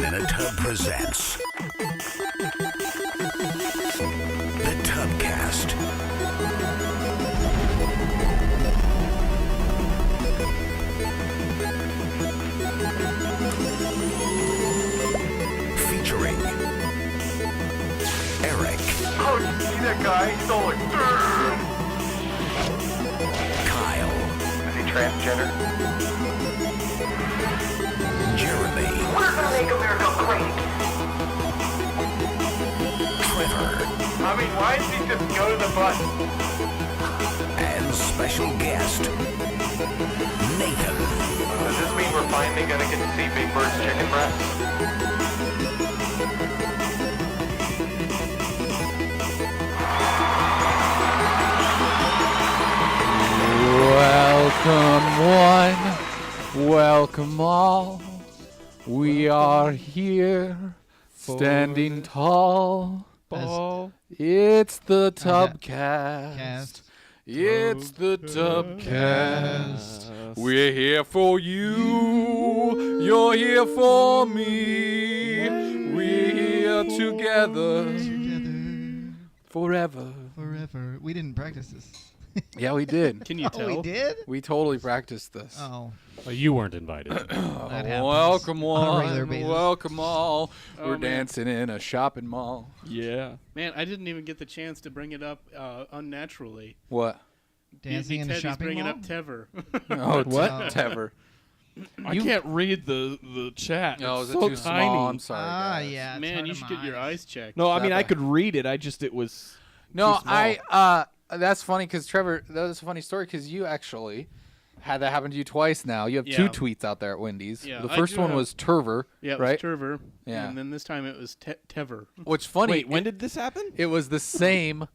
in a Tub presents the Tubcast. Featuring Eric. Oh, you see that guy? He's all like, Kyle. is he transgender? Jeremy. We're gonna make America great. Trevor. I mean, why did he just go to the bus? And special guest Nathan. Does this mean we're finally gonna get to see Big Bird's chicken breast? Welcome one, welcome all. We are here, standing tall. It's the Tubcast. It's the Tubcast. We're here for you. You're here for me. We're here together forever. Forever. We didn't practice this. Yeah, we did. Can you tell? Oh, we did? We totally practiced this. Oh. Well, you weren't invited. That happens Welcome on a regular one, basis. welcome all. Oh, We're man. dancing in a shopping mall. Yeah. Man, I didn't even get the chance to bring it up unnaturally. What? Dancing in a Teddy's shopping bringing mall? up Tever. Oh, What? Tever. I can't read the chat. No, it's is it so too tiny. small? I'm sorry, Ah, guys. yeah. it's Man, hard you on should my get your eyes checked. No, I mean That I bad. could read it. It was No, too small. that's funny because Trevor, that was a funny story because you actually had that happen to you twice now. You have Yeah. two tweets out there at Wendy's. Yeah, The I first do one have- was Terver, Yeah, it right? was Tever. Yeah. And then this time it was Tever. Which funny. Wait, when did this happen? it was the same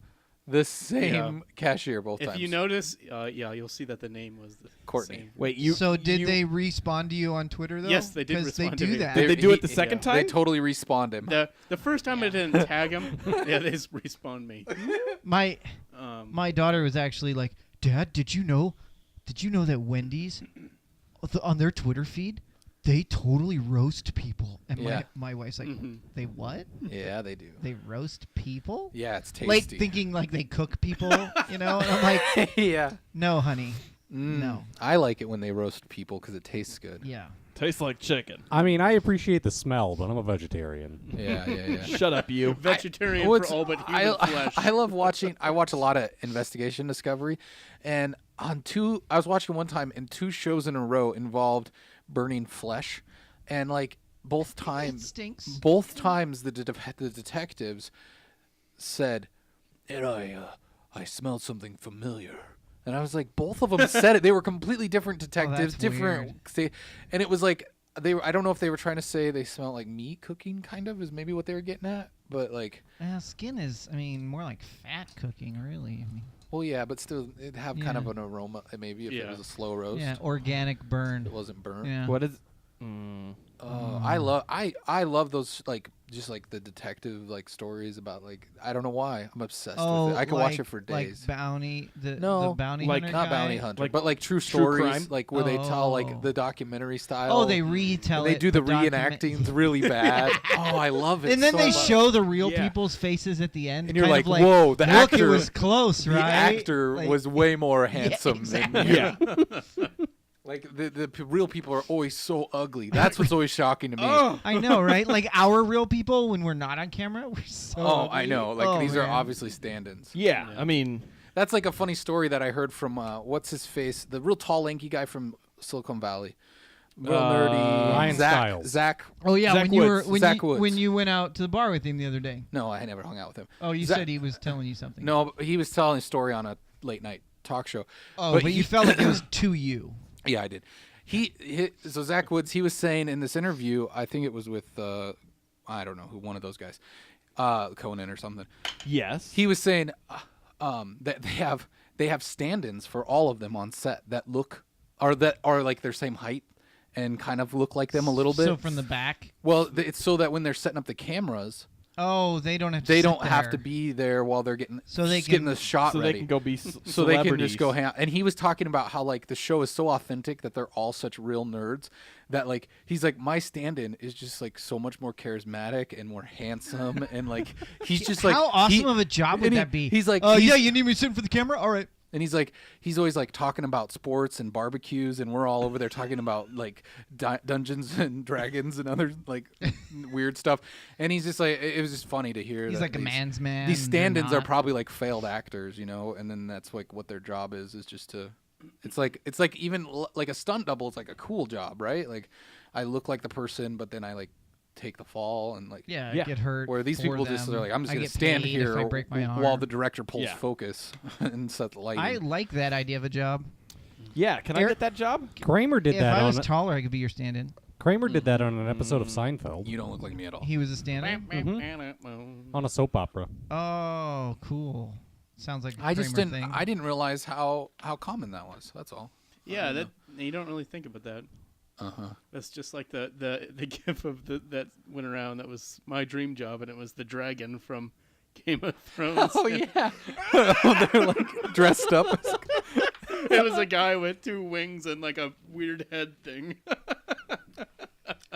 cashier both times. If you notice, yeah, you'll see that the name was the Courtney. same. Wait, So did they respond to you on Twitter, though? Yes, they did 'Cause they respond to do me. that. Did they do it the second They time? totally respawned him. The first time I didn't tag him, yeah, they just respawned me. my daughter was actually like, Dad, did you know that Wendy's, on their Twitter feed, they totally roast people? And Yeah. my wife's like, they what? Yeah, they do. They roast people? Yeah, it's tasty. Like thinking like they cook people, you know? And I'm like, yeah. no, honey. No. I like it when they roast people because it tastes good. Yeah. Tastes like chicken. Uh, I mean, I appreciate the smell, but I'm a vegetarian. Yeah. Shut up, you. Vegetarian What's- for all but human flesh. I love watching. I watch a lot of Investigation Discovery, and I was watching one time, and 2 shows in a row involved burning flesh, and like both times, stinks. both times the detectives said, "And I smelled something familiar." And I was like, both of them said it. They were completely different detectives, that's and it was like I don't know if they were trying to say they smelled like meat cooking, kind of, is maybe what they were getting at. But like, Skin is, I mean, more like fat cooking, really. I mean, well, yeah, but still, it'd have kind of Yeah. an aroma, maybe if it Yeah. was a slow roast. yeah, organic burn. It wasn't burnt. Yeah. What is? I love those, like, just like the detective like stories about, like, I don't know why I'm obsessed with it. I could watch it for days. Like bounty, the No, bounty like hunter Not guy? bounty hunter, Like but like true true stories, crime? like where they tell Oh. like the documentary style. Oh, they retell and they it. do the document- reenactings really bad. Oh, I love it. And then so they much. show the real Yeah. people's faces at the end. And you're kind like, of whoa, the look, actor- it was close, The right? actor Like- was way more handsome exactly. than Yeah. Like the real people are always so ugly. That's what's always shocking to me. I know, right? Like our real people, when we're not on camera, we're so Oh, ugly. I know. Like Oh, these are man. obviously stand-ins. Yeah. I mean, That's like a funny story that I heard from what's his face, the real tall, lanky guy from Silicon Valley, real nerdy. Ryan Zach, Stiles. Zach. Oh yeah, Zach when you were Woods. when Zach you Woods. when you went out to the bar with him the other day. No, I never hung out with him. Oh, you Zach- said he was telling you something. No, but he was telling a story on a late night talk show. Oh, but you felt like it was to you. Yeah, I did. So Zach Woods, he was saying in this interview, I think it was with I don't know who, one of those guys, Conan or something. yes. He was saying that they have stand-ins for all of them on set that are like their same height and kind of look like them a little bit. So from the back. Well, it's so that when they're setting up the cameras, Oh, they don't have to. They sit don't have there. to be there while they're getting So they getting can- the shot So ready. they can go be so they can just go hang out. And he was talking about how like the show is so authentic that they're all such real nerds that like he's like my stand-in is just like so much more charismatic and more handsome and like he's just like How awesome he- of a job would and that be? He's like yeah, he's- you need me sitting for the camera? All right. and he's always like talking about sports and barbecues, and we're all over there talking about like Dungeons and Dragons and other like weird stuff. And he's just like, it was just funny to hear. He's that like a these- man's man. These and they're stand-ins are not. probably like failed actors, you know, and then that's like what their job is just to. It's like even like a stunt double is like a cool job, right? Like I look like the person, but then I like take the fall and like Yeah, Yeah. get hurt. where these for people just them. are like, I'm just I gonna get stand paid here if I break my while arm. the director pulls Yeah. focus and set the lighting. I like that idea of a job. Yeah, can I Eric- get that job? Kramer did If that I was on taller, I could be your stand-in. Kramer did that on an episode of Seinfeld You don't look like me at all. He was a stand-in. on a soap opera. Oh, cool. Sounds like a I just Kramer didn't. thing. I didn't realize how common that was. That's all. Yeah, that you don't really think about that. That's just like the gif of that went around. That was my dream job, and it was the dragon from Game of Thrones. Oh yeah, they're like dressed up. It was a guy with two wings and like a weird head thing.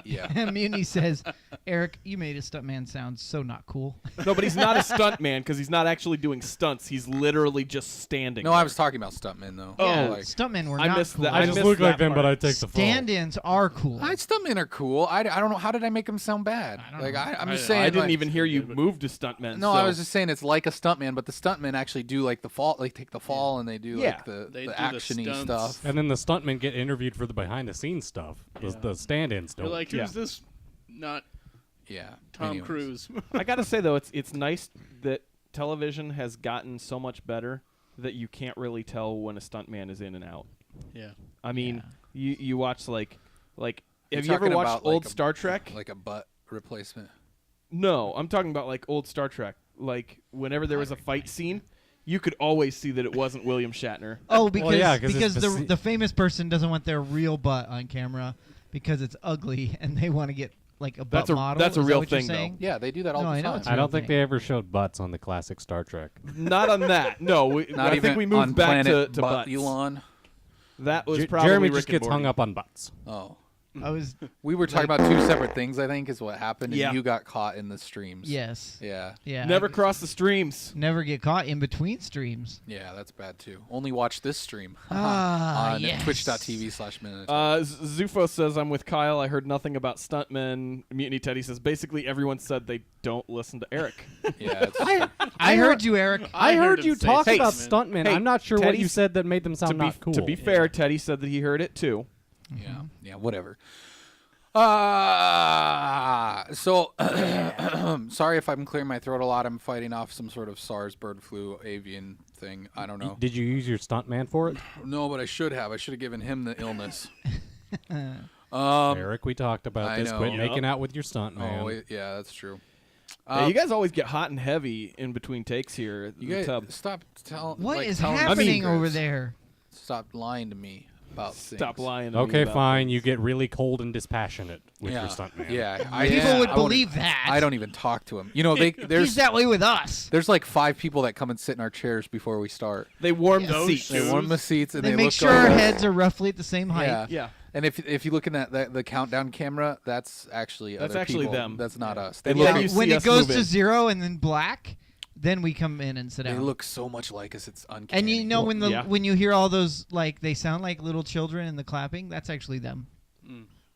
Yeah. Muni says, Eric, you made a stuntman sound so not cool. No, but he's not a stunt man because he's not actually doing stunts. He's literally just standing. No, there. I was talking about stuntmen though. Yeah, like, stuntmen were I not missed cool. that. I I just missed look like that them, but part. I take the fall. Stand-ins are cool. stuntmen are cool. I don't know. How did I make them sound bad? I don't Like know. I'm just saying. I didn't like- even hear you move to stuntmen. No, so. I was just saying it's like a stuntman, but the stuntmen actually do like the fall, like take the fall, and they do Yeah. like the They do the actiony stunts. stuff. And then the stuntmen get interviewed for the behind-the-scenes stuff. The stand-ins You're don't. like, who's this? Not Yeah. Tom Anyways. Cruise. I gotta say though, it's nice that television has gotten so much better that you can't really tell when a stuntman is in and out. Yeah. I mean, you watch like You're have you ever talking watched about, like, old a- Star Trek? Like a butt replacement. No, I'm talking about like old Star Trek. Like whenever there was a fight scene, you could always see that it wasn't William Shatner. Oh, because yeah, 'cause it's because the the famous person doesn't want their real butt on camera because it's ugly and they want to get like a butt That's a- model. that's a Is that real what you're thing, though. saying? Yeah, they do that all No, the I know time. it's I don't think thing. they ever showed butts on the classic Star Trek. Not on that. No, Not I even think we on moved back planet to Butt butts. Elon. That was Jer- probably Jeremy Rick just and gets hung Morty. up on butts. Oh, I was we were talking about two separate things. I think is what happened, and Yeah. you got caught in the streams. yes. Yeah. Yeah. Never cross the streams. Never get caught in between streams. Yeah, that's bad too. Only watch this stream Ah, on yes. twitch.tv/minute. Zufo says, I'm with Kyle. I heard nothing about stuntmen. Mutiny Teddy says, basically everyone said they don't listen to Eric. Yeah, it's I heard you, Eric. I heard him you say talk Hey, about stuntmen. stuntmen. Hey, I'm not sure what you Teddy's- said that made them sound not cool. To be fair, Teddy said that he heard it too. yeah, whatever. So sorry if I'm clearing my throat a lot. I'm fighting off some sort of SARS bird flu avian thing. I don't know. Did you use your stuntman for it? No, but I should have. I should have given him the illness. Eric, we talked about I this. know. Quit Yep. making out with your stuntman. Oh, yeah, that's true. Yeah, you guys always get hot and heavy in between takes here. at You the guys tub. stop telling. What like, is telling me happening secrets. over there? Stop lying to me about Stop things. lying. To me Okay, about fine. things. You get really cold and dispassionate with Yeah, your stuntman. yeah. People would I wouldn't- believe that. I don't even talk to him. You know, He's there's that way with us. there's like 5 people that come and sit in our chairs before we start. They warm the Those seats. shoes. They warm the seats and They they make look sure our over. heads are roughly at the same height. Yeah. Yeah. And if you look in the countdown camera, that's actually That's other actually people. them. That's not us. They They look look, at you when see it us goes move to in. 0 and then black, then we come in and sit they down. look so much like us. It's uncanny. And you know when yeah. when you hear all those like they sound like little children in the clapping, that's actually them.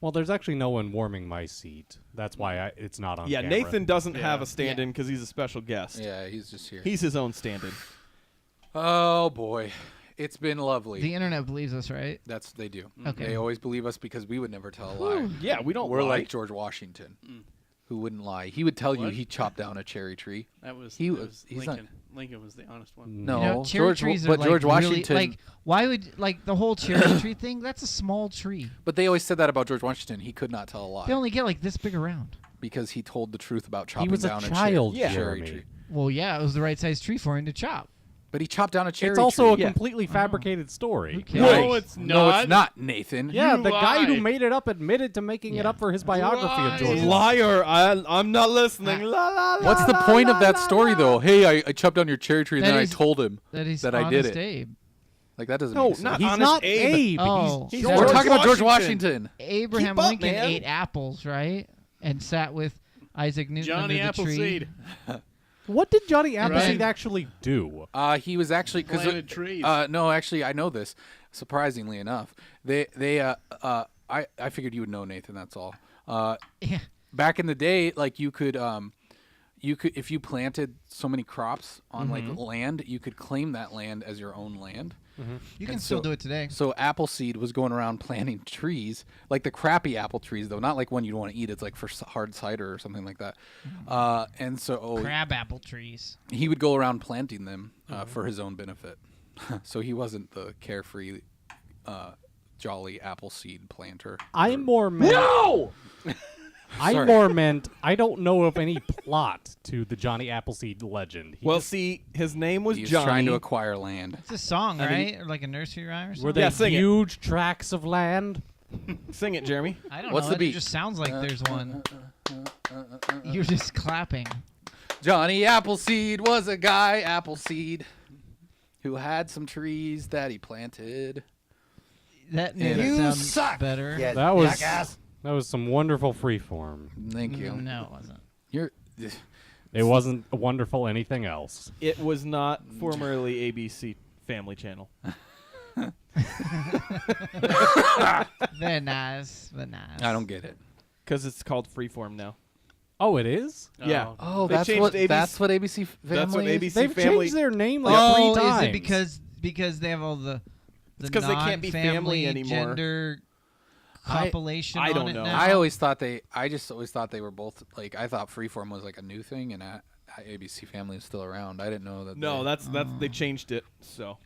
Well, there's actually no one warming my seat. That's why it's not on Yeah, camera. Nathan doesn't have Yeah. a stand-in because he's a special guest. Yeah, he's just here. He's his own stand-in. Oh boy, it's been lovely. The internet believes us, right? They do. Okay. They always believe us because we would never tell a lie. Yeah, we don't We're lie. like George Washington, who wouldn't lie. He would tell you What? he chopped down a not tree. That was He that was- he's Lincoln. Lincoln was the honest one. No, You know, cherry George, trees are but like George really- Washington. like, why would like the whole cherry tree thing? That's a small tree. but they always said that about George Washington. He could not tell a lie They only get like this big around. because he told the truth about chopping was a down child, cherry Jeremy. tree. Well, yeah, it was the right size tree for him to chop. But he chopped down a cherry It's also a tree. completely fabricated story. No, it's No, not. it's not, Nathan. Yeah, You the guy who lie. made it up admitted to making it up for his biography of George Washington. Liar! I'm not listening. La, la, la, What's the la, point la, of that la, story, la. though? Hey, I chopped down your cherry tree, and That then I he's- told him That he's that I did Honest it. Abe. Like, that doesn't No, make sense. not He's Honest not Abe. Abe. Oh. He's George We're talking about George Washington. Washington. Abraham Keep up, Lincoln man. ate apples, right? And sat with Isaac Newton Johnny under the tree. Appleseed What did Johnny Appleseed Right. actually do? He was actually planted trees. no, actually, I know this. Surprisingly enough, I figured you would know, Nathan. That's all. Yeah. Back in the day, like you could if you planted so many crops on like land, you could claim that land as your own land. You can And still so- do it today. So Appleseed was going around planting trees, like the crappy apple trees, though, not like one you want to eat. It's like for hard cider or something like that. And so Crab apple trees. he would go around planting them for his own benefit. So he wasn't the carefree, jolly Appleseed planter. I more meant. No! I Sorry. more meant. I don't know of any plot to the Johnny Appleseed legend. He Well, just- see, his name was He's Johnny. trying to acquire land. It's a song, And right? Or like a nursery rhyme or were something? they Yeah, sing it. huge tracts of land? Sing it, Jeremy. I don't What's know. the It beat? just sounds like there's one. You're just clapping. Johnny Appleseed was a guy, Appleseed, who had some trees that he planted. That made You it sound better. That was some wonderful freeform. Thank you. No, it wasn't. You're. It wasn't wonderful anything else. It was not formerly ABC Family Channel. Very nice. Very nice. I don't get it. Because it's called Freeform now. Oh, it is? Yeah. Oh, They that's changed what ABC that's what ABC Family. That's what is? ABC They've Family. changed their name like Oh, 3 times. is it because they have all the It's 'cause they can't be family non-family anymore. Gender compilation I on don't it know. now? I just always thought they were both like I thought Freeform was like a new thing and ABC Family is still around. I didn't know that. No, that's they changed it. So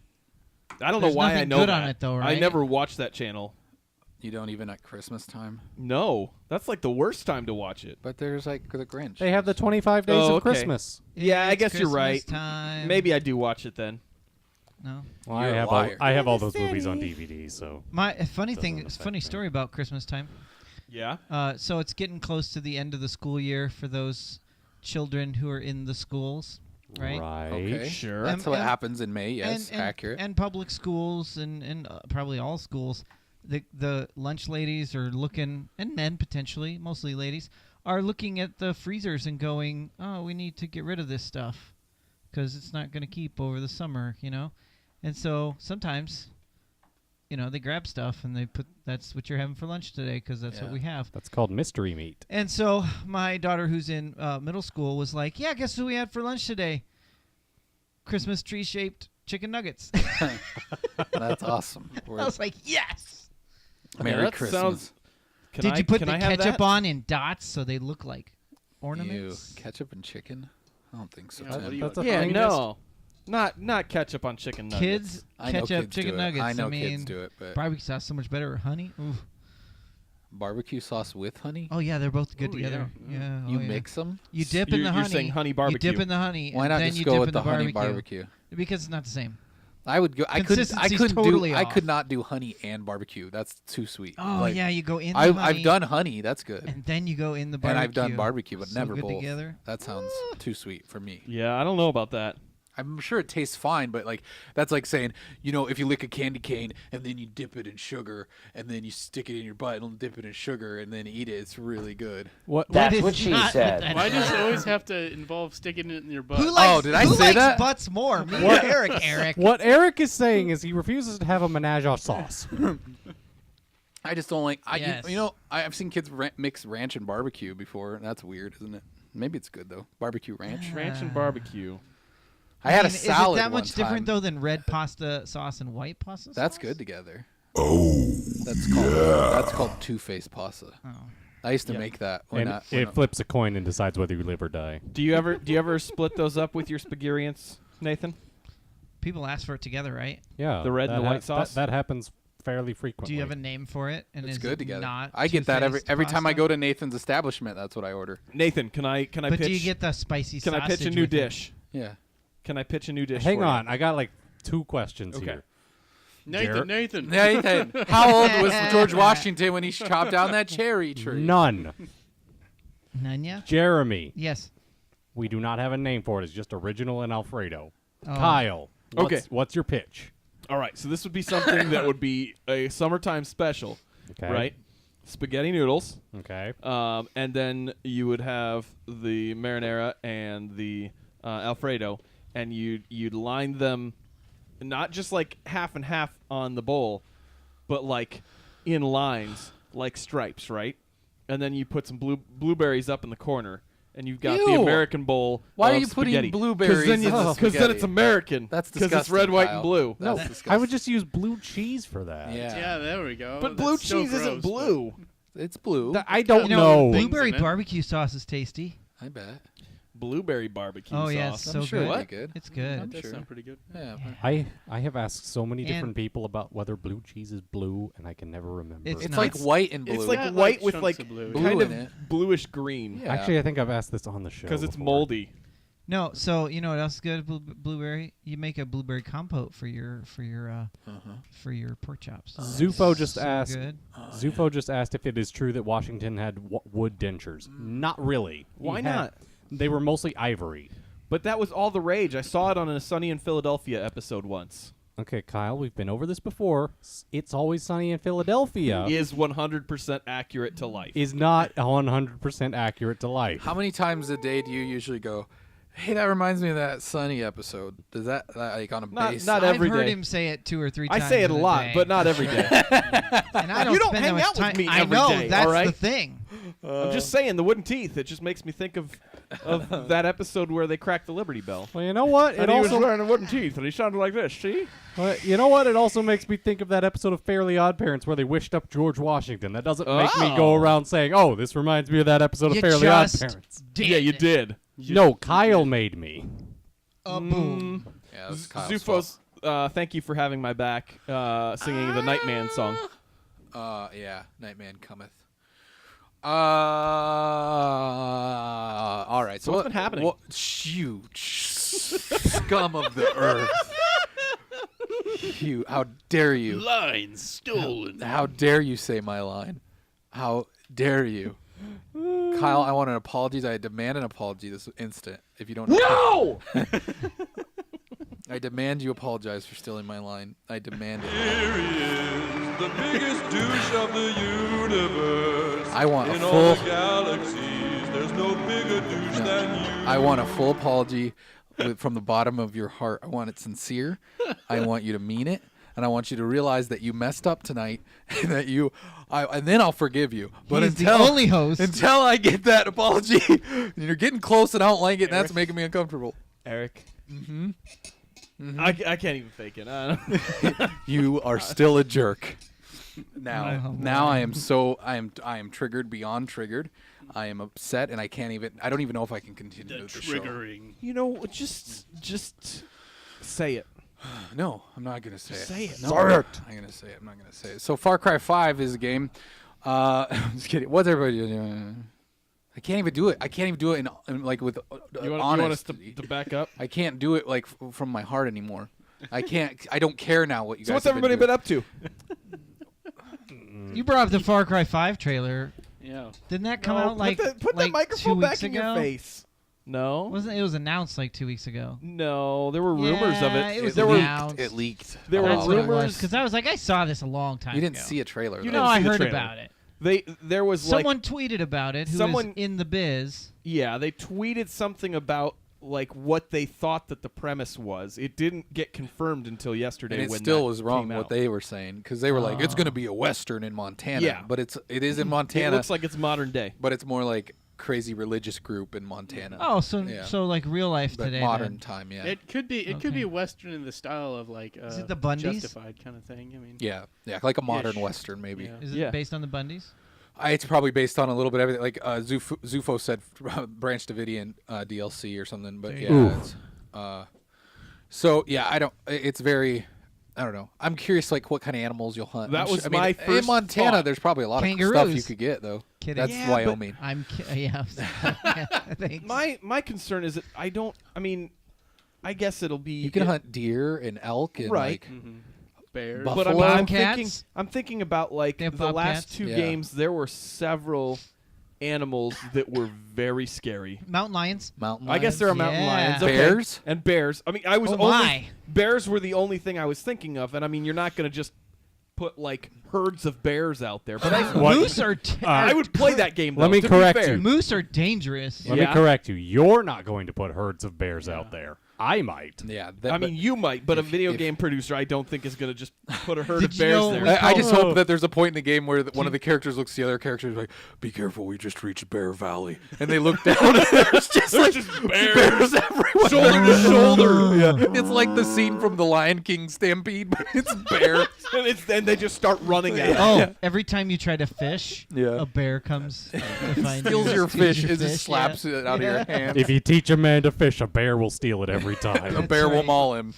I don't There's know why I nothing know good that. on it, though, I right? never watched that channel. you don't even at Christmas time. No, that's like the worst time to watch it. But there's like the Grinch. They have the 25 days Oh, of okay. Christmas. Yeah, I It's guess you're right. Christmas time. Maybe I do watch it then. No. Well, You're a I liar. have all those movies on DVD, so A funny affect funny me. story about Christmas time. Yeah. So it's getting close to the end of the school year for those children who are in the schools, right? Okay. Sure. That's And- what and- happens in May. Yes, and, accurate. And public schools and probably all schools, the lunch ladies are looking, and men potentially, mostly ladies, are looking at the freezers and going, oh, we need to get rid of this stuff because it's not going to keep over the summer, you know? And so sometimes, you know, they grab stuff and they put, that's what you're having for lunch today because that's what Yeah. we have. that's called mystery meat. And so my daughter, who's in middle school, was like, yeah, guess what we had for lunch today? Christmas tree-shaped chicken nuggets. That's awesome. I was like, yes. Merry that Christmas. sounds- Can Did I- you put can the I have ketchup that? on in dots so they look like You ornaments? ketchup and chicken? I don't think so. Yeah, what Tim. do you- That's a Yeah, thing. no. Not ketchup on chicken nuggets. Kids, I know ketchup, kids chicken do nuggets. It. I know mean, kids do it, but barbecue sauce so much better. Honey. Ooh. barbecue sauce with honey? Oh yeah, they're both good Ooh, together. yeah. Yeah. You oh, yeah. mix them? You dip in the You're honey. saying honey You barbecue. dip in the honey. Why and not then just you go dip with in the the honey barbecue? barbecue? Because it's not the same. I would go. I Consistency's couldn't totally do. I off. could not do honey and barbecue. That's too sweet. Oh Like, yeah, you go in the honey. I've done honey. That's good. And then you go in the And barbecue. I've done barbecue, but So never good both. together. That sounds too sweet for me. Yeah, I don't know about that. I'm sure it tastes fine, but like that's like saying, you know, if you lick a candy cane and then you dip it in sugar and then you stick it in your butt and dip it in sugar and then eat it, it's really good. What? That's is what she not- said. Why does it always have to involve sticking it in your butt? Who likes, did I who say likes that? butts more? Me or Eric? Eric. What Eric is saying is he refuses to have a menage a sauce. I just don't like. Yes. You know, I've seen kids mix ranch and barbecue before. And that's weird, isn't it? Maybe it's good though. Barbecue ranch. Ranch and barbecue. I had a mean, salad. Is it that one much different time. though than red pasta sauce and white pasta sauce? That's good together. Oh, that's called two-faced pasta. Oh. I used to make that when and when it flips a coin and decides whether you live or die. Do you ever split those up with your spaghetti, Nathan? People ask for it together, right? Yeah, The red and that the white sauce? That happens fairly frequently. Do you have a name for it? And It's is good it together. Not I get that every two-faced time I pasta? go to Nathan's establishment. That's what I order. Nathan, can I But pitch? do you get the spicy can I sausage pitch a new with it? dish? Yeah. Can I pitch a new dish? Hang for on, You? I got like 2 questions Okay. here. Nathan. Nathan, how old was George Washington when he chopped down that cherry tree? None. Nanya? Jeremy, Yes. we do not have a name for it. It's just original and Alfredo. Oh. Kyle, Okay. what's your pitch? All right, so this would be something that would be a summertime special, Okay. right? Spaghetti noodles, Okay. and then you would have the marinara and the Alfredo, and you'd line them, not just like half and half on the bowl, but like in lines, like stripes, right? And then you put some blueberries up in the corner, and you've got the Ew. American bowl. Why are of you putting spaghetti. blueberries Then in the Because then it's spaghetti? American. That's because disgusting. it's red, white, Kyle. and blue. No, That's I disgusting. would just use blue cheese for that. Yeah, there we go. But That's blue so cheese isn't gross, blue. It's blue. I don't You know. know, blueberry Things in it. barbecue sauce is tasty. I bet. Blueberry barbecue Oh sauce. yeah, it's so sure good. it'd be good. It's good. I'm That sure. sounds pretty good. Yeah. I have asked so many And- different people about whether blue cheese is blue, and I can never remember. It's It's not. like white and blue. It's like Yeah, white like with chunks like of blue. kind Blue of in it. bluish green. Yeah. Actually, I think I've asked this on the show Because it's before. moldy. No, so you know what else is good? Blueberry. You make a blueberry compote for your pork chops. Zufo just So asked. good. Zufo just asked if it is true that Washington had wood dentures. Not really. Why He had- not? They were mostly ivory. But that was all the rage. I saw it on a Sunny in Philadelphia episode once. Okay, Kyle, we've been over this before. It's Always Sunny in Philadelphia Is 100% accurate to life. is not 100% accurate to life. How many times a day do you usually go, hey, that reminds me of that Sunny episode? Does that, like, on a Not- base? not I've every heard day. him say it 2 or 3 I times. say it a in lot, day. but not every day. And I don't You don't spend hang that much out with time. me I every know day, that's all right? the thing. I'm just saying, the wooden teeth. It just makes me think of that episode where they cracked the Liberty Bell. Well, you know what? It And he was also, wearing wooden teeth, and he sounded like this. See? well, you know what? It also makes me think of that episode of Fairly Odd Parents where they wished up George Washington. That doesn't make me go Oh. around saying, "Oh, this reminds me of that episode of You Fairly Odd just Parents." did. Yeah, you did. No, Kyle made me. Boom. Yeah, that's Kyle's fault. Zufos, thank you for having my back, singing the Nightman song. Yeah, Nightman cometh. All right. So what's been happening? You scum of the earth. You, how dare you? Lines stolen. How dare you say my line? How dare you? Kyle, I want an apology. I demand an apology this instant. If you don't No! I demand you apologize for stealing my line. I demand it. The biggest douche of the universe. I want a In all the full galaxies, there's no bigger douche than you. I want a full apology from the bottom of your heart. I want it sincere. I want you to mean it. And I want you to realize that you messed up tonight and that and then I'll forgive you. But He's the until only host. until I get that apology, you're getting close and I don't like it and that's making me uncomfortable. Eric. I can't even fake it. I don't You are still a jerk. Now, Oh, now boy. I am triggered beyond triggered. I am upset and I don't even know if I can continue The with the show. triggering. You know, just say it. No, I'm not gonna say it. Say it. No, Say I'm gonna say it. I'm not gonna say it. So Far Cry 5 is a game. I'm just kidding. What's everybody doing? I can't even do it. I can't even do it in like with You want us honesty. to back up? I can't do it like from my heart anymore. I can't. I don't care now what you So guys. what's have everybody been been up to? You brought up the Far Cry 5 trailer. Yeah. Didn't that come out like put like that microphone 2 back weeks in ago? your face. No. Wasn't it was announced like 2 weeks ago? No, there were rumors of Yeah, it. it was there were announced. It leaked. There were That's what it was. rumors- Because I was like, I saw this a long time You didn't ago. see a trailer. You though. No, didn't I see the heard trailer. about it. There was Someone tweeted about it who someone- is in the biz. yeah, they tweeted something about like what they thought that the premise was. It didn't get confirmed until yesterday. And it when still that was wrong came what out. they were saying because they were like, it's going to be a western in Montana. Yeah. but it is in It Montana. looks like it's modern day. but it's more like crazy religious group in Montana. Oh, so Yeah. so like real life but today. modern then. time, yeah. It could be. It could Okay. be a western in the style of like. Is it the Bundys? Justified kind of thing. I mean. Yeah, like a modern Ish. western maybe. Yeah. Is it Yeah. based on the Bundys? It's probably based on a little bit of everything. Like Zufo said, Branch Davidian DLC or something. But yeah, Ooh. it's, so yeah, I don't. It's very. I don't know. I'm curious, like what kind of animals you'll hunt. That I'm was I mean, my in first Montana. thought. There's probably a lot of stuff you Kangaroos. could get though. Kidding. That's Yeah, but Wyoming. Yeah. Thanks. My concern is that I don't. I mean, I guess it'll be. You can hunt deer and elk and Right. like Bears. Buffalo. But I'm Bobcats? thinking. I'm thinking about like They have the last bobcats? 2 Yeah. games. There were several animals that were very scary. Mountain lions. mountain I guess there are mountain Yeah. lions, okay. Bears? and bears. I mean, I was Oh, only my. bears were the only thing I was thinking of, and I mean, you're not going to just put like herds of bears out there. But Moose are I would play that game. Though, Let me to correct be fair. you. moose are dangerous. Let Yeah. me correct you. You're not going to put herds of bears out there. I might. Yeah, I mean, you might, but a video game producer, I don't think is going to just put a herd Did of you bears know there. we I just Oh. hope that there's a point in the game where one of the characters looks at the other character and is like, "Be careful, we just reached Bear Valley," and they look down and there's just like bears everywhere, Shoulder to shoulder. Yeah, it's like the scene from the Lion King Stampede, but it's bears. and they just start running at it. Oh, every time you try to fish, Yeah. a bear comes to find Steals you. your Steals fish, your it just slaps yeah. it out of your hand. If you teach a man to fish, a bear will steal it every time. A bear will right. maul him.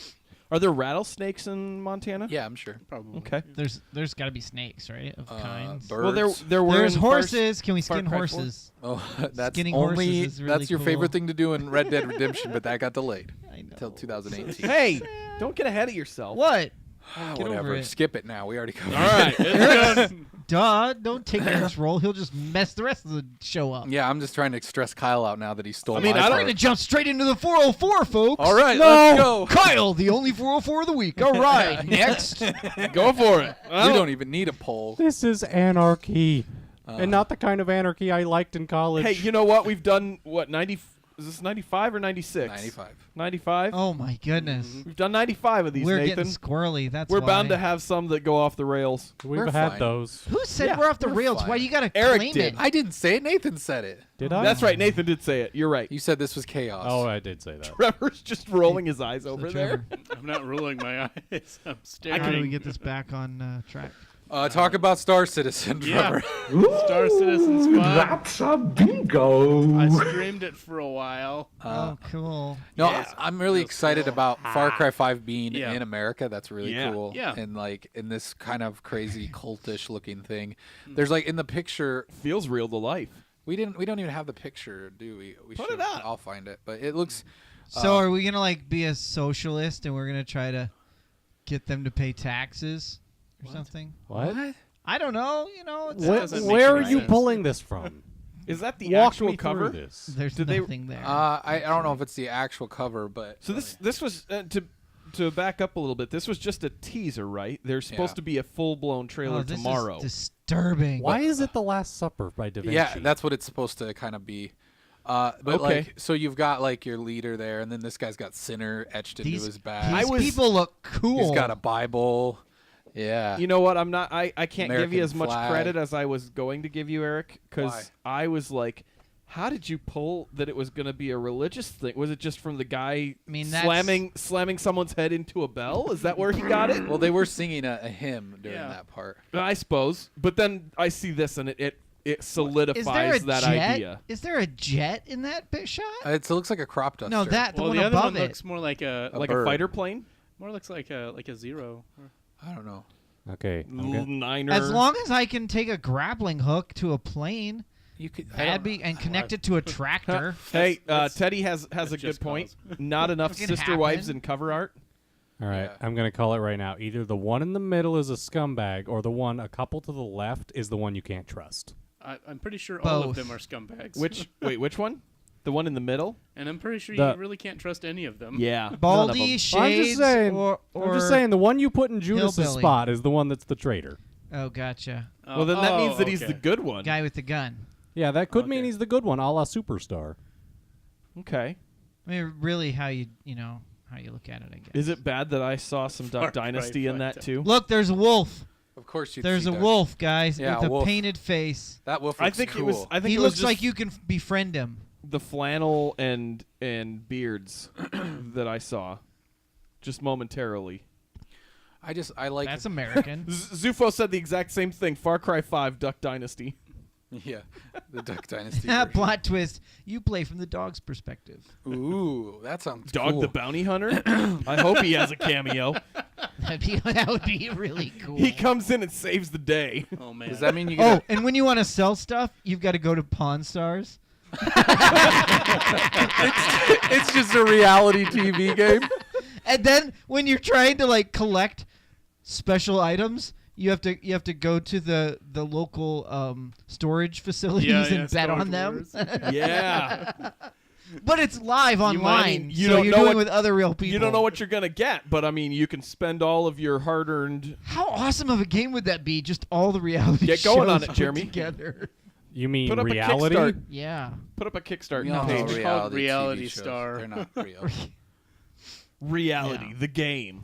Are there rattlesnakes in Montana? Yeah, I'm sure. Probably. Okay. There's got to be snakes, right? Of kinds. Birds. Well, there were There's in Far- horses. Can we Far skin Cry 4? horses? Oh, that's Skinning only horses is really that's your cool. favorite thing to do in Red Dead Redemption, but that got delayed I know. until 2018. Hey, don't get ahead of yourself. What? Ah, Get whatever. over it. Skip it now. We already covered. All right. It's Duh! Don't take Eric's role. He'll just mess the rest of the show up. Yeah, I'm just trying to stress Kyle out now that he stole. I mean, my I don't- We're gonna jump straight into the 404, folks. All right, let's go. Kyle, the only 404 of the week. All right, next. Go for it. We don't even need a poll. This is anarchy. And not the kind of anarchy I liked in college. Hey, you know what? We've done, what, 90... Is this 95 or 96? 95. 95? Oh my goodness. We've done 95 of these, We're Nathan. getting squirrely. That's We're why. bound to have some that go off the rails. We've We're had fine. those. Who said Yeah, we're off the we're rails? fine. Why you gotta Eric claim did. it? I didn't say it. Nathan said it. Did I? That's right. Nathan did say it. You're right. You said this was chaos. Oh, I did say that. Trevor's just rolling his eyes So over Trevor, there. I'm not rolling my eyes. I'm staring. how do we get this back on track? Talk about Star Citizen, Yeah. Trevor. Star Citizen's fun. That's a bingo. I streamed it for a while. Oh, cool. No, Yeah. I'm really That's excited cool. about Far Cry 5 being Yeah. in America. That's really Yeah. cool. Yeah. And like in this kind of crazy cultish looking thing. There's like in the picture Feels real to life. we don't even have the picture, do we? We Put should. it up. I'll find it. But it looks So are we gonna like be a socialist and we're gonna try to get them to pay taxes or something? What? I don't know. You know, it's, doesn't make Where are any you sense. pulling this from? Is that the Walk actual me cover? through this. there's Did they- nothing there. I don't know if it's the actual cover, but So this was to back up a little bit. This was just a teaser, right? There's supposed Yeah. to be a full blown trailer oh, this tomorrow. is disturbing. Why is it The Last Supper by Da Vinci? yeah, that's what it's supposed to kind of be. But Okay. like, so you've got like your leader there, and then this guy's got sinner etched into These, his back. these was- people look cool. He's got a Bible. Yeah. You know what? I'm not. I can't give American you as much flag. credit as I was going to give you, Eric, Why? because I was like, how did you pull that it was going to be a religious thing? Was it just from the guy mean, that's- slamming someone's head into a bell? Is that where he got it? Well, they were singing a hymn during Yeah. that part. I suppose. But then I see this and it solidifies is there a that jet? idea. Is there a jet in that shot? It looks like a crop duster. No, that the Well, one the other above one it. looks more like a Like bird. a fighter plane? more looks like a zero. I don't know. Okay. Little niner. As long as I can take a grappling hook to a plane, You could. that'd be and connect it to a tractor. Hey, That's- Teddy has a good just point. cause. Not enough Fucking sister wives happen. in cover art. All right, Yeah. I'm going to call it right now. Either the one in the middle is a scumbag, or the one a couple to the left is the one you can't trust. I'm pretty sure all Both. of them are scumbags. Which one? The one in the middle? And I'm pretty sure The- you really can't trust any of them. Yeah. none of Baldy, them. I'm shades, just saying. or I'm just saying the one you put in Judas's hillbilly. spot is the one that's the traitor. Oh, gotcha. Oh, Well, then that means that he's okay. the good one. Guy with the gun. Yeah, that could mean Okay. he's the good one, a la Superstar. Okay. I mean, really, how you look at it, I guess. Is it bad that I saw some Far Duck Cry Dynasty in 5 that Duck. too? Look, there's a wolf. Of course, you'd There's see a that. wolf, guys, Yeah, with a wolf. painted face. That wolf I looks think cool. it was. I think He it was looks just like you can befriend him. the flannel and beards that I saw, just momentarily. I like. That's American. Zufo said the exact same thing. Far Cry 5 Duck Dynasty. Yeah, the Duck Dynasty. version. Plot twist. You play from the dog's perspective. Ooh, that sounds Dog cool. the Bounty Hunter. I hope he has a cameo. That would be really cool. He comes in and saves the day. Oh man. Does that mean you Oh, get? and when you want to sell stuff, you've got to go to Pawn Stars. It's just a reality TV game. And then when you're trying to like collect special items, you have to go to the local storage facilities and bet on them. Yeah. But it's live online. You so don't you're know doing what- with other real people. You don't know what you're gonna get, but I mean, you can spend all of your hard-earned. How awesome of a game would that be? Just all the reality Get going on shows it, put Jeremy. together. You mean Put up reality? a Kickstart. Yeah. Put up a Kickstart No, page. It's called TV Reality shows. Star. They're not real. Reality, Yeah. the game.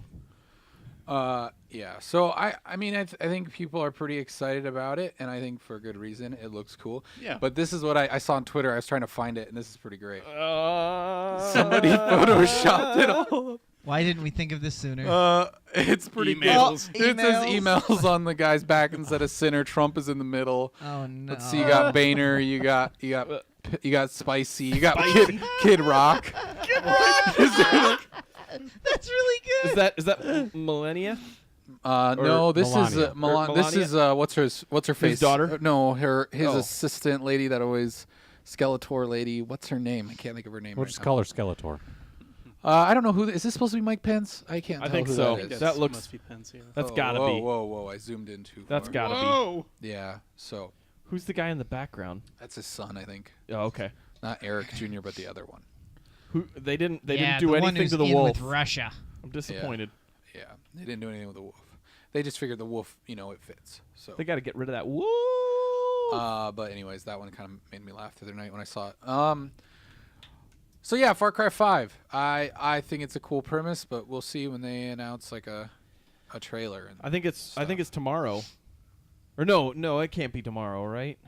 Yeah. So I mean, I think people are pretty excited about it, and I think for good reason. It looks cool. Yeah. But this is what I saw on Twitter. I was trying to find it, and this is pretty great. Somebody photoshopped it all. Why didn't we think of this sooner? It's pretty Emails. good. It says Emails. emails on the guy's back instead of center. Trump is in the middle. Oh no. Let's see. You got Boehner. You got Spicy. You got Kid Rock. That's really good. Is that Millennia? No, this Melania. is Milan. This is what's her face? daughter? No, his Oh. assistant lady that always Skeletor lady. What's her name? I can't think of her name. We'll right just now. call her Skeletor. I don't know who. Is this supposed to be Mike Pence? I can't. I tell think who so. That, is. That looks- must be Pence, yeah. That's gotta whoa, be. Whoa! I zoomed in too That's far. gotta Whoa! Yeah. So Who's the guy in the background? that's his son, I think. Oh, okay. Not Eric Jr., but the other one. Who they didn't yeah, do the one anything who's to the in wolf. with Russia. I'm disappointed. Yeah, they didn't do anything with the wolf. They just figured the wolf, it fits. So. They got to get rid of that wolf. But anyways, that one kind of made me laugh the other night when I saw it. So yeah, Far Cry 5. I think it's a cool premise, but we'll see when they announce like a trailer. And I think it's stuff. tomorrow. Or no, it can't be tomorrow, right?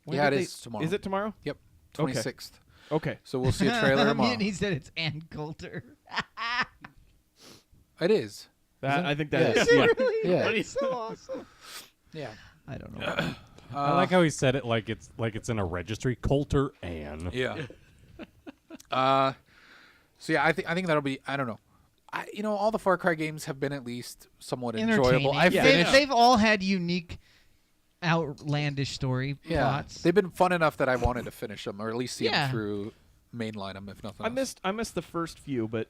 When Yeah, did it is tomorrow. Is it tomorrow? Yep, Okay. 26th. Okay. So we'll see a trailer tomorrow. And he said it's Ann Coulter. It is. That I think that Yeah. is. Yeah. Yeah. What do you- So awesome. Yeah. I don't know. I like how he said it like it's in a registry. Coulter Ann. Yeah. So yeah, I think that'll be. I don't know. All the Far Cry games have been at least somewhat enjoyable. Entertaining. I finished. They've all had unique, outlandish story Yeah, plots. they've been fun enough that I wanted to finish them, or at least see Yeah. them through, mainline them if nothing. I missed the first few, but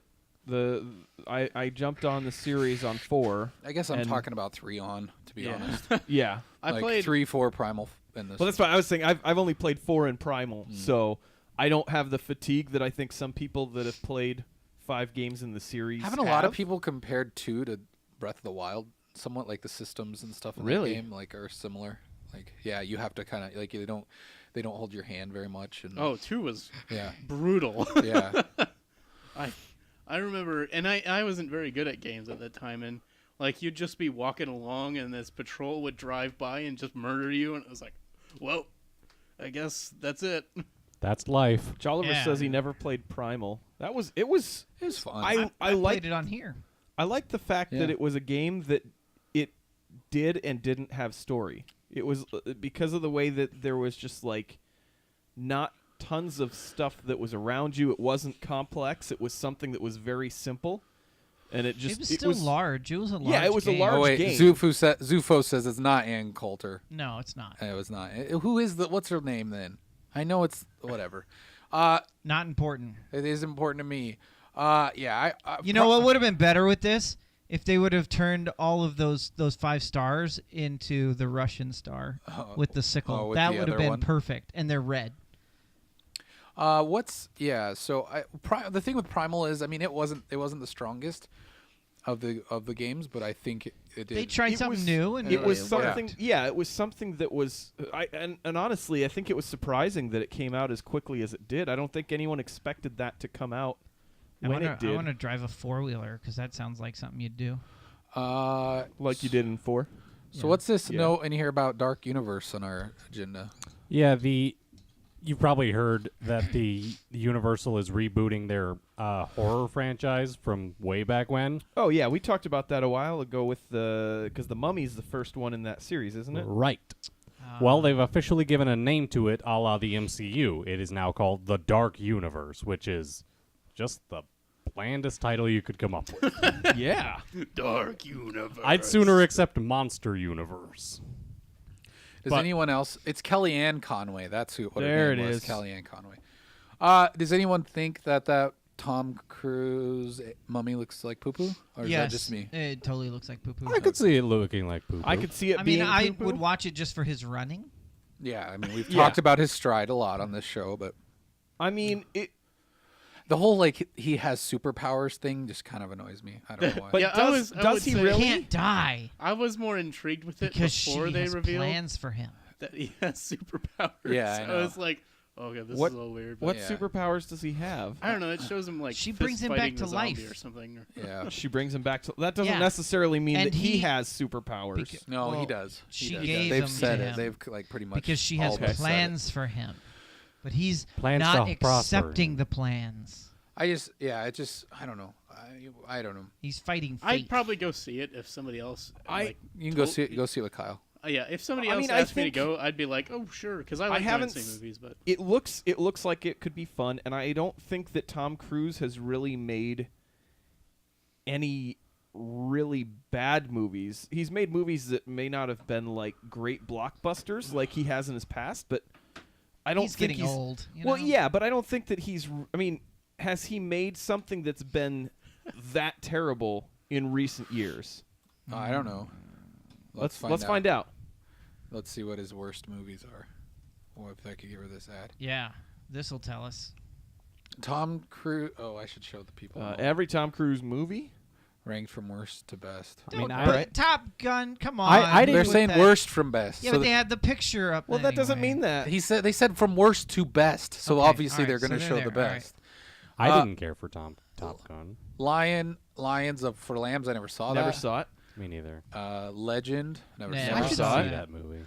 I jumped on the series on 4. I guess I'm and- talking about 3 on, to be Yeah. honest. Yeah. I Like played 3, 4 Primal in this. Well, that's why I was saying I've only played 4 and Primal, so I don't have the fatigue that I think some people that have played 5 games in the series Haven't a lot of people compared 2 to Breath of the Wild? Somewhat like the systems and stuff in Really? that game are similar. Like, yeah, you have to kind of they don't hold your hand very much. And 2 was yeah, brutal. yeah. I remember, and I wasn't very good at games at that time, and like you'd just be walking along, and this patrol would drive by and just murder you, and I was like, "Well, I guess that's it." That's life. Jolliver Yeah. says he never played Primal. It was It was fun. I played liked it on here. I liked the fact Yeah. that it was a game that it did and didn't have story. It was because of the way that there was just like not tons of stuff that was around you. It wasn't complex. It was something that was very simple, and it just It was still large. It was a large Yeah, it was a game. large oh wait, game. Zufo says it's not Ann Coulter. No, it's not. It was not. Who is what's her name then? I know it's whatever. Not important. It is important to me. Yeah. You know what would have been better with this? If they would have turned all of those 5 stars into the Russian star with the sickle. with that the would have other been one? perfect. And they're red. So the thing with Primal is, I mean, it wasn't the strongest of the games, but I think it did. They tried It something was- new, and It was worked. something. Yeah, it was something that was. And honestly, I think it was surprising that it came out as quickly as it did. I don't think anyone expected that to come out when it I did, want to drive a 4-wheeler because that sounds like something you'd do. like you did in 4. So what's this Yeah. note in here about Dark Universe on our agenda? Yeah, you've probably heard that the Universal is rebooting their horror franchise from way back when. Oh yeah, we talked about that a while ago with because the Mummy's the first one in that series, isn't it? Right. Well, they've officially given a name to it, a la the MCU. It is now called the Dark Universe, which is just the blandest title you could come up with. Yeah. Dark Universe. I'd sooner accept Monster Universe. Does But- anyone else? It's Kellyanne Conway. That's who. What her There name it was, is. Kellyanne Conway. Does anyone think that Tom Cruise mummy looks like poo poo, or is yes, that just me? It totally looks like poo-poo. I could see it looking like poo. I could see it I being mean, I poo-poo. would watch it just for his running. Yeah, I mean we've Yeah. talked about his stride a lot on this show, but I mean, the whole like he has superpowers thing just kind of annoys me. I don't know why. but Yeah, I does, was- I does would he say- really? Can't die I was more intrigued with it because before she they has revealed plans for him. that he has superpowers. Yeah, I So know. it's like, okay, this What- is a little weird. But What Yeah. superpowers does he have? I don't know. It shows him like She fist brings him back fighting to the zombie life. or something. Yeah. She brings him back to. That doesn't Yeah. necessarily mean And that he he- has superpowers. Beca- No, he Well, does. He she does. gave They've them said to it. him They've like pretty much because she all has of us said it. plans for him, but he's Plans not to prosper. accepting the plans. I don't know. I don't know. He's fighting fate. I'd probably go see it if somebody else. like, You can go see it. Go see it with Kyle. yeah, if somebody I else mean, I asked me to think- go, I'd be like, oh sure, because I like going haven't to see s- movies. But It looks like it could be fun, and I don't think that Tom Cruise has really made any really bad movies. He's made movies that may not have been like great blockbusters like he has in his past, but I don't He's think getting he's old. You well, know? yeah, but I don't think that he's. I mean, has he made something that's been that terrible in recent years? I don't know. Let's find find out. Let's see what his worst movies are. Or if I could give her this ad. Yeah, this will tell us. Tom Cruise. Oh, I should show the people. Every Tom Cruise movie. Ranked from worst to best. I mean, Don't I- put Alright. Top Gun. Come on. I didn't- They're with saying that. worst from best. Yeah, so but they had the picture up. Well, that doesn't anyway. mean that. he said they said from worst to best. So Okay, obviously alright, they're going to so show they're the there, alright. best. I Uh, didn't care for Top Gun. Lions of for Lambs. I never saw Never that. saw it. Me neither. Legend. Never Nah, saw I I it. should should saw see it. that movie.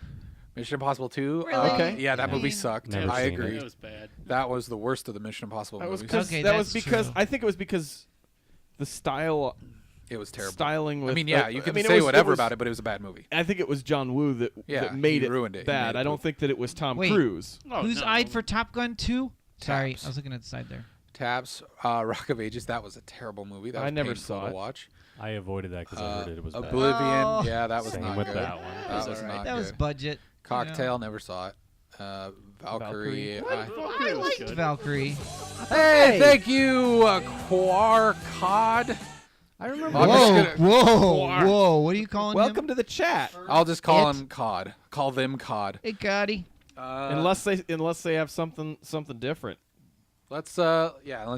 Mission Impossible 2. Really? Okay. Yeah, that I movie mean, sucked. Never I seen agree. it was bad. That was the worst of the Mission Impossible That was movies. Okay, that was that's because true. I think it was because the style It was terrible. styling with. I mean, yeah, you can it say was- whatever was- about it, but it was a bad movie. I think it was John Woo that, Yeah, that made he it ruined it. He bad. made it I don't poop. think that it was Tom Wait. Cruise. Oh, Who's no. eyed for Top Gun 2? Sorry, Taps. I was looking at the side there. Taps, Rock of Ages. That was a terrible movie. That I was never painful saw to it. watch. I avoided that because I heard it was bad. Oblivion. Oh. Yeah, that was Same not with good. that one. That was alright. not That was good. budget. Cocktail. Never saw it. Valkyrie. Valkyrie I was liked good. Valkyrie. Hey, thank you, Quarcod. I remember. I'm just gonna- whoa! What are you calling Welcome him? to the chat. I'll just call It. him Cod. Call them Cod. Hey, Gotti. unless they have something different. Let's unless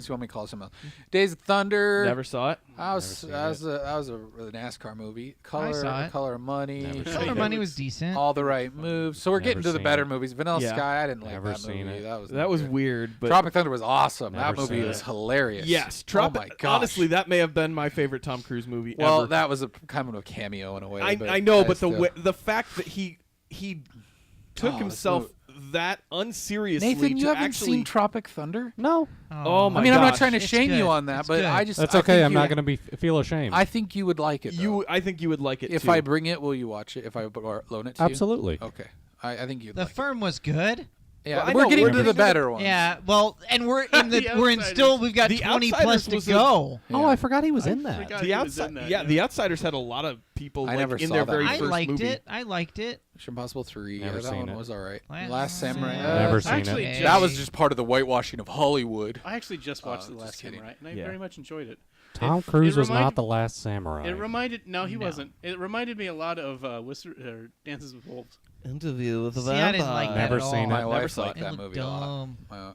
you want me to call it something else. Days of Thunder. Never saw it. That was a NASCAR movie. Color saw it. Color of Money. Never seen Color it. Money was decent. All the right moves. So we're getting Never to the seen better it. movies. Vanilla Yeah. Sky. I didn't like Never that seen movie. it. That was That not was good. weird, but Tropic Thunder was awesome. Never That movie seen was it. hilarious. yes, Oh my gosh. Honestly, that may have been my favorite Tom Cruise movie Well, ever. that was a kind of a cameo in a way. I know, but still- the fact that he took Oh, himself so- that unseriously Nathan, you to haven't actually seen Tropic Thunder? No, Oh my I mean, I'm not gosh. trying to It's shame good. you on that, It's but good. I just that's I okay. think I'm you- not going to feel ashamed. I think you would like it. though. I think you would like it If too. I bring it, will you watch it? If I loan it to you? Absolutely. Okay. I think you'd The like Firm was good. it. Yeah, Well, I we're know, getting we're to the getting to better ones. Yeah, well, and we're in The we're in Outsiders. still we've got The 20 Outsiders plus to was a- go. Oh, I forgot he was in that. forgot the he was in outside, that, yeah, the Outsiders had a lot of people I like, never in saw their that very one. I first liked movie. it. I liked it. Mission Impossible 3. Never Yeah, that seen one it. was all right. Last Last Samurai. Samurai. Never seen actually it. just- That was just part of the whitewashing of Hollywood. I actually just watched The just Last kidding. Samurai, and I Yeah. very much enjoyed it. Tom It- Cruise it was reminded- not the last samurai. It reminded no, he No. wasn't. It reminded me a lot of Dances with Wolves. Interview with the See, I didn't like that Never at all. seen it. My Never wife saw liked It that looked movie a lot.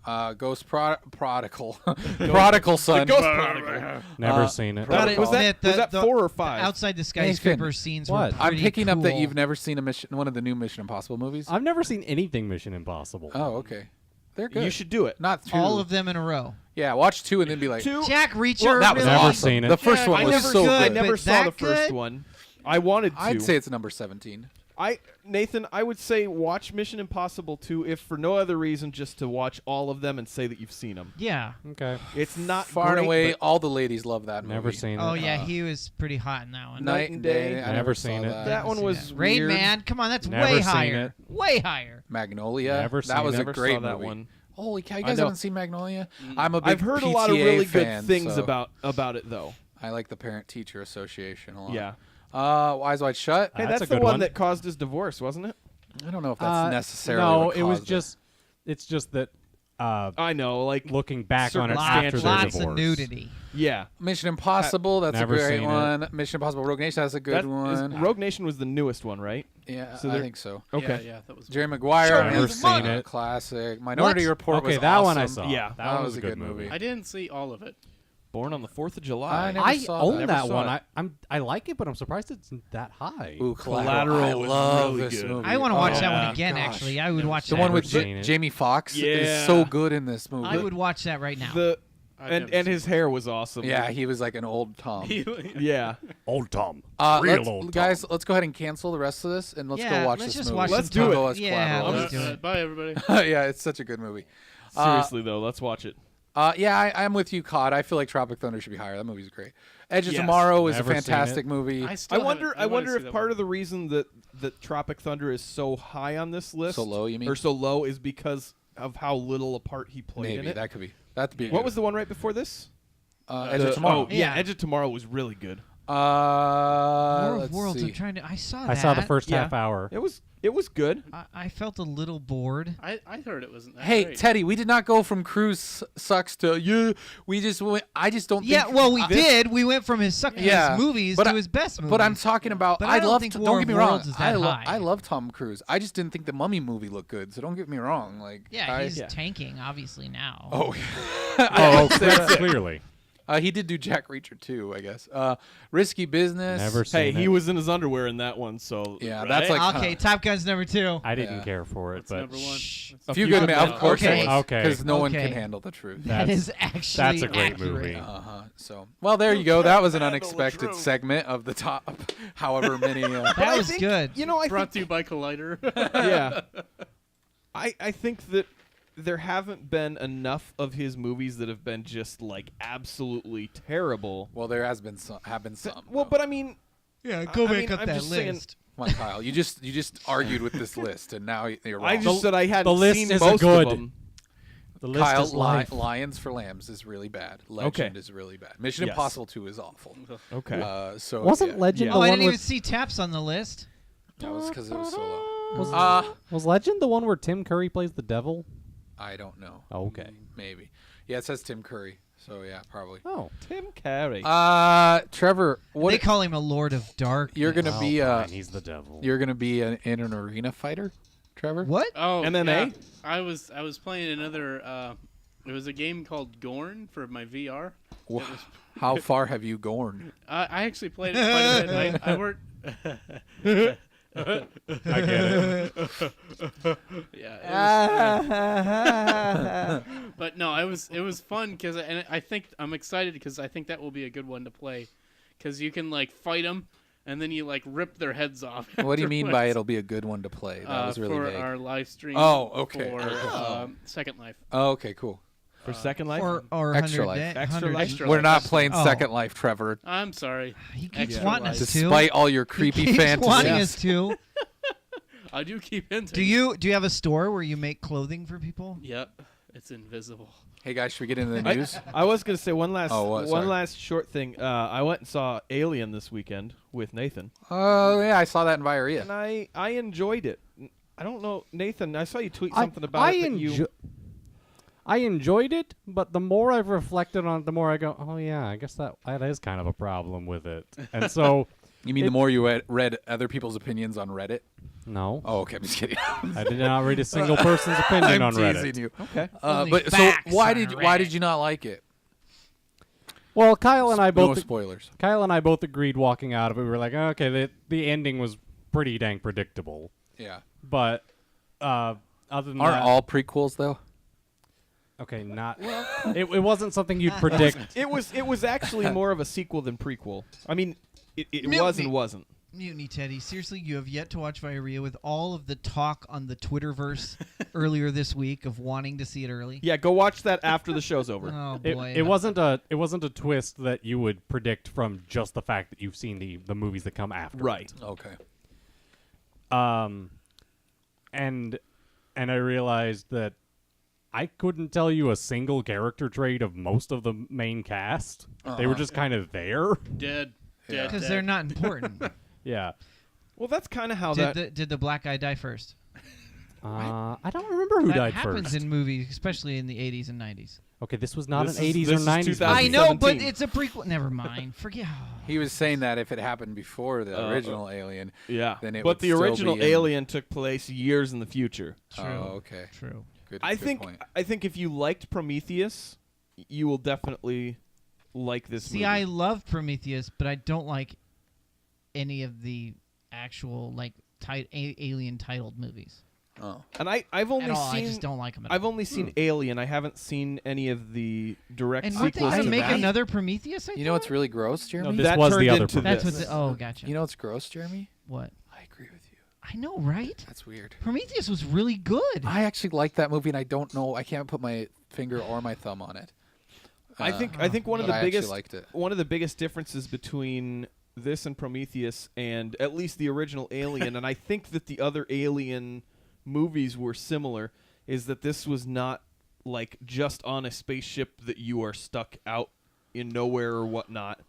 dumb. Ghost Prodigal. Prodigal Son. Ghost Prodigal. Never seen it. Gotta Was that admit, was that the 4 or 5? Outside the skyscraper Nathan, scenes what? were I'm pretty picking up that cool. you've never seen one of the new Mission Impossible movies. I've never seen anything Mission Impossible. Oh, okay. They're good. You should do it. Not 2. all of them in a row. Yeah, watch 2 and then be like, 2. Jack Reacher. Well, that was really? Never awesome. seen it. The first Yeah, one I was never so could, I good. never but saw that the first good? one. I wanted to. I'd say it's number 17. Nathan, I would say watch Mission Impossible 2 if for no other reason just to watch all of them and say that you've seen them. Yeah. Okay. It's not Far great, and away, but all the ladies love that movie. Never seen Oh it. yeah, he was pretty hot in that one. Night and Day. I Never saw seen it. that. that one Seen was that. Rain weird. Man. Come on, that's Never way seen higher. it. Way higher. Magnolia. Never that seen was it. a Never great saw that movie. one. Holy cow! You I guys know. haven't seen Magnolia? I'm a big I've heard PTA a lot of really fan, good things so about it though. I like the Parent Teacher Association a lot. Yeah. Eyes Wide Shut. Hey, That's that's a the good one one. that caused his divorce, wasn't it? I don't know if that's necessarily. No, what it was caused just. It's just that. I know, like Looking back on it certain after their Lots divorce. of nudity. yeah. Mission Impossible. That's a Never great seen it. one. Mission Impossible Rogue Nation. That's a good one. Rogue Nation was the newest one, right? Yeah, So I they're- think so. Okay. Yeah, that was. Jerry Maguire. Sure, man, Never that's seen a it. Classic. Minority What? Report. Okay, was that one I awesome. saw. Yeah. that one was a good movie. I didn't see all of it. Born on the 4th of I July. never I saw own that. that Never saw one. it. I like it, but I'm surprised it's that high. Ooh, Collateral I was love really this good. movie. I want to watch Oh, that my one again. gosh. Actually, I would watch The that. one with seen it. Jamie Foxx Yeah. is so good in this movie. I would watch that right now. The I've and never his hair was awesome. Yeah, he was like an old Tom. Yeah. Old Tom. Guys, let's go ahead and cancel the rest of this and let's Yeah, go watch let's this just movie. watch Let's some do it. Tom- Us Yeah, Collateral. let's do it. Bye, everybody. Yeah, it's such a good movie. Seriously though, let's watch it. Yeah, I'm with you, Cod. I feel like Tropic Thunder should be higher. That movie's great. Edge of Yes. Tomorrow is a Never seen fantastic it. movie. I wonder if part of the reason that Tropic Thunder is so high on this list, So low, you mean? or so low, is because of how little a part he played in Maybe it. that could be. That'd be. What was the one right before this? Edge of Tomorrow? Oh, yeah, Edge of Tomorrow was really good. War Let's of Worlds. see. I'm trying to. I saw that. I saw the first Yeah. half hour. It was good. I felt a little bored. I heard it wasn't that Hey, great. Teddy, we did not go from Cruise sucks to you. We just went. I just don't. Yeah, think, well, we did. We went from his suckiest movies but to I- his best movies. But I'm talking about. But I I don't love. think Don't War get of me wrong. Worlds is that high. I love Tom Cruise. I just didn't think the Mummy movie looked good. So don't get me wrong. Like, Yeah, he's Yeah. tanking obviously now. Oh, Oh, clearly. he did do Jack Reacher too, I guess. Risky Business. Never seen Hey, it. he was in his underwear in that one, so Yeah, right? that's like Okay, Top Gun's number 2. I didn't Yeah. care for it, That's but number one. A Few Good Men. Of course, Okay. Okay. because no one Okay. can handle the truth. That That's- is actually that's a great accurate. movie. So, well, there you go. That was an Handle the unexpected truth. segment of the top, however many. That was good. You know, I Brought think to you by Collider. yeah. I think that there haven't been enough of his movies that have been just like absolutely terrible. Well, there has been some. Well, though. but I mean, Yeah, go I back mean, up I'm that just saying- list. Come on, Kyle. You just argued with this list, and now you're wrong. I just said I hadn't list seen isn't most good. of them. the list Kyle, is life. Lions for Lambs is really bad. Legend is really bad. Mission Yes. Impossible 2 is awful. Okay. So Wasn't yeah, Legend Yeah. the Oh, I one didn't even with see Taps on the list. That was because it was so low. was Legend the one where Tim Curry plays the devil? I don't know. Okay. Maybe. Yeah, it says Tim Curry. So yeah, probably. Oh, Tim Carey. Trevor, what They call him a Lord of Dark. you're gonna be? fine, he's the devil. You're gonna be in an arena fighter, Trevor? What? Oh, MMA? yeah. I was playing another. It was a game called Gorn for my VR. Wha- How far have you gone? I actually played it quite a bit. I worked. I get it. Yeah. But no, it was fun because I think I'm excited because I think that will be a good one to play because you can like fight them and then you like rip their heads off. What do you mean by afterwards. it'll be a good one to play? That was really for vague. our live stream. Oh, okay, For okay. Second Life. Oh, okay, cool. For Second Life? Or Extra 100 Life. da- Extra 100 Life? Extra We're Life. not playing Oh. Second Life, Trevor. I'm sorry. He keeps Extra wanting Life. us to. Despite all your creepy He keeps fantasies. wanting us to. I do keep hinting. Do you have a store where you make clothing for people? Yep. It's invisible. Hey guys, should we get into the news? I was gonna say one last Oh, what? Sorry. one last short thing. I went and saw Alien this weekend with Nathan, Oh yeah, I saw that in Viaria. and I enjoyed it. I don't know, Nathan. I saw you tweet something about it. That you I enjoyed it, but the more I've reflected on it, the more I go, oh yeah, I guess that is kind of a problem with it. And so, You mean the more you read other people's opinions on Reddit? no, Oh, okay, I'm just kidding. I did not read a single person's opinion on I'm Reddit. teasing you. okay? Only But so facts why on did Reddit. you not like it? Well, Kyle and I No both spoilers. agreed walking out of it. We were like, okay, the ending was pretty dang predictable. Yeah. But other than Aren't that, all prequels though? okay, not it wasn't something you'd predict. It was actually more of a sequel than prequel. I mean, it Mutiny. was and wasn't. Mutiny, Teddy. Seriously, you have yet to watch Viaria with all of the talk on the Twitterverse earlier this week of wanting to see it early. Yeah, go watch that after the show's over. Oh It, boy. it wasn't a twist that you would predict from just the fact that you've seen the movies that come after. Right. Okay. And I realized that I couldn't tell you a single character trait of most of the main cast. They were just kind of there. Dead. Yeah. Dead. because dead. they're not important. Yeah. Well, that's kind of how Did the black guy die first? I don't remember who that died happens first. in movies, especially in the 80s and 90s. Okay, this was not This an is- 80s this or is 90s. 2000. I know, but 2017. it's a prequel. Never mind. Forget. He was saying that if it happened before the original Alien, Yeah, then it but would the still original be in- Alien took place years in the future. Oh, okay. True. Good. I good think point. if you liked Prometheus, you will definitely like this See, movie. I love Prometheus, but I don't like any of the actual alien titled movies. Oh. And I've only At all, seen I just don't like them. I've only seen Alien. I haven't seen any of the direct And weren't they sequels going to to make that. another Prometheus? You know what's really gross, No, Jeremy? this That was turned the other into That's this. what. Oh, gotcha. You know what's gross, Jeremy? What? I agree with you. I know, right? That's weird. Prometheus was really good. I actually like that movie, and I don't know. I can't put my finger or my thumb on it. I think one of but the I actually biggest liked it. one of the biggest differences between this and Prometheus and at least the original Alien, and I think that the other Alien movies were similar, is that this was not like just on a spaceship that you are stuck out in nowhere or whatnot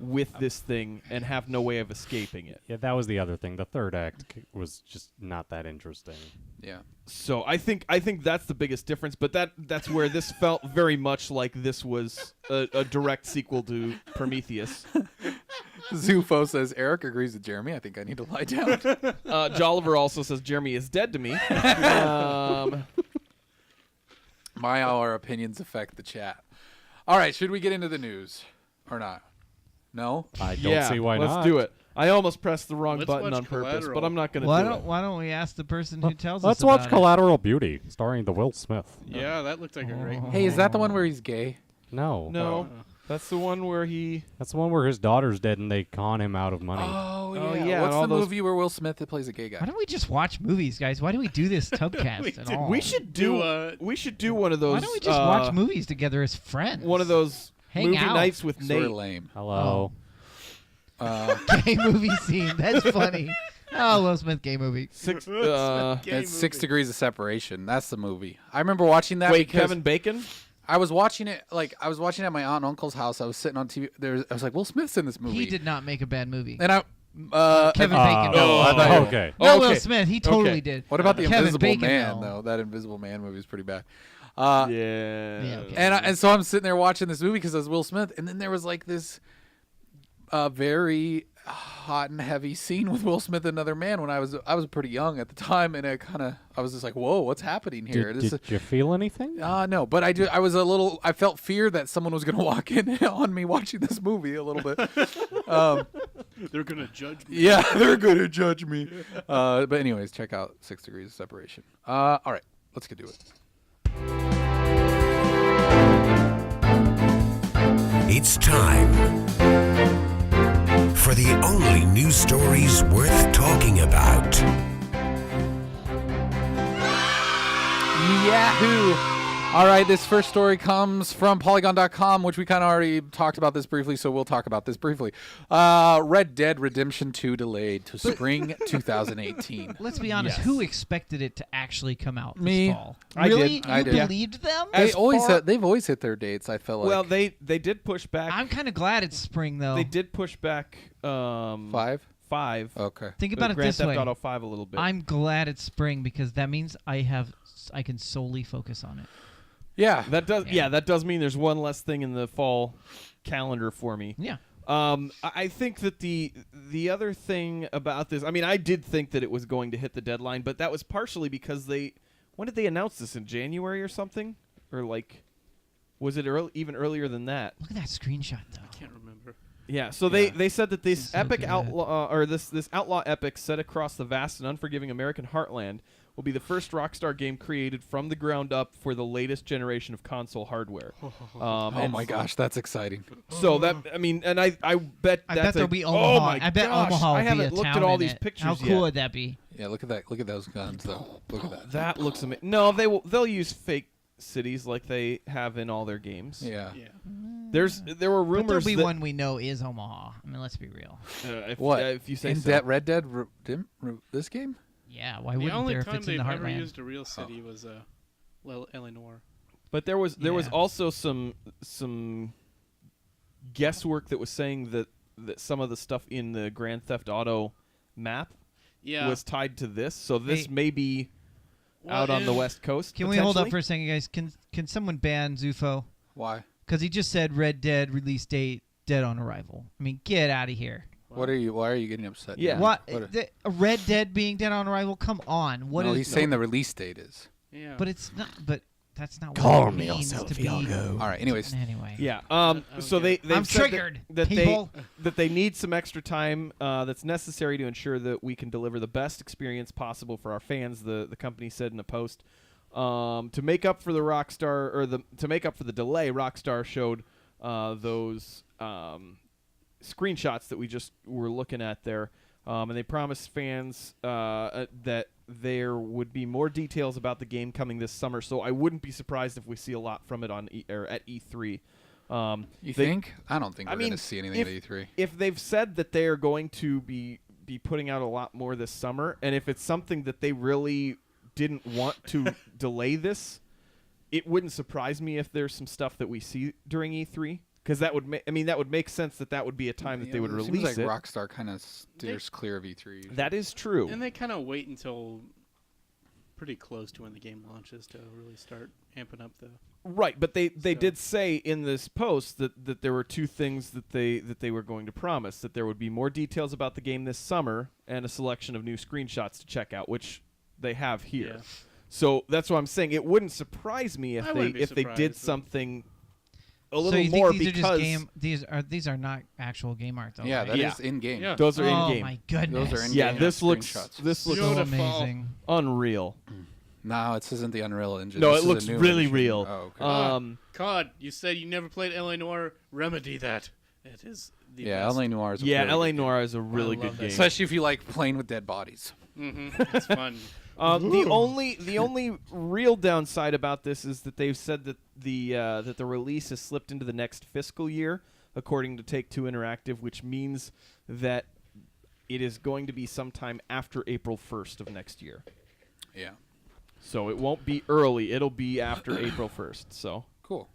with this thing and have no way of escaping it. Yeah, that was the other thing. The third act was just not that interesting. Yeah. So I think that's the biggest difference, but that's where this felt very much like this was a direct sequel to Prometheus. Zufo says Eric agrees with Jeremy. I think I need to lie down. Jolliver also says Jeremy is dead to me. Our opinions affect the chat. All right, should we get into the news or not? No. I don't see why let's not. do it. I almost pressed the wrong Let's button watch on purpose, Collateral. but I'm not going to Why do don't it. Why don't we ask the person who tells Let's us watch about Collateral Beauty, starring the Will Smith. Yeah, that looked like a great. Oh. Hey, is that the one where he's gay? No. No, that's the one where he. That's the one where his daughter's dead and they con him out of money. Oh, Oh, yeah. yeah, What's and all the those- movie where Will Smith plays a gay it? guy? Why don't we just watch movies, guys? Why do we do this Tubcast at all? We should do. We should do one of those. Why don't we just watch movies together as friends? One of those Hang movie out. nights with Sort Nate. of lame. Hello. gay movie scene. That's funny. Oh, Will Smith gay movie. Six. It's 6 Degrees of Separation. That's the movie. I remember watching that Wait, because Kevin Bacon. I was watching it at my aunt and uncle's house. I was sitting on TV. I was like, Will Smith's in this movie. He did not make a bad movie. And Kevin Bacon. no, I thought you- okay. No, Okay. Will Smith. He totally Okay. did. What about the Kevin Invisible Bacon, Man though? though? That Invisible Man movie is pretty bad. Yeah. okay. And so I'm sitting there watching this movie because it was Will Smith, and then there was like this very hot and heavy scene with Will Smith and another man when I was pretty young at the time, and I was just like, whoa, what's happening here? Did you feel anything? No, but I felt fear that someone was gonna walk in on me watching this movie a little bit. They're gonna judge me. Yeah, they're gonna judge me. But anyways, check out 6 Degrees of Separation. All right, let's get to it. It's time for the only news stories worth talking about. Yahoo! All right, this first story comes from Polygon.com, which we kind of already talked about this briefly, so we'll talk about this briefly. Red Dead Redemption 2 delayed to spring 2018. Let's be honest. Yes. Who expected it to actually come out Me. this fall? I Really? did. I You did. believed them? As far- They've always hit their dates, I feel like. Well, they did push back. I'm kind of glad it's spring, though. They did push back. 5? 5. Okay. Think about it Grand this Theft way. Auto 5 a little bit. I'm glad it's spring because that means I can solely focus on it. Yeah. That does mean there's one less thing in the fall calendar for me. Yeah. I think that the other thing about this, I mean, I did think that it was going to hit the deadline, but that was partially because when did they announce this, in January or something? Or like, was it even earlier than that? Look at that screenshot, though. I can't remember. Yeah, so they said that this So epic good. outlaw, or this outlaw epic set across the vast and unforgiving American heartland will be the first Rockstar game created from the ground up for the latest generation of console hardware. Oh my gosh, that's exciting. So that, I mean, and I bet I that's bet there'll a- be Oh Omaha. my I bet gosh, Omaha will I be haven't a looked town at all in these it. pictures How yet. cool would that be? Yeah, look at that. Look at those guns, though. Look at that. That looks amazing. No, they'll use fake cities like they have in all their games. Yeah. Yeah. There were But there'll rumors be that one we know is Omaha. I mean, let's be real. What? if you say In so. Red Dead this game? Yeah, why The wouldn't only there if time it's in they've the ever heartland? used a real city was Eleanor. But there was Yeah. also some guesswork that was saying that some of the stuff in the Grand Theft Auto map was tied to this, so this Hey. may be out on the West Coast. Can we hold up potentially. for a second, guys? Can someone ban Zufo? Why? Because he just said Red Dead release date dead on arrival. I mean, get out of here. What are you? Why are you getting upset? Yeah. Dan? What? What Red Dead being dead on arrival? Come on. What no, is? he's saying the release date is. Yeah. But it's not. But that's not Call what it me means also, to be. Fialgo. All right. Anyways, Anyway. Yeah. don't So get they've I'm said that- triggered, that people. they need some extra time that's necessary to ensure that we can deliver the best experience possible for our fans. The company said in a post. To make up for the Rockstar to make up for the delay, Rockstar showed those screenshots that we just were looking at there, and they promised fans that there would be more details about the game coming this summer. So I wouldn't be surprised if we see a lot from it at E3. you think? I don't think I we're mean, going to see anything at E3. If they've said that they are going to be putting out a lot more this summer, and if it's something that they really didn't want to delay this, it wouldn't surprise me if there's some stuff that we see during E3, because that would that would make sense that would be a time that they would release seems like it. Rockstar kind of steers clear of E3. usually. That is true. And they kind of wait until pretty close to when the game launches to really start amping up the. Right, but they So- did say in this post that there were two things that they were going to promise, that there would be more details about the game this summer and a selection of new screenshots to check out, which they have here. Yeah. So that's what I'm saying. It wouldn't surprise me I if wouldn't be they surprised, did but- something a So little you more think these because are just game? These are not actual game art though. Yeah, right? that Yeah. is in game. Yeah. those are Oh in game. my goodness. Those are in Yeah, game this looks screenshots. so Beautiful. amazing. unreal. No, this isn't the Unreal Engine. No, This it is a looks new really engine. real. Oh, okay. COD, you said you never played L.A. Noire. Remedy that. It is the yeah, best. LA Noir is a Yeah, really L.A. good game. Noir is a really love good that. game. Especially if you like playing with dead bodies. It's fun. The only real downside about this is that they've said that the release has slipped into the next fiscal year, according to Take-Two Interactive, which means that it is going to be sometime after April 1st of next year. Yeah. So it won't be early; it'll be after April 1st. So Cool.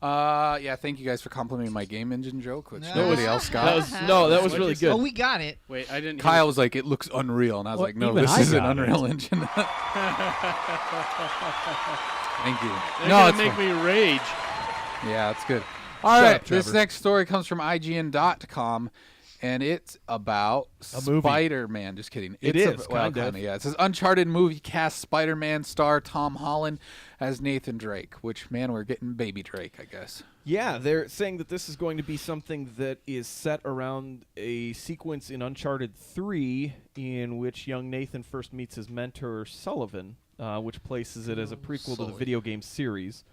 Yeah, thank you guys for complimenting my game engine joke, which nobody else got. that was really good. Oh, we got it. Wait, I didn't. Kyle was like, it looks Unreal. And I was Well, like, no, even this I is an got it. Unreal Engine. Thank you. They're No, gonna it's make fine. me rage. Yeah, it's good. All Shut right, up, this Trevor. next story comes from IGN.com, and it's about movie. Spider-Man. Just kidding. It It's is, well, kind of. kinda, yeah. It says Uncharted movie cast Spider-Man star Tom Holland as Nathan Drake, which, man, we're getting baby Drake, I guess. Yeah, they're saying that this is going to be something that is set around a sequence in Uncharted 3 in which young Nathan first meets his mentor, Sullivan, which places it as a prequel to the Sully. video game series.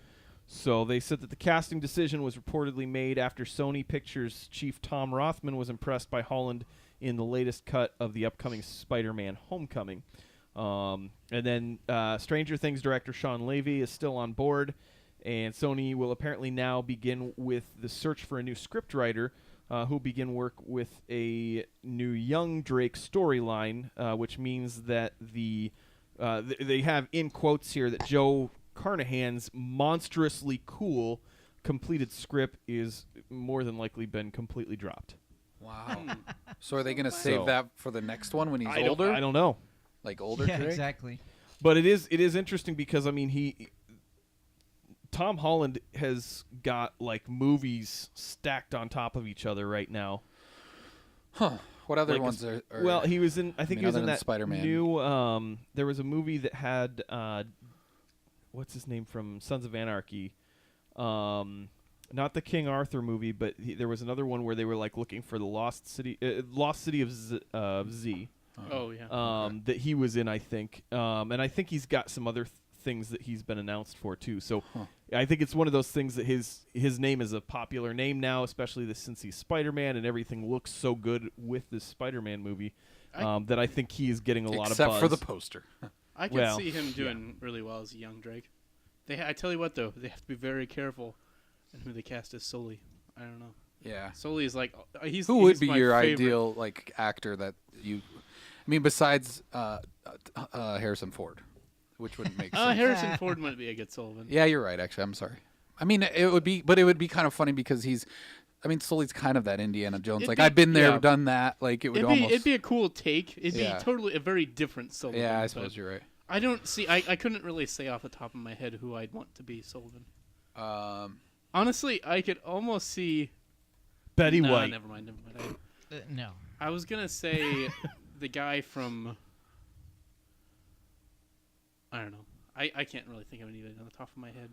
So they said that the casting decision was reportedly made after Sony Pictures chief Tom Rothman was impressed by Holland in the latest cut of the upcoming Spider-Man Homecoming. And then Stranger Things director Sean Levy is still on board, and Sony will apparently now begin with the search for a new scriptwriter who'll begin work with a new young Drake storyline, which means that they have in quotes here that Joe Carnahan's monstrously cool completed script is more than likely been completely dropped. Wow. So are they going to save So- that for the next one when he's I older? don't know. Like older Yeah, Drake? exactly. But it is interesting because I mean Tom Holland has got like movies stacked on top of each other right now. Huh. What other Like ones are? Well, he was in. I think mean, he was other in than that Spider-Man. new. There was a movie that had what's his name from Sons of Anarchy. Not the King Arthur movie, but there was another one where they were like looking for the lost city of Z. Oh yeah. That he was in, I think. And I think he's got some other things that he's been announced for too. So I think it's one of those things that his name is a popular name now, especially since he's Spider-Man and everything looks so good with this Spider-Man movie that I think he is getting a lot of buzz. Except for the poster. I can well, see him doing really well as a young Drake. I tell you what though, they have to be very careful in who they cast as Sully. I don't know. Yeah. Sully is like he's Who would he's be my your favorite. ideal like actor that you? I mean, besides Harrison Ford, which wouldn't make sense. Harrison Ford might be a good Sullivan. Yeah, you're right. Actually, I'm sorry. I mean, it would be kind of funny because he's I mean, Sully's kind of that Indiana Jones. It'd like be- I've been there, yeah. done that. Like it would almost. It'd be a cool take. It'd Yeah. be totally a very different Sullivan. Yeah, I but suppose you're right. I don't see. I couldn't really say off the top of my head who I'd want to be Sullivan. Honestly, I could almost see Betty Nah, White. Never mind. No. I was gonna say the guy from. I don't know. I can't really think of anything on the top of my head,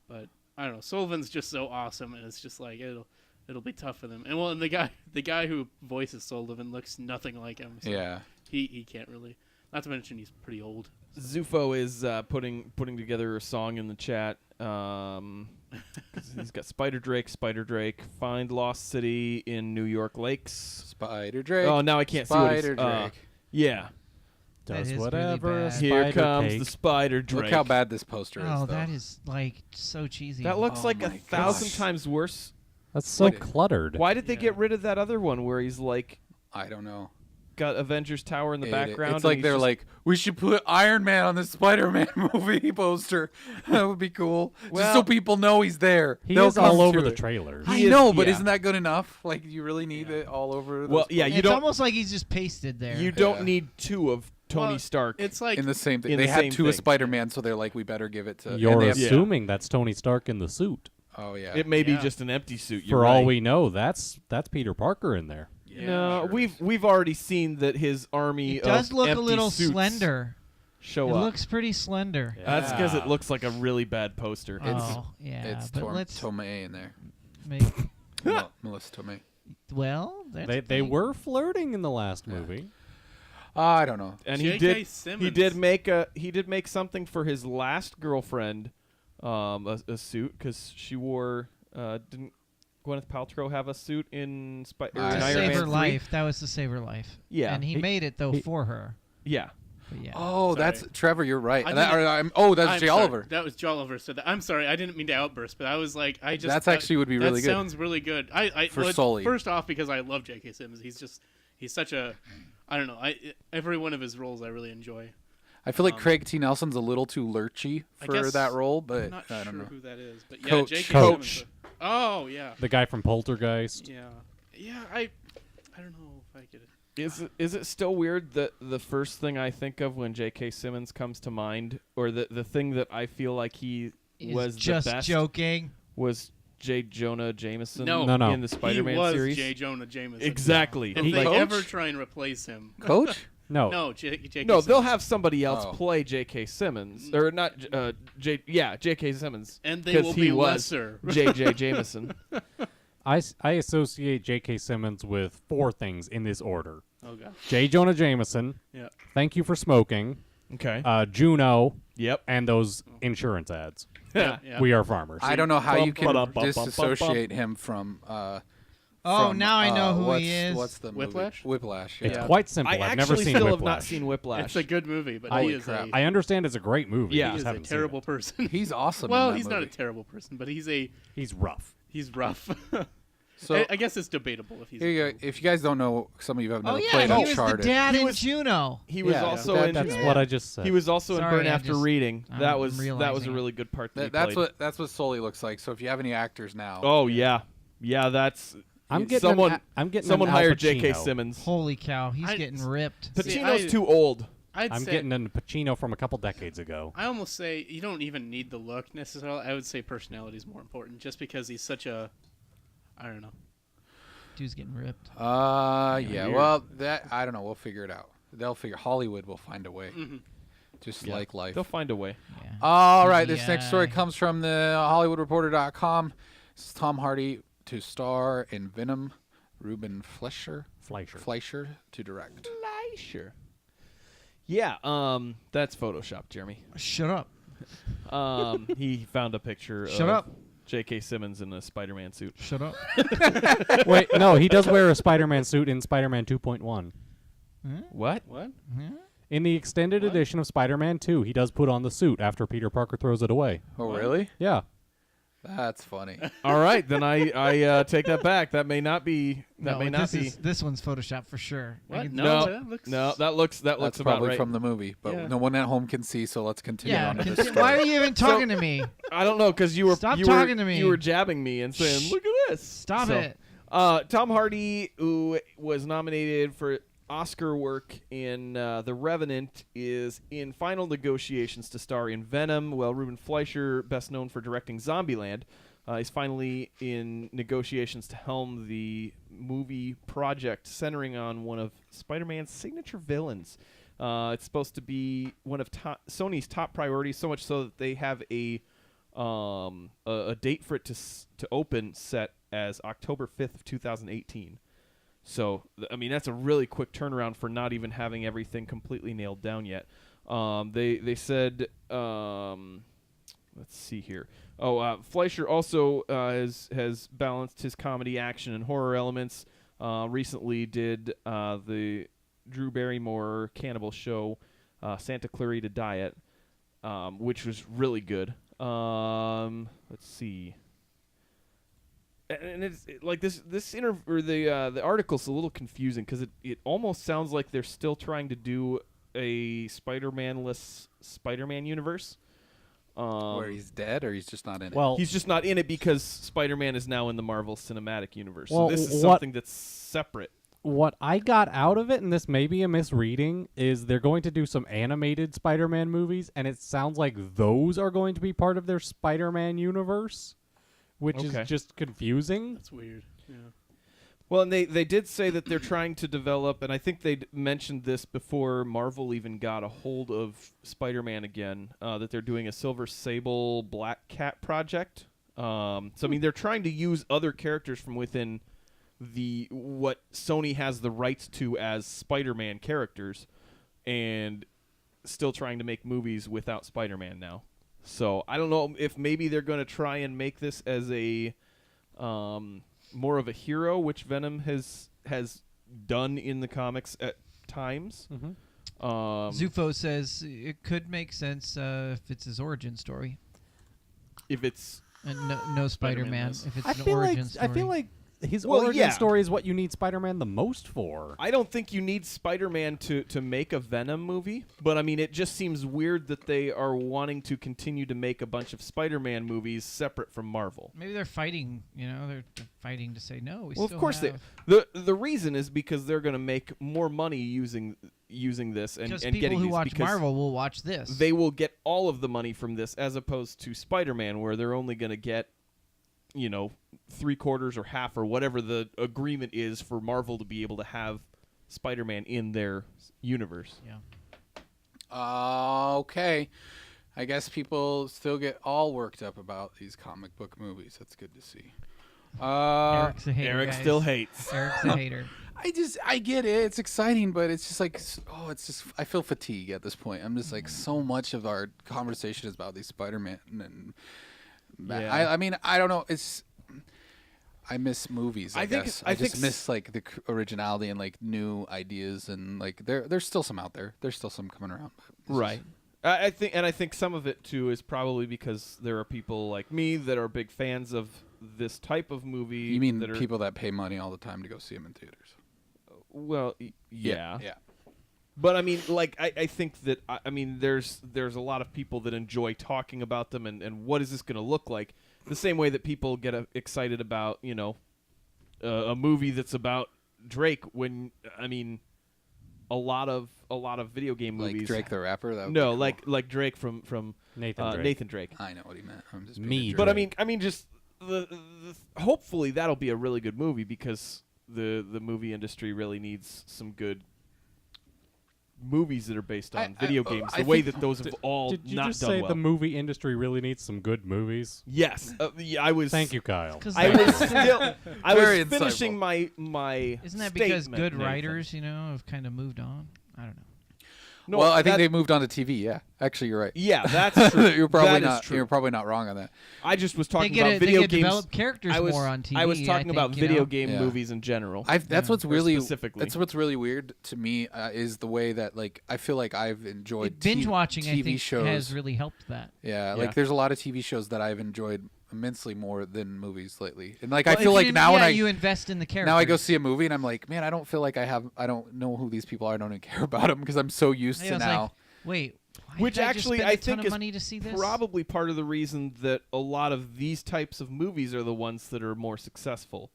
but I don't know. Sullivan's just so awesome, and it's just like it'll be tough for them. And well, and the guy who voices Sullivan looks nothing like him. So Yeah. He can't really. Not to mention he's pretty old. Zufo is putting together a song in the chat. 'Cause he's got Spider Drake, Find Lost City in New York Lakes. Spider Drake. Oh, now I can't see what Spider he's, Drake. yeah. That Does is whatever really a bad. Here spider comes take. the Spider Drake. Look how bad this poster is. Oh, though. that is like so cheesy. That looks Oh like my 1,000 gosh. times worse. That's so Like, cluttered. Why did they get rid of that other one where he's like I don't know. got Avengers Tower in the background? It's like and he's they're just- like, we should put Iron Man on the Spider-Man movie poster. That would be cool. Just Well- so people know he's there. He They'll is all come over to the it. trailers. I He is- know, but yeah. isn't that good enough? Like, you really need it all over. Well, those yeah, posters? you It's don't almost like he's just pasted there. you don't Yeah. need two of Tony Well, Stark. It's like in the same thing. in They the had same two of thing. Spider-Man, so they're like, we better give it to. You're and they have- assuming that's Tony Stark in the suit. Oh yeah. It may be Yeah. just an empty suit. For You're all right. we know, that's Peter Parker in there. yeah, No, sure. we've already seen that his army It does of look a empty little suits slender. show It up. looks pretty slender. That's because Yeah. it looks like a really bad poster. Oh, yeah. It's but let's Tomei in there. make. Melissa Tomei. Well, that's They a thing. were flirting in the last movie. I don't know. And J.K. he Simmons. did make something for his last girlfriend, a suit because she wore didn't Gwyneth Paltrow have a suit in To To Iron save Man her 3? life. That was to save her life. Yeah. And he He- made it though for her. Yeah. But yeah. Oh, Sorry. that's Trevor. You're right. I That- didn't- that's I'm Jay sorry. Oliver. That was Jolliver said that. I'm sorry. I didn't mean to outburst, but I was like, That's actually would be really that good. sounds really good. I For well, Sully. First off, because I love J.K. Simmons. He's such a, I don't know. Every one of his roles I really enjoy. I feel like Craig T. Nelson's a little too lurchy I for guess that role, I'm but not I sure don't know. who that is, but yeah, Coach. J.K. Coach. Simmons. Oh yeah, The guy from Poltergeist. yeah. I don't know if I get it. Is it still weird that the first thing I think of when J.K. Simmons comes to mind, or the thing that I feel like he Is was just the best, joking. was J. Jonah Jameson No. No. in the Spider-Man he was series? J. Jonah Jameson. Exactly. If He- they Coach? ever try and replace him, Coach? No. no, J.K. No, they'll Simmons. have somebody else Oh. play J.K. Simmons, or not? J.K. Simmons, and they 'cause will he be was lesser. J.J. Jameson. I associate J.K. Simmons with four things in this order. Oh god. J. Jonah Jameson. Yeah. Thank you for smoking. Okay. Juno. Yep. And those insurance ads. Yeah. We are farmers. I don't know how you can Ba-da-ba-ba-ba-ba. disassociate him from. Oh, from, now I know who what's, he is. What's the movie? Whiplash? Whiplash. It's Yeah. quite simple. I I've actually never seen still Whiplash. have not seen Whiplash. It's a good movie, but Holy he is crap. I understand it's a great movie. Yeah. I he just is a haven't seen terrible it. person. He's awesome. well, in that he's not a movie. terrible person, but he's rough. rough. So I guess it's debatable if he's. here you go. If you guys don't know, some of you have Oh never yeah, played he was the Uncharted. dad He in was- Juno. He was Yeah, also that- in. That's what I just said. He was also in Sorry, Burn I After just- Reading. I'm That was a realizing really good part. That he That's played. what Sully looks like. So if you have any actors now, Oh yeah, that's. I'm getting someone. I'm getting someone an Al hired J.K. Pacino. Simmons. Holy cow, he's I- getting ripped. See, Pacino's I- too old. I'd I'm say, getting a Pacino from a couple decades ago. I almost say you don't even need the look necessarily. I would say personality is more important, just because he's such a. I don't know. Dude's getting ripped. yeah. Weird. Well, that I don't know. We'll figure it out. They'll figure. Hollywood will find a way. Mhm. Just Yeah. like life. They'll find a way. Yeah. All right. This next CGI. story comes from the HollywoodReporter.com. This is Tom Hardy to star in Venom. Ruben Fleischer to direct. Sure. Yeah. That's Photoshop, Jeremy. Shut up. He found a picture. Shut of up. J.K. Simmons in a Spider-Man suit. Shut up. Wait, no, he does wear a Spider-Man suit in Spider-Man 2.1. What? What? In the extended edition of Spider-Man 2, he does put on the suit after Peter Parker throws it away. Oh, really? Yeah. That's funny. All right, then I take that back. That may not be. That may not be. This one's Photoshop for sure. I What? can- No, No, that looks That's about probably right. from the movie, but Yeah. no one at home can see. So let's continue Yeah. on to this continue- story. Why are you even talking to me? I don't know because you were Stop you talking were, to me. You were jabbing me and saying, Shh. "Look at this." Stop So, it. Tom Hardy, who was nominated for Oscar work in The Revenant, is in final negotiations to star in Venom, while Ruben Fleischer, best known for directing Zombieland, is finally in negotiations to helm the movie project centering on one of Spider-Man's signature villains. It's supposed to be one of Sony's top priorities, so much so that they have a date for it to open set as October 5th of 2018. So, I mean, that's a really quick turnaround for not even having everything completely nailed down yet. They said, let's see here. Fleischer also has balanced his comedy, action, and horror elements. Recently did the Drew Barrymore cannibal show, Santa Clarita Diet, which was really good. Let's see. And it's like this the article's a little confusing because it almost sounds like they're still trying to do a Spider-Man-less Spider-Man universe. Where he's dead or he's just not in it? Well, He's just not in it because Spider-Man is now in the Marvel Cinematic Universe. Well, so this is something that's separate. what I got out of it, and this may be a misreading, is they're going to do some animated Spider-Man movies, and it sounds like those are going to be part of their Spider-Man universe, which Okay. is just confusing. That's weird. Yeah. Well, and they did say that they're trying to develop, and I think they mentioned this before Marvel even got a hold of Spider-Man again, that they're doing a Silver Sable Black Cat project. So, I mean, they're trying to use other characters from within what Sony has the rights to as Spider-Man characters, and still trying to make movies without Spider-Man now. So, I don't know if maybe they're going to try and make this as a more of a hero, which Venom has done in the comics at times. Mm-hmm. Zufo says it could make sense if it's his origin story. If it's And no Spider-Man. Spider-Man-less. If it's I an feel origin like story. I feel like his Well, origin yeah. story is what you need Spider-Man the most for. I don't think you need Spider-Man to make a Venom movie, but I mean, it just seems weird that they are wanting to continue to make a bunch of Spider-Man movies separate from Marvel. Maybe they're fighting. They're fighting to say no. Well, of course have. the reason is because they're going to make more money using this and Because and people getting who these watch because Marvel will watch this. they will get all of the money from this, as opposed to Spider-Man, where they're only going to get 3/4 or half or whatever the agreement is for Marvel to be able to have Spider-Man in their universe. Yeah. Okay. I guess people still get all worked up about these comic book movies. That's good to see. Eric's a hater. Eric guys. still hates. Eric's a hater. I get it. It's exciting, but it's just like, I feel fatigue at this point. I'm just like, so much of our conversation is about these Spider-Man and Yeah. I mean, I don't know. I miss movies. I think- guess I I just think miss like the originality and like new ideas and like there's still some out there. There's still some coming around. But it's Right. I think some of it too is probably because there are people like me that are big fans of this type of movie. You mean that are, people that pay money all the time to go see them in theaters? Well, yeah. Yeah. But I mean, like, I think that I mean, there's a lot of people that enjoy talking about them and what is this going to look like? The same way that people get excited about a movie that's about Drake. When I mean, a lot of video game movies. Like Drake the rapper. That would No, be cool. like Drake from Nathan Drake. Nathan Drake. I know what he meant. I'm just Me, being a jerk. But Drake. I mean, just the hopefully that'll be a really good movie because the movie industry really needs some good movies that are based on video games. The way that those have all Did you not just done say well. the movie industry really needs some good movies? Yes, yeah, I was. Thank you, Kyle. 'Cause I that- was still. I Very was finishing my. Isn't that because statement, good Nathan. writers, have kind of moved on? I don't know. No, well, I think that- they moved on to TV. Yeah, actually, you're right. Yeah, that's true. you're probably That is not. true. You're probably not wrong on that. I just was They talking get about they video get games. developed characters I was more on TV. I was talking about think, video game Yeah. movies in general. That's what's Or really specifically. That's what's really weird to me is the way that like I feel like I've enjoyed binge watching. TV I think shows. has really helped that. Yeah, Yeah. like there's a lot of TV shows that I've enjoyed immensely more than movies lately. And like Well, I feel if like you- now when yeah, I you invest in the characters. now I go see a movie and I'm like, man, I don't feel like I don't know who these people are. I don't even care about them because I'm so used I to was now. like, wait. Why Which did I just actually spend I a ton think of is money to see this? probably part of the reason that a lot of these types of movies are the ones that are more successful.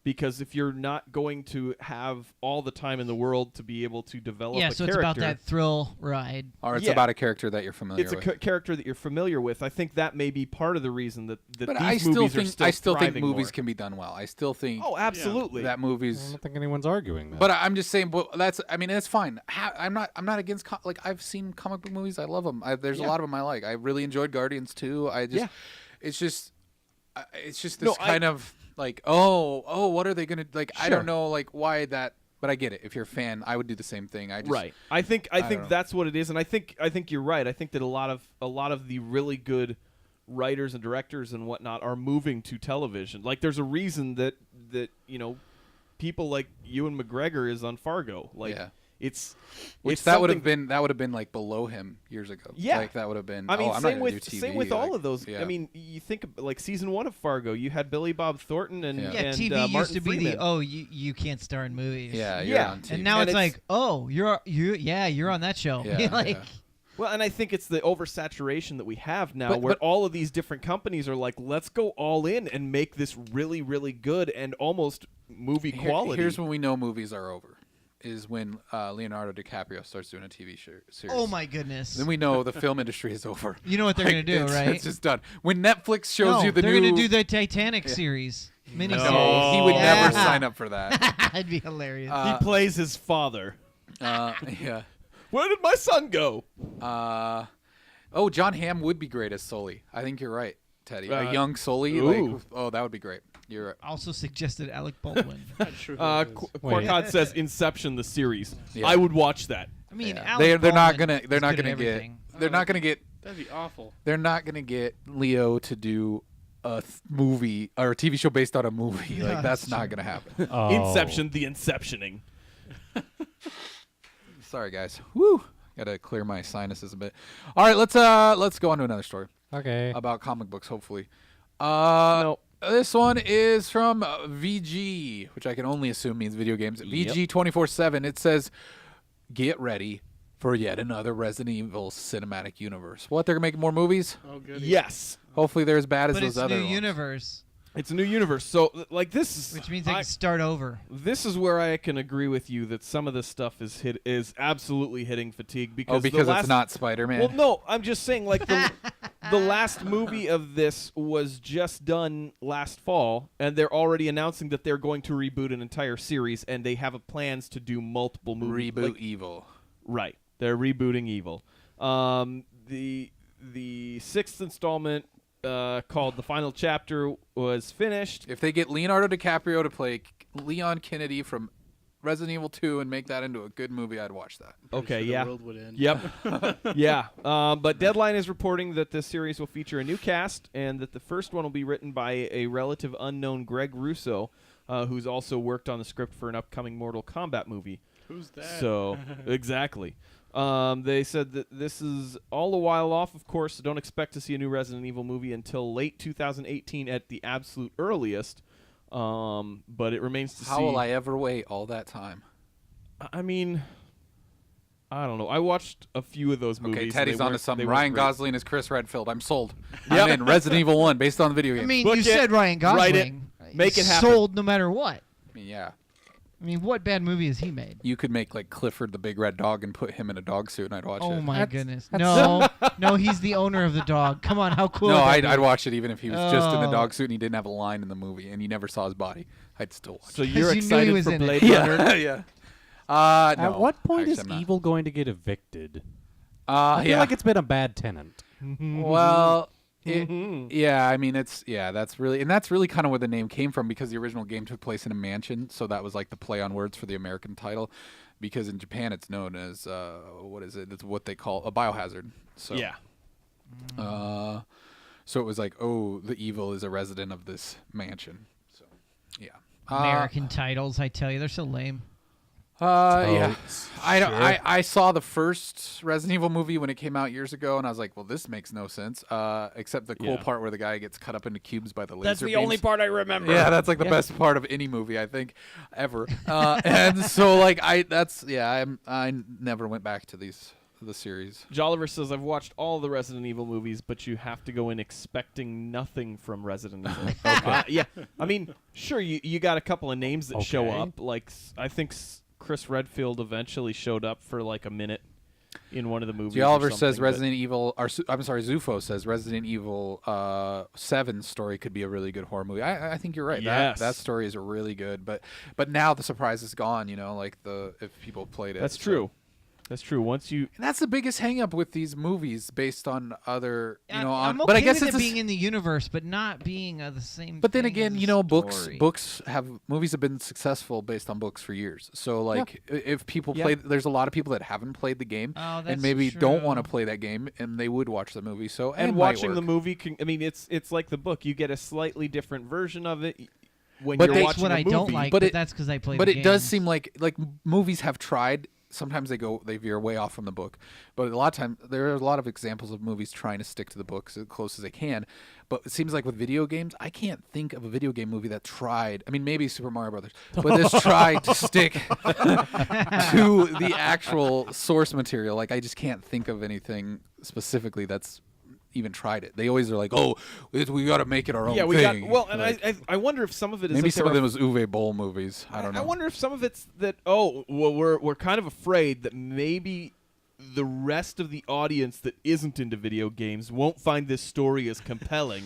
because if you're not going to have all the time in the world to be able to develop Yeah, a so character, it's about that thrill ride. Or it's Yeah. about a character that you're familiar it's a with. character that you're familiar with. I think that may be part of the reason that But these I still movies are think still think thriving movies more. can be done well. I still think Oh, absolutely. that I movies. don't think anyone's arguing that. But I'm just saying. But that's. I mean, it's fine. I'm not against. Like I've seen comic book movies. I love them. There's a lot of them I like. I really enjoyed Guardians too. I just. Yeah. It's just this No, kind of like what are they gonna like? I Sure. don't know like why that. But I get it. If you're a fan, I would do the same thing. I just, Right. I think don't know. that's what it is, and I think you're right. I think that a lot of the really good writers and directors and whatnot are moving to television. Like there's a reason that people like Ewan McGregor is on Fargo. Like Yeah. it's Which it's that would have something- been like below him years ago. Yeah. Like that would have been. I mean, I'm not same gonna with do TV. same with all like, of those. yeah. I mean, you think like season 1 of Fargo, you had Billy Bob Thornton and Yeah. Yeah, and, TV Martin used to be Freeman. you can't star in movies. Yeah, you're Yeah. on TV. And now And it's it's- like, you're on that show. Yeah, like, yeah. Well, and I think it's the oversaturation that we have now, But- where but- all of these different companies are like, let's go all in and make this really, really good and almost movie quality. Here's when we know movies are over, is when Leonardo DiCaprio starts doing a TV series. oh my goodness. Then we know the film industry is over. You know what they're Like, gonna do, it's, right? It's just done. When Netflix shows no, you the they're new, gonna do the Titanic series mini no, he would Yeah. never sign up for that. That'd be hilarious. he plays his father. Yeah. Where did my son go? John Hamm would be great as Sully. I think you're right, Teddy. A Uh, young Sully. ooh. Like, that would be great. You're right. Also suggested Alec Baldwin. Not sure who it is. Wait. Quarkad says Inception the series. Yeah. I would watch that. I mean, Yeah. Alec They're not Baldwin gonna they're is not good at gonna get everything. they're not gonna get That'd be awful. they're not gonna get Leo to do a movie or a TV show based on a movie. Yeah, Like that's that's not gonna happen. Oh. Inception the Inceptioning. Sorry guys. Woo. Gotta clear my sinuses a bit. All right, let's go on to another story Okay. about comic books. Hopefully, No. this one is from VG, which I can only assume means video games. VG 24/7. It says, "Get ready for yet another Resident Evil cinematic universe." What? They're making more movies? Oh, good. Yes. Hopefully, they're as bad as But those it's other new ones. universe, It's a new universe. So like this is which means they can start over. this is where I can agree with you that some of this stuff is absolutely hitting fatigue because Oh, because the last, it's not Spider-Man. Well, no, I'm just saying like the last movie of this was just done last fall, and they're already announcing that they're going to reboot an entire series, and they have plans to do multiple movies. Reboot Like, Evil. right, they're rebooting Evil. The sixth installment called The Final Chapter was finished. If they get Leonardo DiCaprio to play Leon Kennedy from Resident Evil 2 and make that into a good movie, I'd watch that. Okay, Sure yeah. The world would end. Yep. Yeah. But Deadline is reporting that this series will feature a new cast and that the first one will be written by a relative unknown Greg Russo, who's also worked on the script for an upcoming Mortal Kombat movie. Who's that? So, exactly. They said that this is all a while off, of course, so don't expect to see a new Resident Evil movie until late 2018 at the absolute earliest. But it remains to see. How will I ever wait all that time? I mean, I don't know. I watched a few of those movies. Okay, and Teddy's they onto weren't- something. they weren't Ryan great. Gosling is Chris Redfield. I'm sold. Yep. I'm in. Resident Evil 1 based on the video game. I mean, Book you it, said Ryan Gosling. write it, make He's it happen. Sold no matter what. Yeah. I mean, what bad movie has he made? You could make like Clifford the Big Red Dog and put him in a dog suit, and I'd watch Oh it. my goodness! No, he's the owner of the dog. Come on, how cool! No, would that I'd be? watch it even if he was just in a Oh. dog suit and he didn't have a line in the movie and you never saw his body. I'd still watch So it. you're you knew he excited was for in it. Blade Runner? yeah. At No, what point actually, is I'm not. Evil going to get evicted? I feel Yeah. like it's been a bad tenant. Well, yeah, I mean, that's really kind of where the name came from because the original game took place in a mansion, so that was like the play on words for the American title. Because in Japan, it's known as what is it? It's what they call a biohazard. So Yeah. so it was like, oh, the evil is a resident of this mansion. So, yeah. American titles. I tell you, they're so lame. Yeah. I saw the first Resident Evil movie when it came out years ago, and I was like, well, this makes no sense. Except the cool Yeah. part where the guy gets cut up into cubes by the laser That's the only beams. part I remember. Yeah, that's like the best part of any movie I think ever. And so like I never went back to the series. Jolliver says, I've watched all the Resident Evil movies, but you have to go in expecting nothing from Resident Evil. Yeah. I mean, sure, you got a couple of names that show Okay. up. Like, I think Chris Redfield eventually showed up for like a minute in one of the movies. Oliver or says something, Resident Evil, or I'm sorry, Zufo says Resident Evil 7 story could be a really good horror movie. I think you're right. Yes. That story is really good, but now the surprise is gone. Like if people played it. That's so. true. That's true. Once you And that's the biggest hang up with these movies based on other, I'm okay but I guess with it's it being in the universe, but not being the same. But then thing again, as a story. movies have been successful based on books for years. So like if people Yeah. play, there's a lot of people that haven't played the game Oh, and that's maybe don't true. want to play that game, and they would watch the movie. So and it might watching the work. movie it's like the book. You get a slightly different version of it when But you're they- watching That's what a I movie. don't like, but but it- that's because I play. But the it does games. seem like movies have tried. Sometimes they veer way off from the book, but a lot of times there are a lot of examples of movies trying to stick to the books as close as they can. But it seems like with video games, I can't think of a video game movie that tried. I mean, maybe Super Mario Brothers, but this tried to stick to the actual source material. Like I just can't think of anything specifically that's even tried it. They always are like, "Oh, we got to make it our own Yeah, we thing." got well, and Like, I wonder if some of it is maybe like some they of were them was Uwe Boll movies. I don't know. I wonder if some of it's that we're kind of afraid that maybe the rest of the audience that isn't into video games won't find this story as compelling.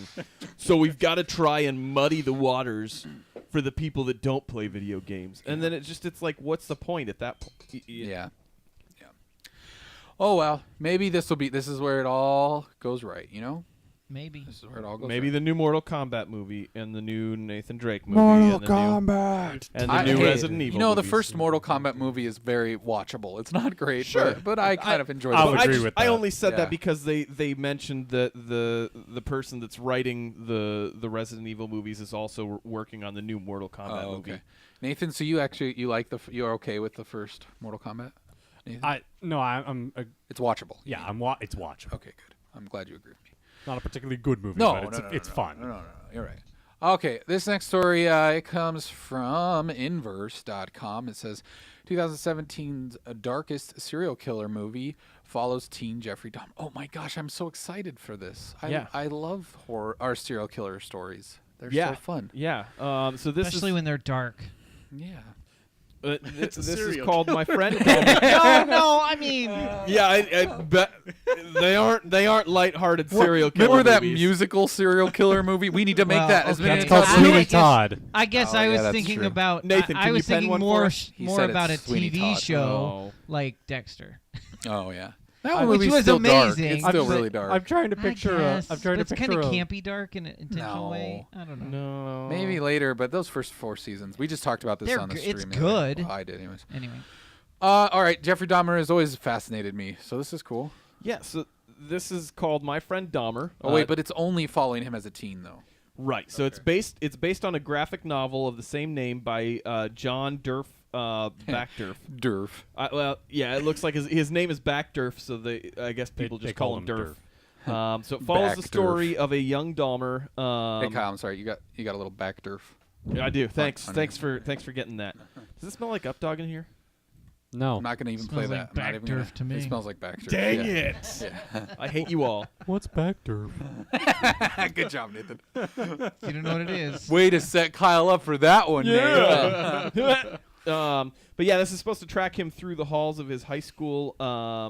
So we've got to try and muddy the waters for the people that don't play video games. And then it's like, what's the point at that point? Yeah. Oh well, maybe this is where it all goes right, maybe. This is where it all goes Maybe right. the new Mortal Kombat movie and the new Nathan Drake movie and the new Hey, Resident Evil the movies. first Mortal Kombat movie is very watchable. It's not great, Sure. but I kind of enjoyed I it. would agree with I that. only said Yeah. that because they mentioned that the person that's writing the Resident Evil movies is also working on the new Mortal Kombat Oh, movie. okay. Nathan, so you like you're okay with the first Mortal Kombat? Nathan? I'm It's watchable. yeah, it's watchable. Okay, good. I'm glad you agree with me. Not a particularly good movie, No, but it's fun. No. You're right. Okay, this next story it comes from Inverse.com. It says 2017's darkest serial killer movie follows teen Jeffrey Dahmer. Oh my gosh, I'm so excited for this. I love horror or serial killer stories. They're so fun. Yeah. So this Especially is when they're dark. Yeah. this is serial called My Friend. no, I mean. Yeah, I bet they aren't lighthearted serial killer Remember that movies. musical serial killer movie? We need to make Well, that as okay. many It's times. called I Sweeney guess- Todd. I guess Oh, I yeah, was that's thinking true. about. Nathan, I can was you pen thinking one for more us? He more said about a it's Sweeney TV Todd. show Oh. like Dexter. Oh yeah. That Which movie's was still dark. amazing. It's still But- really dark. I'm trying to picture. I I'm trying to it's picture. kind of a- campy dark in an intentional way. I don't know. No. Maybe later, but those first 4 seasons, we just talked about this They're on the g- stream. it's the other day. good. Well, I did, anyways. Anyway, All right, Jeffrey Dahmer has always fascinated me, so this is cool. Yeah. So this is called My Friend Dahmer. Oh wait, but it's only following him as a teen, though. right. So it's based on a graphic novel of the same name by John Backdurf. Durf. Well, yeah, it looks like his name is Backdurf, so I guess people they just call call him him Durf. So it follows the Backdurf. story of a young Dahmer. Hey Kyle, I'm sorry, you got a little back Durf. I do. Thanks. on Thanks for getting that. Does it smell like Updog in here? No. I'm not gonna even Smells play like that. I'm not back even gonna- Durf to me. It smells like back Durf. Dang yeah. it! Yeah. I hate you all. What's back Durf? Good job, Nathan. you don't know what it is. Way to set Kyle up for that one, Nathan. But yeah, this is supposed to track him through the halls of his high school,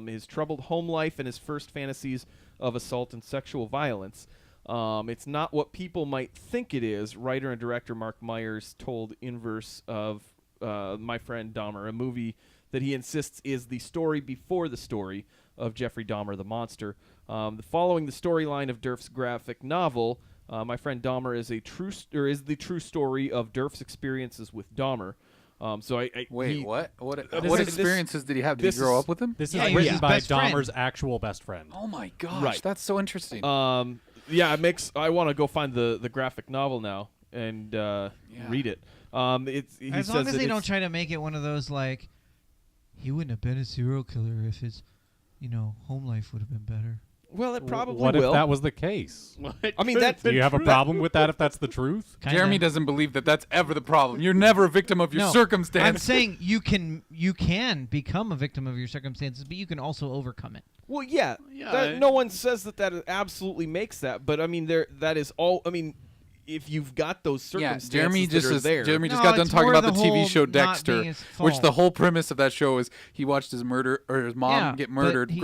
his troubled home life, and his first fantasies of assault and sexual violence. It's not what people might think it is. Writer and director Mark Myers told Inverse of My Friend Dahmer, a movie that he insists is the story before the story of Jeffrey Dahmer the monster. Following the storyline of Durf's graphic novel, My Friend Dahmer is the true story of Durf's experiences with Dahmer. Wait, what? What this is- experiences did he have? Did he this grow is- up with him? This Yeah, is he was written his by best friend. Dahmer's actual best friend. Oh my gosh, Right. that's so interesting. Yeah, it makes. I want to go find the graphic novel now and read it. He As says long as that they don't it's- try to make it one of those like, he wouldn't have been a serial killer if his, home life would have been better. Well, it probably What will. if that was the case? Well, I mean, that. Do you have a problem with that if that's the truth? Kinda. Jeremy doesn't believe that that's ever the problem. You're never a victim of your No, circumstance. I'm saying you can become a victim of your circumstances, but you can also overcome it. Well, yeah. Yeah, No one says that it absolutely makes that, but I mean, that is all. I mean, if you've got those Yeah, circumstances Jeremy that are there, Jeremy just No, got done it's talking more about the the TV whole show not Dexter, being his which the fault. whole premise of that show is he watched his mom Yeah, get but murdered he-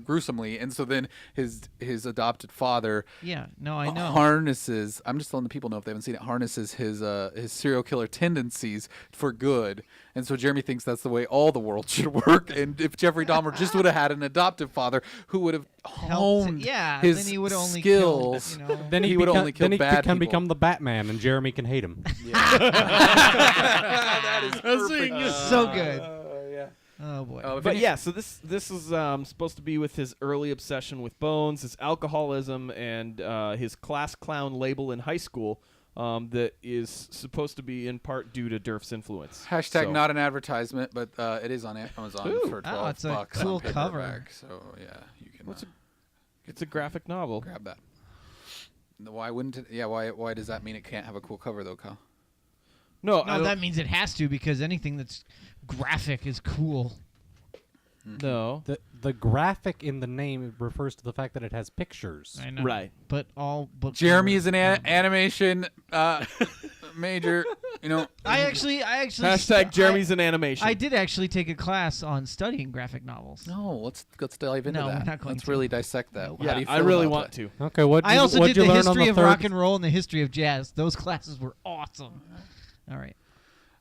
gruesomely, and so then his adopted father Yeah, no, I know. harnesses. I'm just letting the people know if they haven't seen it. Harnesses his serial killer tendencies for good, and so Jeremy thinks that's the way all the world should work. And if Jeffrey Dahmer just would have had an adoptive father who would have honed yeah, his then he would only skills, kill, you know. Then he would only kill then he bad can people. become the Batman, and Jeremy can hate him. that is That thing is so good. Oh boy. But yeah, so this is supposed to be with his early obsession with bones, his alcoholism, and his class clown label in high school. That is supposed to be in part due to Durf's influence. Hashtag So- not an advertisement, but it is on Amazon Ooh. for Oh, $12 it's a bucks cool on cover. paperback. So yeah, you can It's a graphic novel. grab that. Why wouldn't it? Yeah, why does that mean it can't have a cool cover though, Kyle? No, I No, don't- that means it has to because anything that's graphic is cool. no. The graphic in the name refers to the fact that it has pictures. I know. Right. But Jeremy is an animation major. You know, I actually Hashtag Jeremy's an animation. I did actually take a class on studying graphic novels. no. Let's dive into No, that. we're not going Let's to. really dissect that. How yeah, do you I feel really about want that? to. Okay, what I also what'd did you the learn on history the of third? rock and roll and the history of jazz. Those classes were awesome. All right,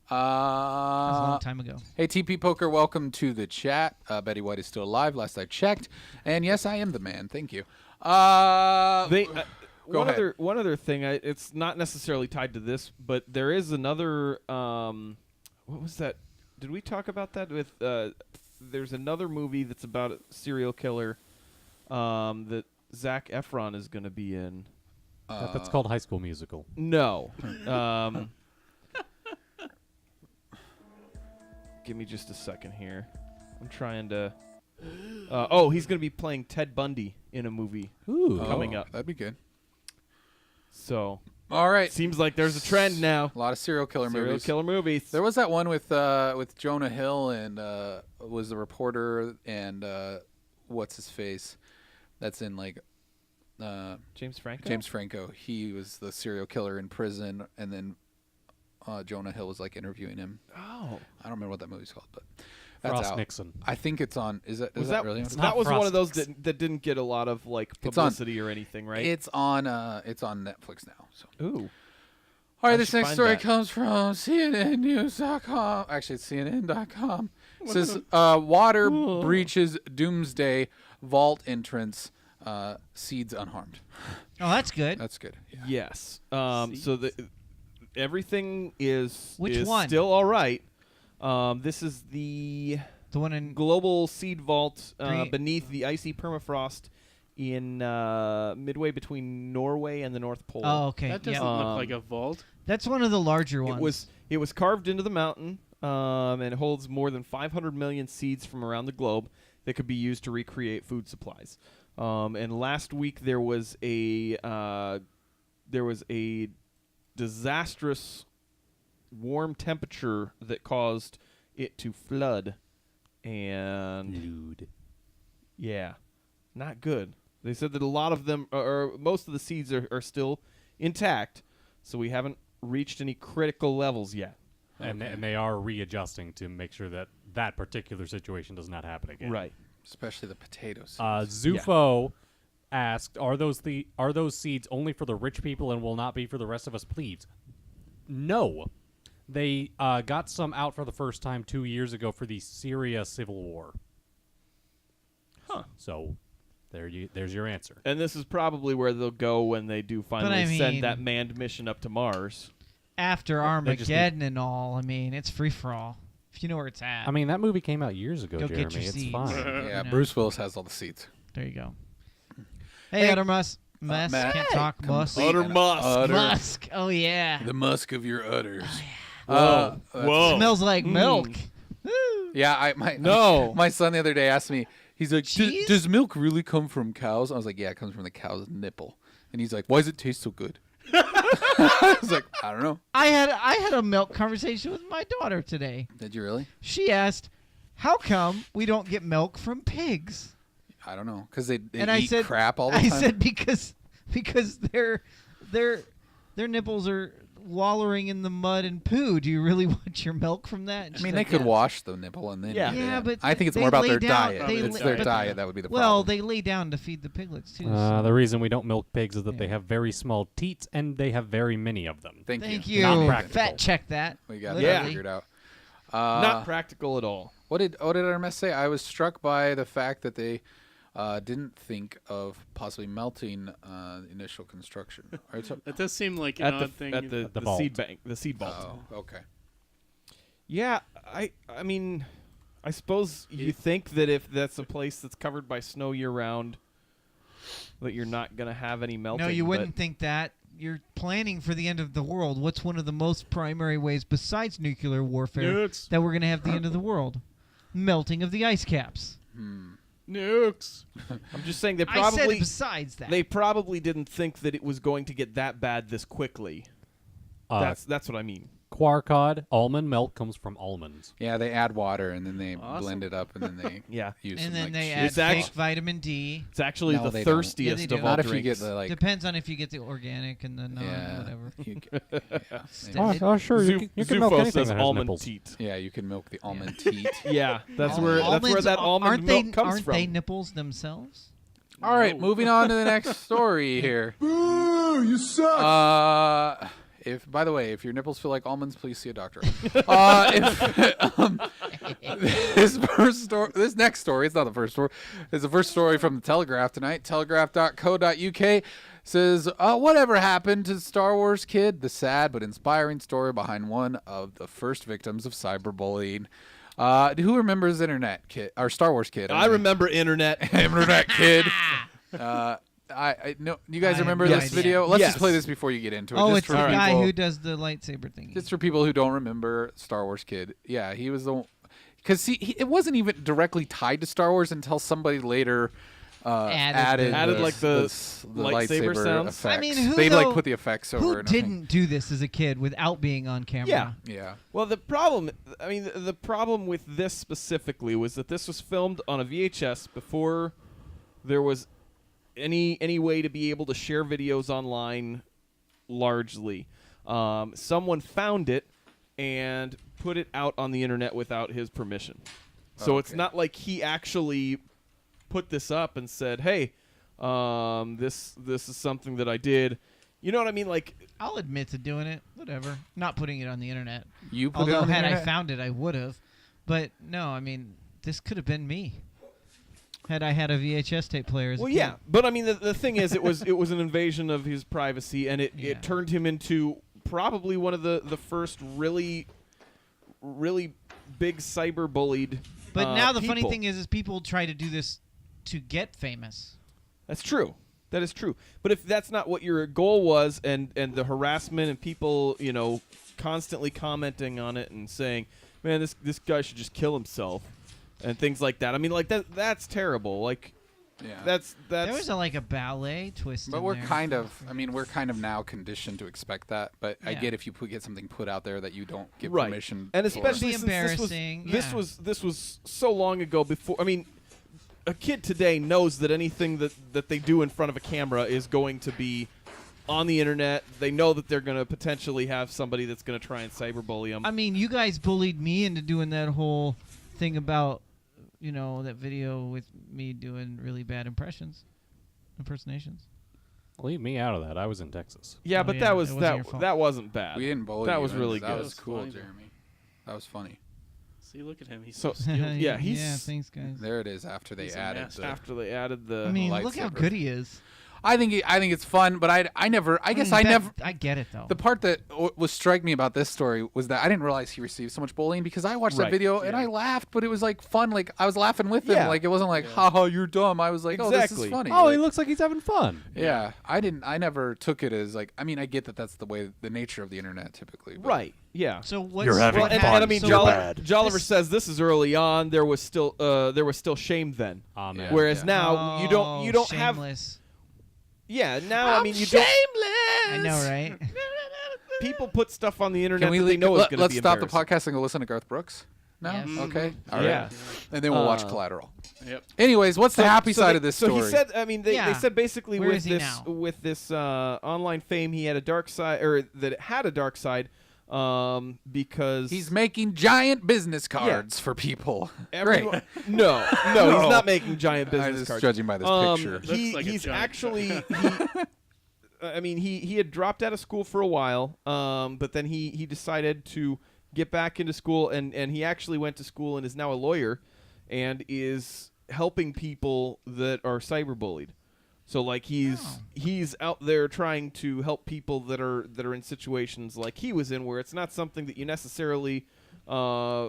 that was a long time ago. Hey, TP Poker, welcome to the chat. Betty White is still alive, last I checked. And yes, I am the man. Thank you. They, Go ahead. One other thing. It's not necessarily tied to this, but there is another. What was that? Did we talk about that with? There's another movie that's about a serial killer that Zac Efron is going to be in. That's called High School Musical. No. Give me just a second here. I'm trying to. He's going to be playing Ted Bundy in a movie Ooh. coming up. That'd be good. So All right. seems like there's a trend now. A lot of serial killer Serial movies. killer movies. There was that one with Jonah Hill and was the reporter and what's his face? That's in like James Franco. James Franco. He was the serial killer in prison, and then Jonah Hill was like interviewing him. Oh, I don't remember what that movie's called, but that's Frost out. Nixon. I think it's on. Is that was that that really? On? It's that not was one of those Frost that didn't get a lot of like It's on- publicity or anything, right? It's on Netflix now. So. Ooh. All right, I this should next find story that. comes from CNNnews.com. Actually, it's CNN.com. It says water breaches doomsday vault entrance, seeds unharmed. Oh, that's good. That's good. Yeah. Yes. So everything is Which is one? still all right. This is the The one in global seed vault Green- beneath the icy permafrost in midway between Norway and the North Pole. Oh, okay. That doesn't yeah. look like a vault. That's one of the larger ones. It was carved into the mountain, and it holds more than 500 million seeds from around the globe that could be used to recreate food supplies. And last week there was a disastrous warm temperature that caused it to flood, and yeah, not good. They said that a lot of them, or most of the seeds are still intact, so we haven't reached any critical levels yet. And they are readjusting to make sure that that particular situation does not happen again. Right. Especially the potatoes. Zufo asked, "Are those seeds only for the rich people and will not be for the rest of us plebes?" No, they got some out for the first time 2 years ago for the Syria civil war. Huh. So, there's your answer. And this is probably where they'll go when they do finally I mean- send that manned mission up to Mars. After They just Armageddon and all. I mean, it's free for all. If you know where it's at. I mean, that movie came out years ago, Go get Jeremy. your It's seeds. fine. Yeah, you know. Bruce Willis has all the seeds. There you go. Hey, Hey, Utter Musk. Musk. Matt. Can't talk Musk. Utter musk. Musk. Oh, yeah. The musk of your udders. Whoa. Smells like milk. Yeah, my No. my son the other day asked me, He's like, Cheese? does milk really come from cows? I was like, yeah, it comes from the cow's nipple. And he's like, why does it taste so good? I was like, I don't know. I had a milk conversation with my daughter today. Did you really? She asked, "How come we don't get milk from pigs?" I don't know, because they And eat I said, crap all the time. I said because their nipples are wallowing in the mud and poo. Do you really want your milk from that? And I she's mean, like, they could "Yeah." wash the nipple and then Yeah. eat Yeah, it. but I think it's they more about lay their down- diet. they It's lay- their but- diet that would be the Well, problem. they lay down to feed the piglets too. The so- reason we don't milk pigs is that they Yeah. have very small teats and they have very many of them. Thank you. you. Not practical. Fat check that. We got Literally. that figured out. Not practical at all. What did our mess say? I was struck by the fact that they didn't think of possibly melting initial construction. Are you talking- That does seem like an At odd thing. the vault. seed bank, the seed vault. Oh, okay. Yeah, I mean, I suppose you think that if that's a place that's covered by snow year round, that you're not gonna have any melting. No, you but- wouldn't think that. You're planning for the end of the world. What's one of the most primary ways besides nuclear warfare Nukes. that we're going to have the end of the world? Melting of the ice caps. Nukes. I'm just saying they I said probably besides that. they probably didn't think that it was going to get that bad this quickly. That's what I mean. Quarcod, almond milk comes from almonds. Yeah, they add water and then they Awesome. blend it up and then they Yeah. use and some, then like, they shit. add It's fake actu- vitamin D. It's actually No, the they don't. thirstiest Yeah, they of do. all Not if you drinks. get the like. Depends on if you get the organic and the non Yeah, whatever. you ca- yeah, St- Oh, sure. You can milk Zufo anything says that has almond nipples. teat. yeah, you can milk the almond teat. Yeah, that's Al- where almonds that almond aren't milk they, comes aren't from. they nipples themselves? All right, moving on to the next story here. Boo, you suck. If by the way, if your nipples feel like almonds, please see a doctor. This next story, it's not the first story. It's the first story from the Telegraph tonight. Telegraph.co.uk says, whatever happened to Star Wars Kid? The sad but inspiring story behind one of the first victims of cyberbullying. Who remembers Internet Kid or Star Wars Kid? I remember internet. Internet Kid. I know you guys I have remember no this idea. video. Let's Yes. just play this before you get into it. Oh, just it's for the guy people- who does the lightsaber thing. Just for people who don't remember Star Wars Kid. Yeah, he was the because it wasn't even directly tied to Star Wars until somebody later added like the lightsaber sounds. effects. I mean, who they though- like put the effects over. Who and everything. didn't do this as a kid without being on camera? Yeah. Yeah. Well, the problem, the problem with this specifically was that this was filmed on a VHS before there was any way to be able to share videos online largely. Someone found it and put it out on the internet without his permission. So it's Okay. not like he actually put this up and said, "Hey, this is something that I did." You know what I mean? Like, I'll admit to doing it. Whatever. Not putting it on the internet. You put it Although on the had I internet? found it, I would have. But no, I mean, this could have been me. Had I had a VHS tape player as a well, kid. yeah, but I mean, the thing is, it was an invasion of his privacy, and Yeah. it turned him into probably one of the first really big cyber bullied. But now the funny people. thing is people try to do this to get famous. That's true. That is true. But if that's not what your goal was, and the harassment and people, constantly commenting on it and saying, "Man, this guy should just kill himself," and things like that. I mean, like that's terrible. Like, Yeah. that's There was a ballet twist. But in we're there. kind of now conditioned to expect that. But I Yeah. get if you get something put out there that you don't get right. permission, And for. especially It'd since be embarrassing, this yeah. was so long ago. Before, I mean, a kid today knows that anything that they do in front of a camera is going to be on the internet. They know that they're going to potentially have somebody that's going to try and cyberbully them. I mean, you guys bullied me into doing that whole thing about, that video with me doing really bad impersonations. Leave me out of that. I was in Texas. yeah, Oh, but yeah, that it was wasn't your fault. that wasn't bad. We didn't bully That you. was really That good. was cool, Funny. Jeremy. That was funny. See, look at him. He's So- so skilled. Yeah, he's- yeah, thanks, guys. There it is. After they He's a added master. the. After they added the I mean, look how lightsaber. good he is. I think it's fun, but I guess I never. I get it though. The part that was striking me about this story was that I didn't realize he received so much bullying because I watched that video and I laughed, but it was like fun. Like I was laughing with him. Yeah. Like it wasn't like, haha, you're dumb. I was like, oh, this is funny. Oh, like, he looks like he's having fun. Yeah, I never took it as like. I mean, I get that that's the way, the nature of the internet typically. But. Right. Yeah. So what's You're having what fun. And I mean, so Jolliver says this is early on. There was still shame then. Oh, man. Whereas now you don't have. shameless. Yeah. Now I mean you don't. I know, right? People put stuff on the internet Can we that they know is going to be let's stop the embarrassing. podcast and go listen to Garth Brooks now? Yes. Okay. All right. Yeah. And then we'll watch Collateral. Yep. Anyways, what's the happy side they- of this story? So he said, I mean, they Yeah. said basically Where with is he this now? with this online fame, he had a dark side, or that it had a dark side, because He's making giant business cards for people. everyone, no, he's not making giant I'm business just cards. judging by this picture. Looks like a He's giant actually. I mean, he had dropped out of school for a while, but then he decided to get back into school, and he actually went to school and is now a lawyer, and is helping people that are cyberbullied. So like he's out there trying to help people that are in situations like he was in, where it's not something that you necessarily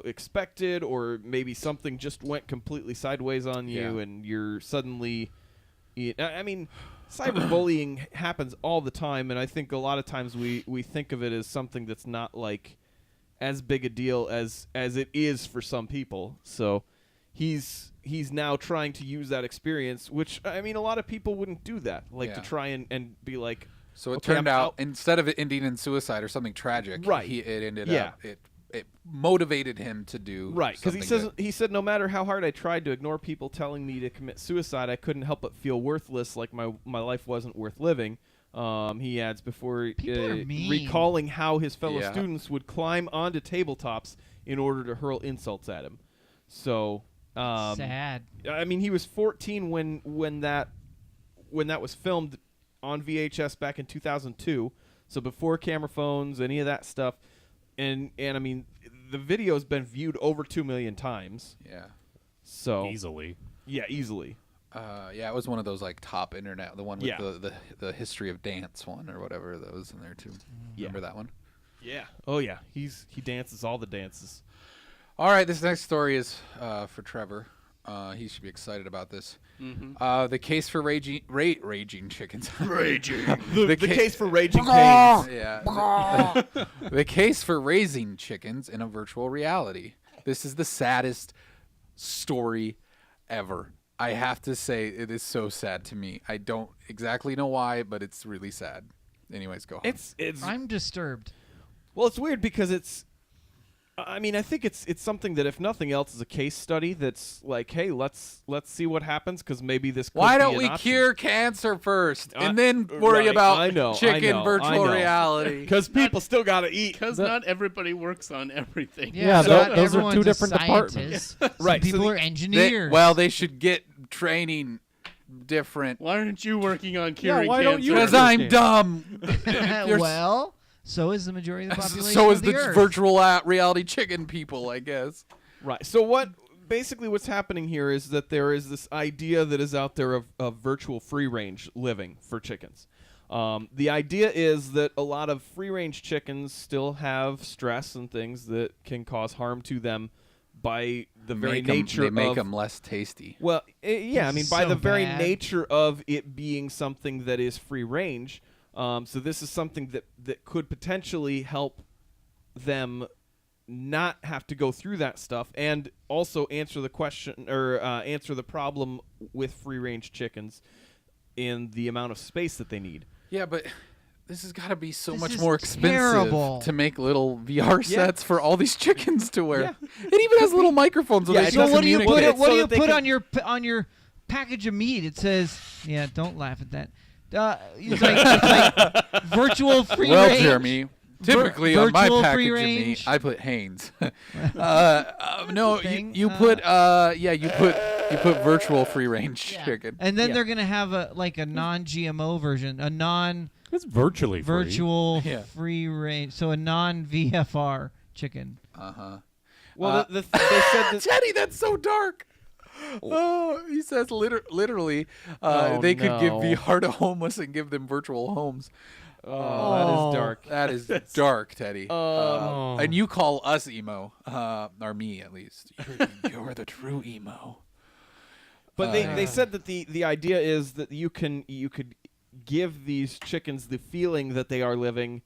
expected, or maybe something just went completely sideways on you, and you're suddenly. I mean, cyberbullying happens all the time, and I think a lot of times we think of it as something that's not like as big a deal as it is for some people. So he's now trying to use that experience, which I mean a lot of people wouldn't do that, like to try and be like. So it okay, turned I'm out out. instead of it ending in suicide or something tragic, Right. It ended Yeah. up it motivated him to do Right, because something good. he said no matter how hard I tried to ignore people telling me to commit suicide, I couldn't help but feel worthless, like my life wasn't worth living. He adds before People are mean. recalling how his fellow Yeah. students would climb onto tabletops in order to hurl insults at him. So Sad. I mean, he was 14 when that was filmed on VHS back in 2002. So before camera phones, any of that stuff. And I mean, the video's been viewed over 2 million times. Yeah. So Easily. Yeah, easily. Yeah, it was one of those like top internet, the one with Yeah. the history of dance one or whatever that was in there too. Yeah. Remember that one? Yeah. Oh yeah. He dances all the dances. All right, this next story is for Trevor. He should be excited about this. The case for raging chickens. The case for raging canes. Yeah. The case for raising chickens in a virtual reality. This is the saddest story ever. I have to say, it is so sad to me. I don't exactly know why, but it's really sad. Anyways, go on. It's I'm disturbed. well, it's weird because it's. I mean, I think it's something that, if nothing else, is a case study that's like, hey, let's see what happens, because maybe this. Could Why be don't an we option. cure cancer first and then Right, worry about I know, chicken I virtual know. reality? Because people still gotta eat. Because not everybody works on everything. Yeah, so those are everyone's two a different departments. scientist. Some Right, so people the- are engineers. They should get training different. Why aren't you working on curing why don't you cancer? Because I'm dumb. well, so is the majority of the population. So is of the Earth. virtual reality chicken people, I guess. Right. So what's happening here is that there is this idea that is out there of virtual free range living for chickens. The idea is that a lot of free range chickens still have stress and things that can cause harm to them by the very nature they make of them less tasty. Well, yeah, I mean, This is by so the very bad. nature of it being something that is free range. So this is something that could potentially help them not have to go through that stuff, and also answer the question, or answer the problem with free range chickens in the amount of space that they need. Yeah, but this has got to be so This much is more expensive terrible. to make little VR Yeah. sets for all these chickens to wear. Yeah. It even has little microphones. Yeah, They it can does So what do you communicate. put? What so do you that they put can- on your package of meat? It says, "Yeah, don't laugh at that." It's like virtual free Well, range. Jeremy, typically on my virtual package free of meat, range. I put Hanes. No, Thing? you put you put virtual free range chicken. And then Yeah. they're gonna have a non-GMO version, a It's virtually free. non-virtual Yeah. free range, so a non-VFR chicken. Well, they said that Teddy, that's so dark. Oh, he says literally, Oh, they could give no. VR to homeless and give them virtual homes. That is dark. That is dark, Teddy. Oh. And you call us emo, or me at least. You're the true emo. But they said that the idea is that you could give these chickens the feeling that they are living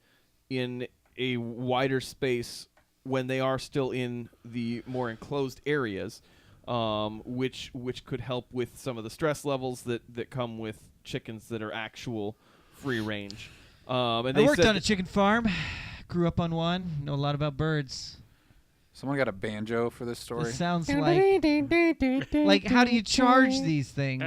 in a wider space when they are still in the more enclosed areas, which could help with some of the stress levels that come with chickens that are actual free range. And I worked on a chicken farm, grew up on one, know a lot about birds. Someone got a banjo for this story. This sounds like how do you charge these things?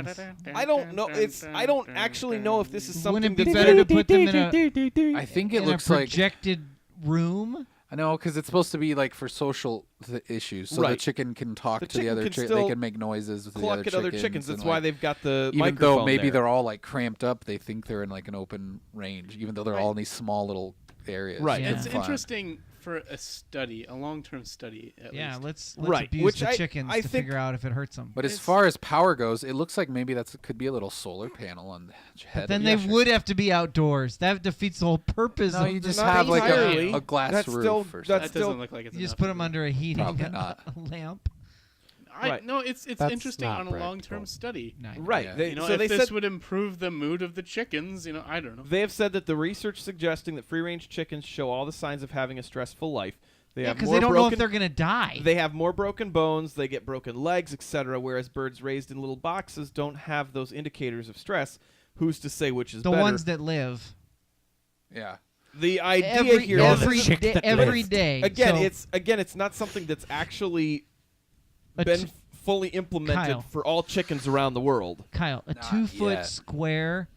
I don't know. I don't actually know if this is something Wouldn't it be that's better very- to put them in I think it a looks like projected room? I know because it's supposed to be like for social issues, so the Right. chicken can talk The to the chicken other can chicken. still They can make noises with the cluck other at other chickens. and, That's why like, they've got the even microphone though maybe there. they're all like cramped up, they think they're in like an open range, even though they're all in these small little areas. Right. Yeah. It's Fun. interesting for a study, a long-term study at Yeah, least. let's Right, abuse which the I chickens think- to figure out if it hurts them. But as It's- far as power goes, it looks like maybe could be a little solar panel on the head. But then of they the would have to be outdoors. That defeats the whole purpose. No, of you the just Not have like entirely. a glass That's roof still- or that's something. That still- doesn't look like it's You just enough put to them me. under a heating Probably not. lamp. Right. No, it's That's interesting not on a practical. long-term study. No. Right. Yeah. They, You know, so if they this said would improve the mood of the chickens, I don't know. they have said that the research suggesting that free-range chickens show all the signs of having a stressful life. They Yeah, have because more they don't know broken, if they're gonna die. They have more broken bones. They get broken legs, etc. Whereas birds raised in little boxes don't have those indicators of stress. Who's to say which is the better? ones that live Yeah. The idea every here every is chick day, that every lived. day. again, So it's not something that's actually a been t- fully implemented Kyle. for all chickens around the world. Kyle, a Not 2-foot yet. square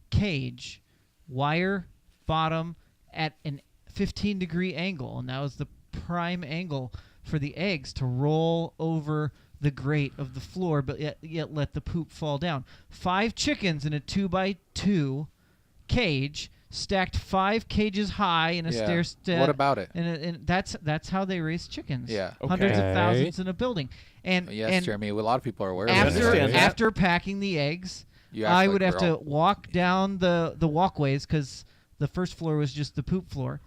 cage, wire bottom at an 15-degree angle, and that was the prime angle for the eggs to roll over the grate of the floor, but yet let the poop fall down. 5 chickens in a 2x2 cage, stacked 5 cages high in a Yeah. stair step. What about it? And that's how they raise chickens. Yeah. Hundreds of Okay. thousands in a building. And Yes, and Jeremy. A lot of people are aware of after this. understand that. after packing the eggs, You act I like would have we're to all- walk down the walkways because the first floor was just the poop floor,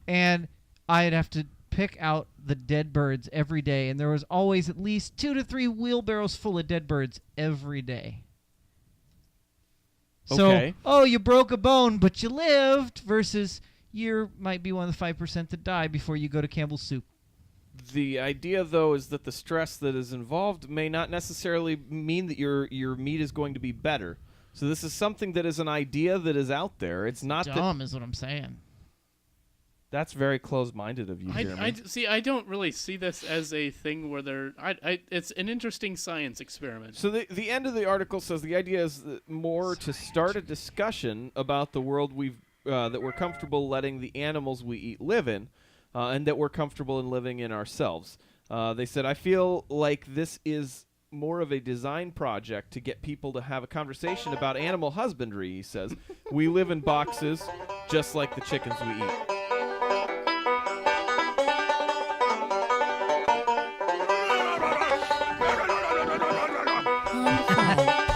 and I'd have to pick out the dead birds every day, and there was always at least 2 to 3 wheelbarrows full of dead birds every day. So, Okay. oh, you broke a bone, but you lived, versus you might be one of the 5% that die before you go to Campbell's Soup. The idea, though, is that the stress that is involved may not necessarily mean that your meat is going to be better. So this is something that is an idea that is out there. It's not that. Dumb is what I'm saying. That's very close-minded of you, Jeremy. See, I don't really see this as a thing where they're. It's an interesting science experiment. So the end of the article says the idea is more to start a discussion about the world that we're comfortable letting the animals we eat live in, and that we're comfortable in living in ourselves. They said, I feel like this is more of a design project to get people to have a conversation about animal husbandry, he says. We live in boxes just like the chickens we eat.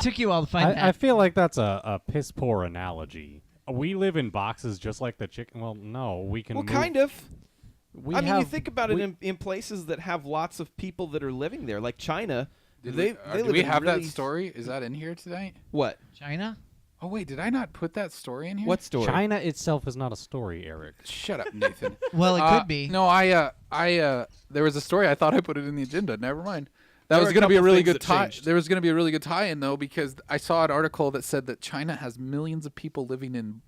Took you all to find I that. feel like that's a piss poor analogy. We live in boxes just like the chicken. Well, no, we can. Well, move. kind of. We I mean, have, you think about it in places that have lots of people that are living there, like China. Did they do live we in have really that story? Is that in here tonight? What? China? Oh wait, did I not put that story in here? What story? China itself is not a story, Eric. Shut up, Nathan. Well, it could be. No, there was a story. I thought I put it in the agenda. Never mind. That There was were a going to be a couple really things good that tie. changed. There was going to be a really good tie-in though, because I saw an article that said that China has millions of people living in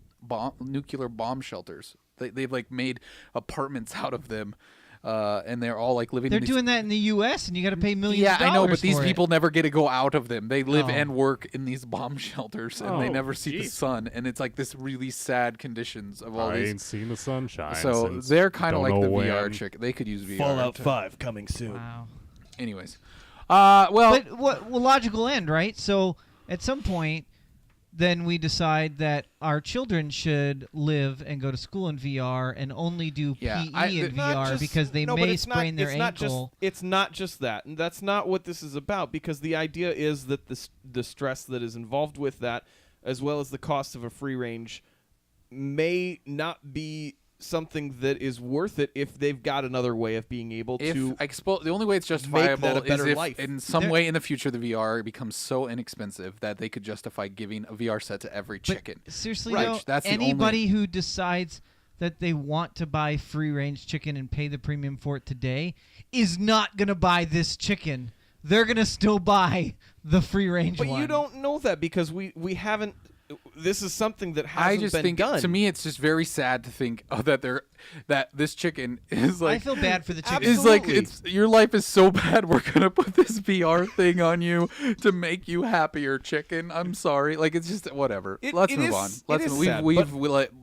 nuclear bomb shelters. They've like made apartments out of them, and they're all like living. They're in these doing that in the U.S., and you got to pay millions Yeah, of I know, dollars but these for it. people never get to go out of them. They live Oh. and work in these bomb shelters, and they Oh, never see the geez. sun. And it's like this really sad conditions of all these. seen the sunshine. So since they're kind of don't like the know VR when. chick. They could use VR. Fallout to- 5 coming soon. Wow. Anyways, well, But what logical end, right? So at some point, then we decide that our children should live and go to school in VR and only do PE in VR because they may sprain their ankle. It's not just that. And that's not what this is about, because the idea is that the stress that is involved with that, as well as the cost of a free range, may not be something that is worth it if they've got another way of being able to. The only way it's justifiable a better is if life. in some way in the future the VR becomes so inexpensive that they could justify giving a VR set to every chicken. Seriously, Right. though, That's the anybody who decides that they want to buy free-range chicken and pay the premium for it today is not going to buy this chicken. They're going to still buy the free-range one. But you don't know that because we haven't. This is something that hasn't I just been think done. to me it's just very sad to think that this chicken is like I feel bad for the chicken. Is like your life is so bad we're gonna put this VR thing on you to make you happier, chicken. I'm sorry, like it's just whatever. Let's move on.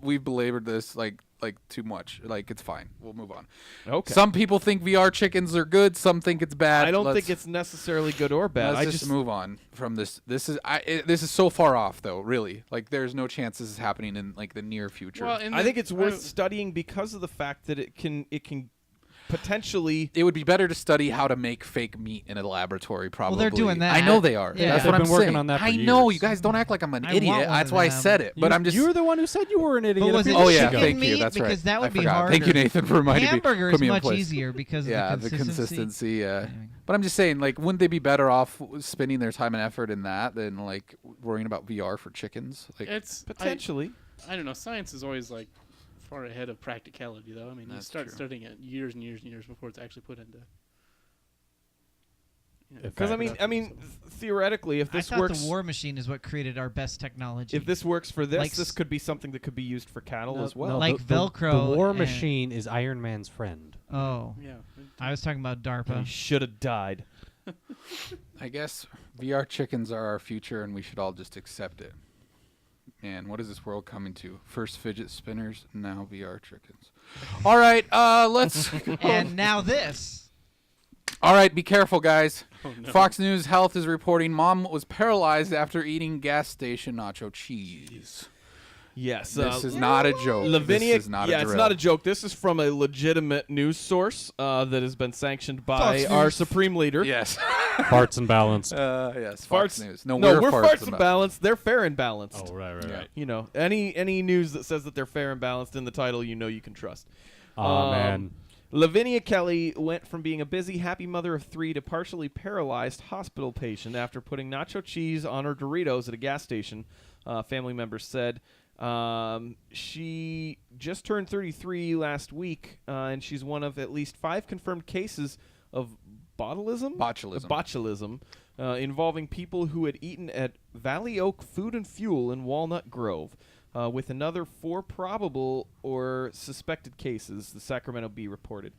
We've belabored this like too much. Like it's fine. We'll move on. Okay. Some people think VR chickens are good. Some think it's bad. I don't think it's necessarily good or bad. Let's just move on from this. This is so far off though. Really, like there's no chance this is happening in like the near future. Well, I think it's worth studying because of the fact that it can potentially. It would be better to study how to make fake meat in a laboratory. Probably. Well, they're doing that. I know they are. Yeah. That's They've what I'm been working saying. on that for I know years. you guys don't act like I'm an I want idiot. one That's of why I them. said it. But I'm just. You're the one who said you were an idiot. But was it Oh yeah, chicken thank meat? you. That's right. Because that would I be forgot. harder. Thank you, Nathan, for reminding me. Hamburger Put is me in much place. easier because Yeah, of the consistency. Yeah. Anyway. But I'm just saying, like, wouldn't they be better off spending their time and effort in that than like worrying about VR for chickens? Like, It's Potentially. I don't know. Science is always like far ahead of practicality, though. I mean, you That's start true. studying it years and years and years before it's actually put into. Because I mean, theoretically, if I this thought works, the war machine is what created our best technology. if this works for this, Like this could be something that could be used for cattle No, as well. no, Like the Velcro The war and- machine is Iron Man's friend. Oh, Yeah. I was talking about He DARPA. should have died. I guess VR chickens are our future, and we should all just accept it. Man, what is this world coming to? First fidget spinners, now VR chickens. All right, let's. And now this. All right, be careful, guys. Oh, no. Fox News Health is reporting mom was paralyzed after eating gas station nacho cheese. Yes. This is not a joke. Lavinia, This is not a it's drill. not a joke. This is from a legitimate news source that has been sanctioned by Fox our News. supreme leader. Yes. Farts and balanced. Yes. Fox News. No, we're we're farts and about- balanced. They're fair and balanced. Oh, right. Yeah. You know, any news that says that they're fair and balanced in the title, you know you can trust. Oh, man. Lavinia Kelly went from being a busy, happy mother of 3 to partially paralyzed hospital patient after putting nacho cheese on her Doritos at a gas station, family members said. She just turned 33 last week, and she's one of at least 5 confirmed cases of botulism involving people who had eaten at Valley Oak Food and Fuel in Walnut Grove, with another 4 probable or suspected cases, the Sacramento Bee reported.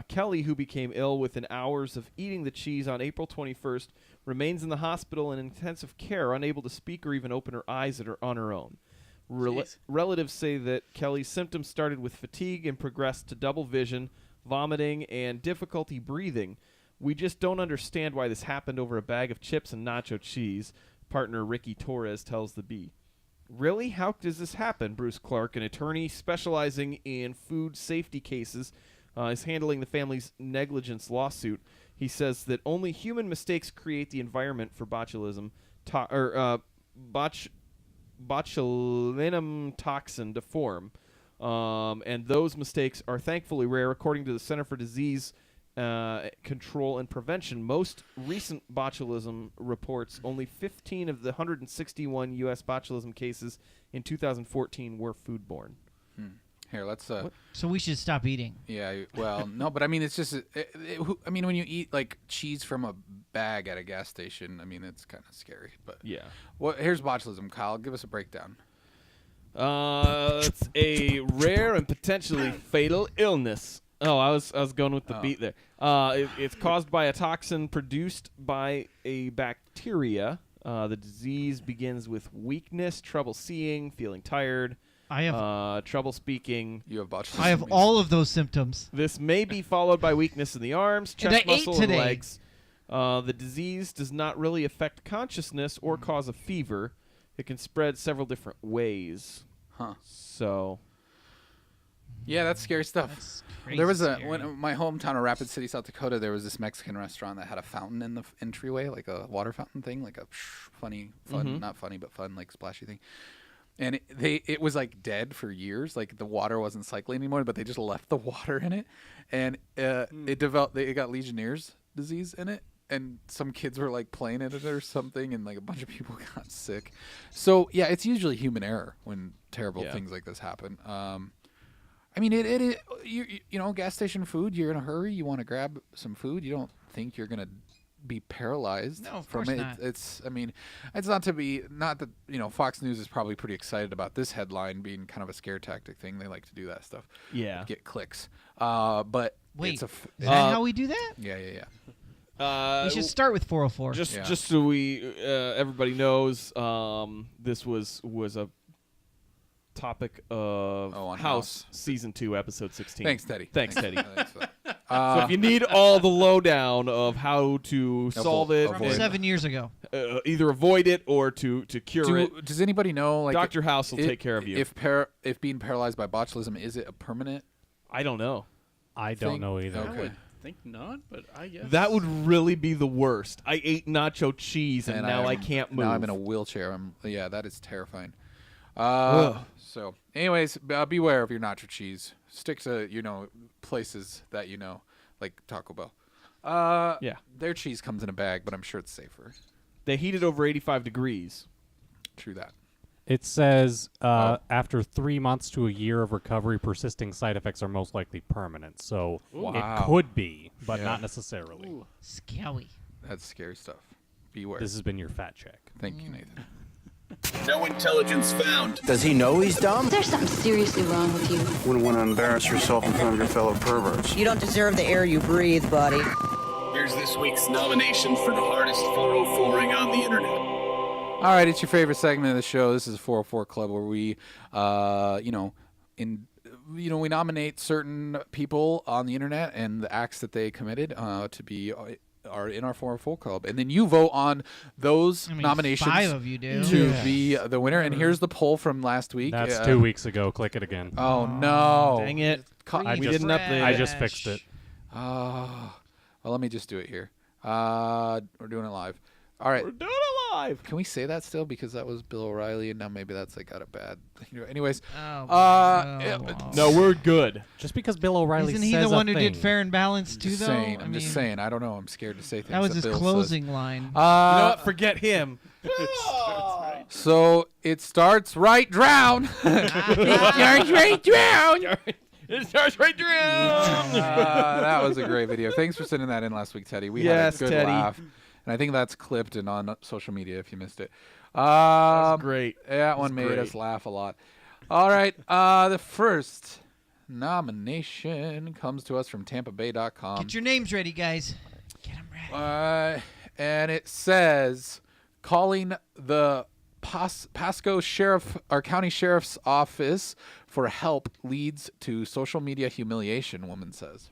Kelly, who became ill within hours of eating the cheese on April 21st, remains in the hospital in intensive care, unable to speak or even open her eyes on her own. Jeez. Relatives say that Kelly's symptoms started with fatigue and progressed to double vision, vomiting, and difficulty breathing. We just don't understand why this happened over a bag of chips and nacho cheese, partner Ricky Torres tells the Bee. Really? How does this happen? Bruce Clark, an attorney specializing in food safety cases, is handling the family's negligence lawsuit. He says that only human mistakes create the environment for botulism, botulinum toxin to form. And those mistakes are thankfully rare. According to the Center for Disease Control and Prevention, most recent botulism reports, only 15 of the 161 U.S. botulism cases in 2014 were foodborne. Here, let's. So we should stop eating. Yeah. Well, no, but I mean, it's just. I mean, when you eat like cheese from a bag at a gas station, I mean, it's kind of scary. But Yeah. well, here's botulism. Kyle, give us a breakdown. It's a rare and potentially fatal illness. Oh, I was going with the beat there. It's caused by a toxin produced by a bacteria. The disease begins with weakness, trouble seeing, feeling tired, I have trouble speaking. You have botulism. I have all of those symptoms. This may be followed by weakness in the arms, And chest I ate muscle, and today. legs. The disease does not really affect consciousness or cause a fever. it can spread several different ways. Huh. So Yeah, that's scary stuff. That's crazy. There was scary. when my hometown of Rapid City, South Dakota. There was this Mexican restaurant that had a fountain in the entryway, like a water fountain thing, like a not funny, but fun, like splashy thing. And it was like dead for years. Like the water wasn't cycling anymore, but they just left the water in it, and it developed. It got Legionnaire's disease in it, and some kids were like playing in it or something, and like a bunch of people got sick. So yeah, it's usually human error when terrible things like this happen. I mean, you know, gas station food. You're in a hurry. You want to grab some food. You don't think you're gonna be paralyzed No, of from course it. not. It's. I mean, it's not that you know. Fox News is probably pretty excited about this headline being kind of a scare tactic thing. They like to do that stuff. yeah. Get clicks. But Wait, it's is that how we do that? yeah. We should start with 404. Just so we everybody knows, this was a topic of on House Season 2, Episode 16. Thanks, Teddy. Thanks, Teddy. Thanks for that. So if you need all the lowdown of how to solve it, From avoid. 7 years ago. either avoid it or to cure it, Does anybody know? Like, Dr. House will take care of you. If being paralyzed by botulism, is it a permanent? I don't know. I don't Thing? know either. Okay. I would think not, but I guess That would really be the worst. I ate nacho cheese and now I can't move. Now I'm in a wheelchair. Yeah, that is terrifying. Ugh. So, anyways, beware of your nacho cheese. Stick to places that you know, like Taco Bell. Yeah. Their cheese comes in a bag, but I'm sure it's safer. They heat it over 85 degrees. True that. It says after 3 months to a year of recovery, persisting side effects are most likely permanent. So Wow. it could be, but Yeah. not necessarily. Scowy. That's scary stuff. Beware. This has been your fat check. Thank you, Nathan. No intelligence found. Does he know he's dumb? There's something seriously wrong with you. Wouldn't want to embarrass yourself in front of your fellow perverts. You don't deserve the air you breathe, buddy. Here's this week's nomination for the hardest 404ing on the internet. All right, it's your favorite segment of the show. This is 404 Club, where we, we nominate certain people on the internet and the acts that they committed to be are in our 404 Club, and then you vote on those nominations. 5 of you do. To be the winner. And here's the poll from last week. That's 2 weeks ago. Click it again. Oh no! Dang it. I we just- didn't update I it. just fixed it. Well, let me just do it here. We're doing it live. All right. We're doing it live. Can we say that still? Because that was Bill O'Reilly, and now maybe that's like got a bad. Anyways. No, we're good. Just because Bill O'Reilly Isn't he says the one a who thing. did Fair and Balanced too, Just though? saying. I I'm just mean, saying. I don't know. I'm scared to say things. That was his Bill closing says. line. You know what? Forget him. So it starts right drown. It starts right drown. It starts right around. That was a great video. Thanks for sending that in last week, Teddy. We Yes, had a good Teddy. laugh. And I think that's clipped and on social media if you missed it. That's great. That one That's made great. us laugh a lot. All right. The first nomination comes to us from TampaBay.com. Get your names ready, guys. Get them ready. And it says, calling the Pasco Sheriff, our county sheriff's office for help leads to social media humiliation, woman says.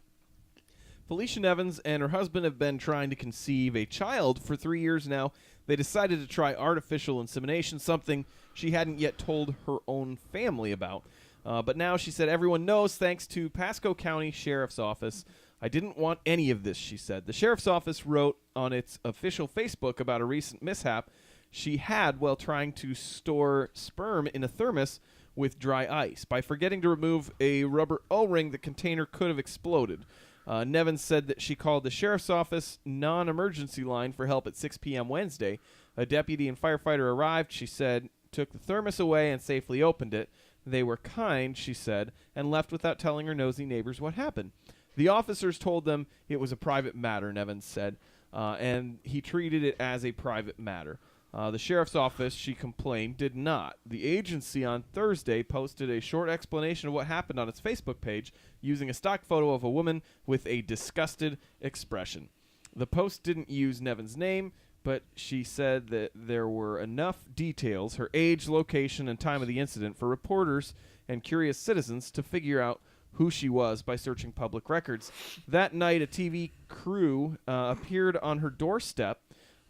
Felicia Nevins and her husband have been trying to conceive a child for 3 years now. They decided to try artificial insemination, something she hadn't yet told her own family about. But now she said everyone knows thanks to Pasco County Sheriff's Office. I didn't want any of this, she said. The Sheriff's Office wrote on its official Facebook about a recent mishap she had while trying to store sperm in a thermos with dry ice. By forgetting to remove a rubber O-ring, the container could have exploded. Nevins said that she called the Sheriff's Office non-emergency line for help at 6 p.m. Wednesday. A deputy and firefighter arrived, she said, took the thermos away and safely opened it. They were kind, she said, and left without telling her nosy neighbors what happened. The officers told them it was a private matter, Nevins said, and he treated it as a private matter. The sheriff's office, she complained, did not. The agency on Thursday posted a short explanation of what happened on its Facebook page using a stock photo of a woman with a disgusted expression. The post didn't use Nevin's name, but she said that there were enough details, her age, location, and time of the incident, for reporters and curious citizens to figure out who she was by searching public records. That night, a TV crew appeared on her doorstep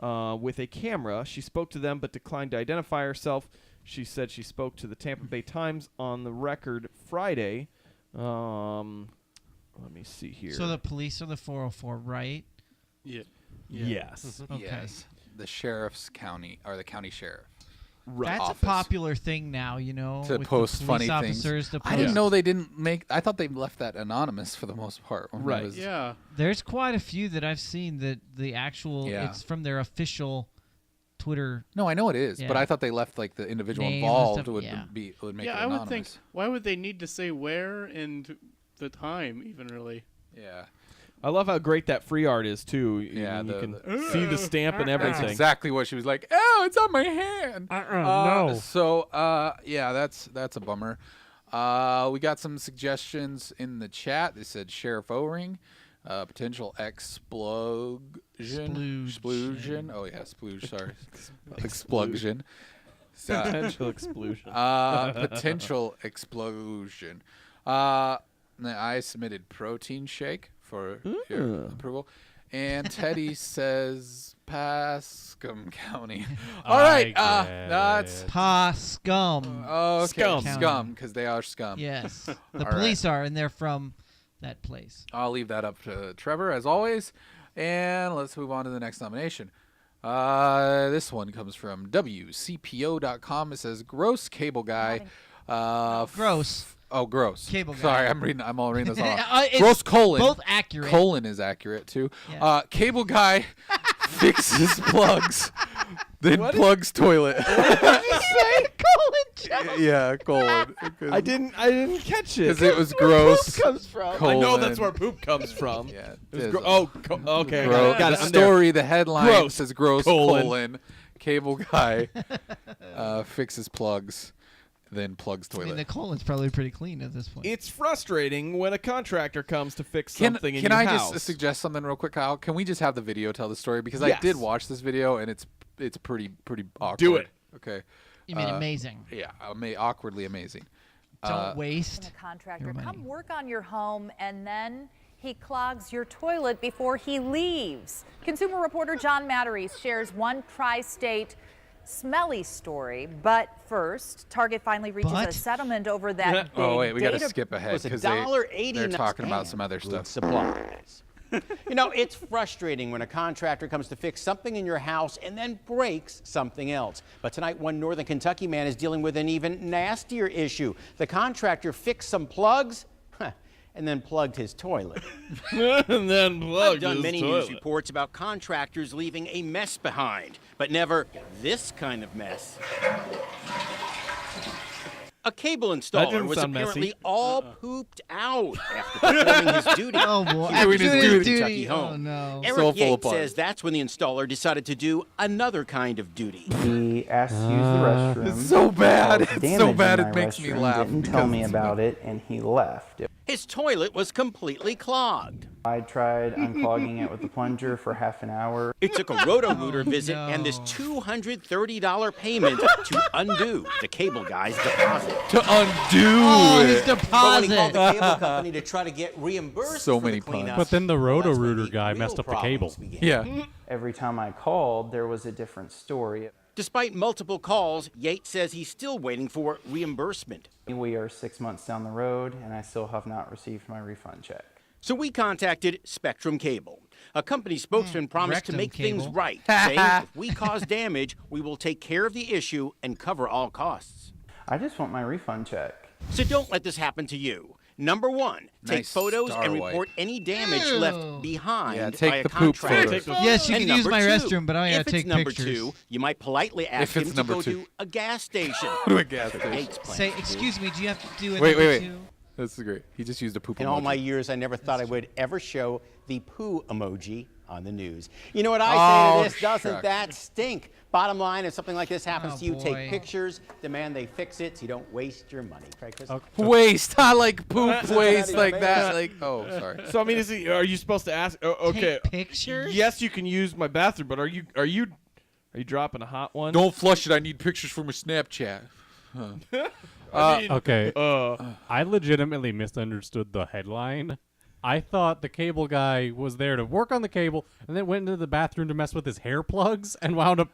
with a camera. She spoke to them but declined to identify herself. She said she spoke to the Tampa Bay Times on the record Friday. Let me see here. So the police are the 404, right? Yeah. Yes. Okay. Yes. The sheriff's county, or the county sheriff. That's office. a popular thing now, you know, To with post the funny police things. officers to I didn't post- know they didn't make. I thought they left that anonymous for the most part. When Right. it was- Yeah. There's quite a few that I've seen that the actual Yeah. it's from their official Twitter. No, I know it is, but Yeah. I thought they left like the individual Names and involved stuff, would yeah. would make Yeah, it I anonymous. would think. Why would they need to say where and the time even really? Yeah. I love how great that free art is too. Yeah, you can the- see the stamp and everything. That's exactly what she was like. Oh, it's on my hand. no. So, yeah, that's a bummer. We got some suggestions in the chat. They said Sheriff O-ring, potential explosion. Splusion. Oh yeah, splooge. Sorry, explosion. Potential explosion. Potential explosion. I submitted protein shake for your approval. And Teddy says Pascom County. All right. That's Scum. okay. Scum. Scum, because they are scum. Yes. The All police are, and they're from that place. I'll leave that up to Trevor, as always. And let's move on to the next nomination. This one comes from WCPO.com. It says, gross cable guy. Gross. Oh, gross. Cable guy. Sorry, I'm all reading this all. It's Gross colon. both accurate. Colon is accurate too. Yeah. Cable guy fixes plugs, then plugs toilet. Yeah, colon. I didn't catch it. Because it was gross. Poop comes from. I colon. know that's where poop comes from. Yeah. It was okay. Gross. Got it. The I'm there. story, the headline Gross, says gross colon. Cable guy fixes plugs, then plugs I toilet. mean, the colon's probably pretty clean at this point. It's frustrating when a contractor comes to fix Can something in your I house. just suggest something real quick, Kyle? Can we just have the video tell the story? Because Yes. I did watch this video, and it's pretty awkward. Do it. Okay. You mean amazing? Yeah, awkwardly amazing. Don't waste The contractor your money. come work on your home, and then he clogs your toilet before he leaves. Consumer reporter John Matteries shares one tri-state smelly story. But first, Target finally reaches a settlement over that big Oh wait, we got to data- skip ahead was because $1.89 they're talking about some other Food stuff. supplies. You know, it's frustrating when a contractor comes to fix something in your house and then breaks something else. But tonight, one Northern Kentucky man is dealing with an even nastier issue. The contractor fixed some plugs and then plugged his toilet. And then plugged I've done his many toilet. news reports about contractors leaving a mess behind, but never this kind of mess. A cable installer didn't was sound apparently messy. all pooped out after performing his duty. Oh, boy. He After was doing in his his duty. Kentucky home. Oh, no. Eric So full Yates of says that's when the installer decided to do another kind of duty. He asked to use the restroom. It's so bad. caused It's so damage in bad my it makes me restroom, laugh Didn't tell because me it's- about it, and he left. His toilet was completely clogged. I tried unclogging it with the plunger for half an hour. It took a Roto-Rooter Oh, visit and this $230 payment to undo the cable guy's deposit. To undo Oh, his it. But when he called deposit. the cable company to try to get reimbursed So for many the cleanup, But then the well, that's when Roto-Rooter the guy real messed up the problems cable. began. Yeah. Every time I called, there was a different story. Despite multiple calls, Yates says he's still waiting for reimbursement. We are 6 months down the road, and I still have not received my refund check. So we contacted Spectrum Cable. A company spokesman promised to Rectum make things cable. right, saying if we cause damage, we will take care of the issue and cover all costs. I just want my refund check. So don't let this happen to you. Number one, take Nice photos star and wipe. report any damage left behind Yeah, take by a the poop contractor. photos. Yes, you And can use number my two, restroom, but I gotta if take it's number pictures. two, you might politely ask him it's to number go two. to a gas station. To a gas station. Yates plans Say, to do. excuse me, do you have to do it? Wait. This is great. He just used a poop In emoji. all my years, I never thought I would ever show the poo emoji on the news. You know what I Oh, say to this? Doesn't shucks. that stink? Bottom line, if something like this happens Oh, to you, boy. take pictures, demand they fix it so you don't waste your money. Craig, Waste. I like poop waste Not like even that. bad. Like, oh, sorry. So I mean, are you supposed to ask? Okay. Take pictures? Yes, you can use my bathroom, but are you dropping a hot one? Don't flush it. I need pictures for my Snapchat. Okay. I legitimately misunderstood the headline. I thought the cable guy was there to work on the cable and then went into the bathroom to mess with his hair plugs and wound up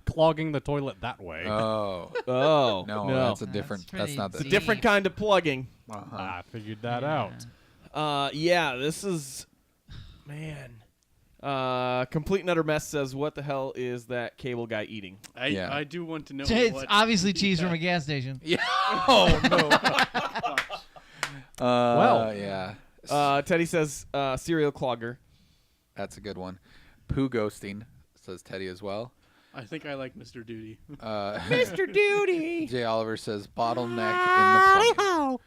clogging the toilet that way. Oh, no, no. that's a different. That's not It's the a different kind of plugging. I figured that out. Yeah, this is, man. Complete and Utter Mess says, "What the hell is that cable guy eating?" I do want to know. It's what obviously cheese from a gas station. Yeah. Oh no. Well, yeah. Teddy says, "Serial clogger." That's a good one. Poo ghosting says Teddy as well. I think I like Mr. Duty. Mr. Duty. Jay Oliver says bottleneck in the plumbing.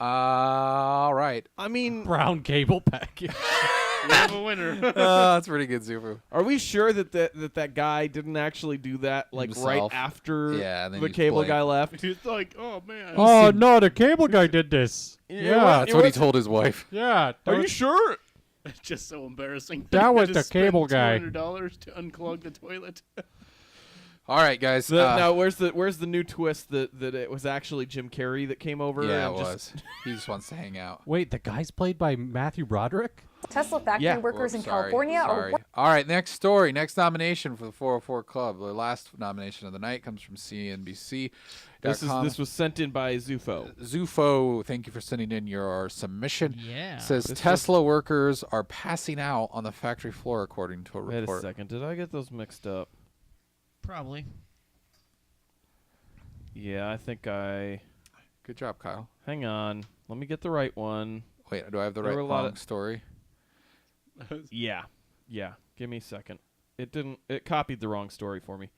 All right. I mean, brown cable package. We have a winner. That's pretty good, Zufu. Are we sure that guy didn't actually do that like Himself. right after and then the he's cable blamed. guy left? It's like, oh man. Oh no, the cable guy did this. Yeah, that's what he told his wife. Yeah. Are you sure? It's just so embarrassing. That was You the just spent cable guy. $200 to unclog the toilet. All right, guys. Now, where's the new twist that it was actually Jim Carrey that came over? Yeah, and it just- was. He just wants to hang out. Wait, the guy's played by Matthew Broderick? Tesla factory Yeah. workers in Whoops, sorry, California sorry. All right, next story. Next nomination for the 404 Club. The last nomination of the night comes from CNBC. This was sent in by Zufo. Zufo, thank you for sending in your submission. Yeah. Says Tesla workers are passing out on the factory floor, according to a Wait report. a second. Did I get those mixed up? Probably. Yeah, I think I. Good job, Kyle. Hang on. Let me get the right one. Wait, do I have the There right were a lot wrong of- story? Yeah. Give me a second. It didn't. It copied the wrong story for me.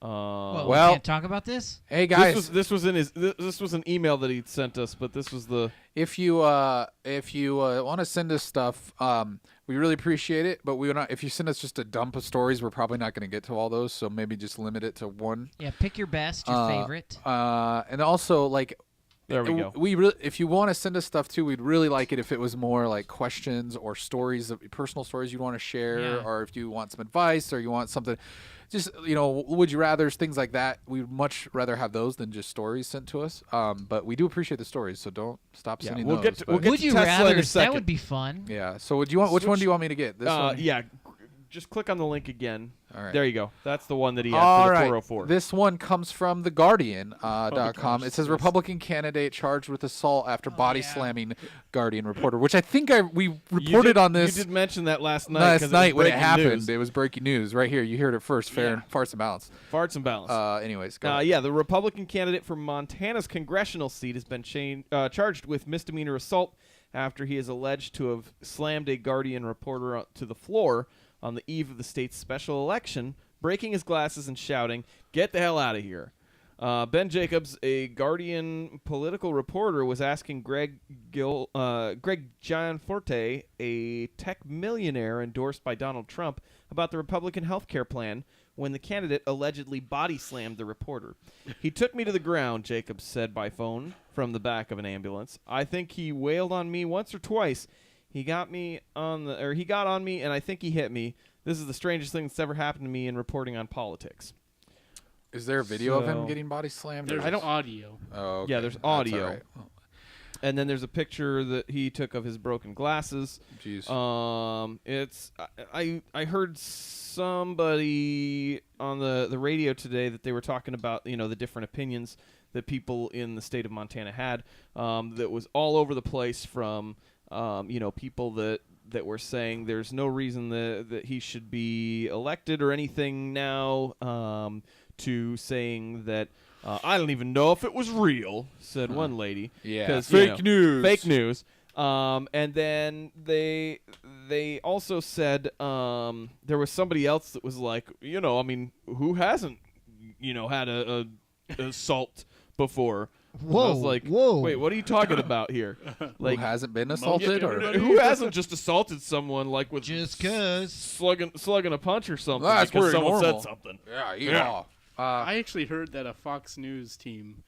Well, well- we can't talk about this? Hey guys, This was in his. This was an email that he sent us, but this was the. if you want to send us stuff, we really appreciate it. But we not. If you send us just a dump of stories, we're probably not going to get to all those. So maybe just limit it to one. Yeah, pick your best, your favorite. And also like. There we go. If you want to send us stuff too, we'd really like it if it was more like questions or stories, personal stories you want to share, Yeah. or if you want some advice or you want something, just would you rather's, things like that. We'd much rather have those than just stories sent to us. But we do appreciate the stories, so don't stop sending we'll those. get to- we'll but- get Would you Tesla in a rather? That second. would be fun. yeah. So would you want? Which one do you want me to get? This one. Yeah. Just click on the link again. All right. There you go. That's the one that he had All for the right. 404. This one comes from The Guardian .com. gosh, It says yes. Republican candidate charged with assault after body slamming Guardian reporter, which I think we reported You did- on this You did mention that last night. last 'cause night it when was it breaking happened. news. It was breaking news right here. You heard it first. Fair Yeah. farts and balance. Farts and balance. Anyways, go ahead. Yeah, the Republican candidate for Montana's congressional seat has been charged with misdemeanor assault after he is alleged to have slammed a Guardian reporter to the floor on the eve of the state's special election, breaking his glasses and shouting, "Get the hell out of here." Ben Jacobs, a Guardian political reporter, was asking Greg Gianforte, a tech millionaire endorsed by Donald Trump, about the Republican health care plan when the candidate allegedly body slammed the reporter. "He took me to the ground," Jacobs said by phone from the back of an ambulance. "I think he wailed on me once or twice. He got on me, and I think he hit me. This is the strangest thing that's ever happened to me in reporting on politics." Is there a video of him So- getting body slammed? There's or- audio. Oh, okay. Yeah, there's That's all audio. right. Well, And then there's a picture that he took of his broken glasses. Jeez. It's I heard somebody on the radio today that they were talking about the different opinions that people in the state of Montana had. That was all over the place from people that were saying there's no reason that he should be elected or anything now, to saying that I don't even know if it was real, said one lady. Yeah. 'Cause, Fake news. Fake news. And then they also said there was somebody else that was like, who hasn't, had a assault before? And I was like, whoa. Wait, what are you talking about here? Like, who hasn't been assaulted? Or who hasn't just assaulted someone like with Just 'cause. slugging a punch or something That's because pretty someone normal. said something? Yeah. I actually heard that a Fox News team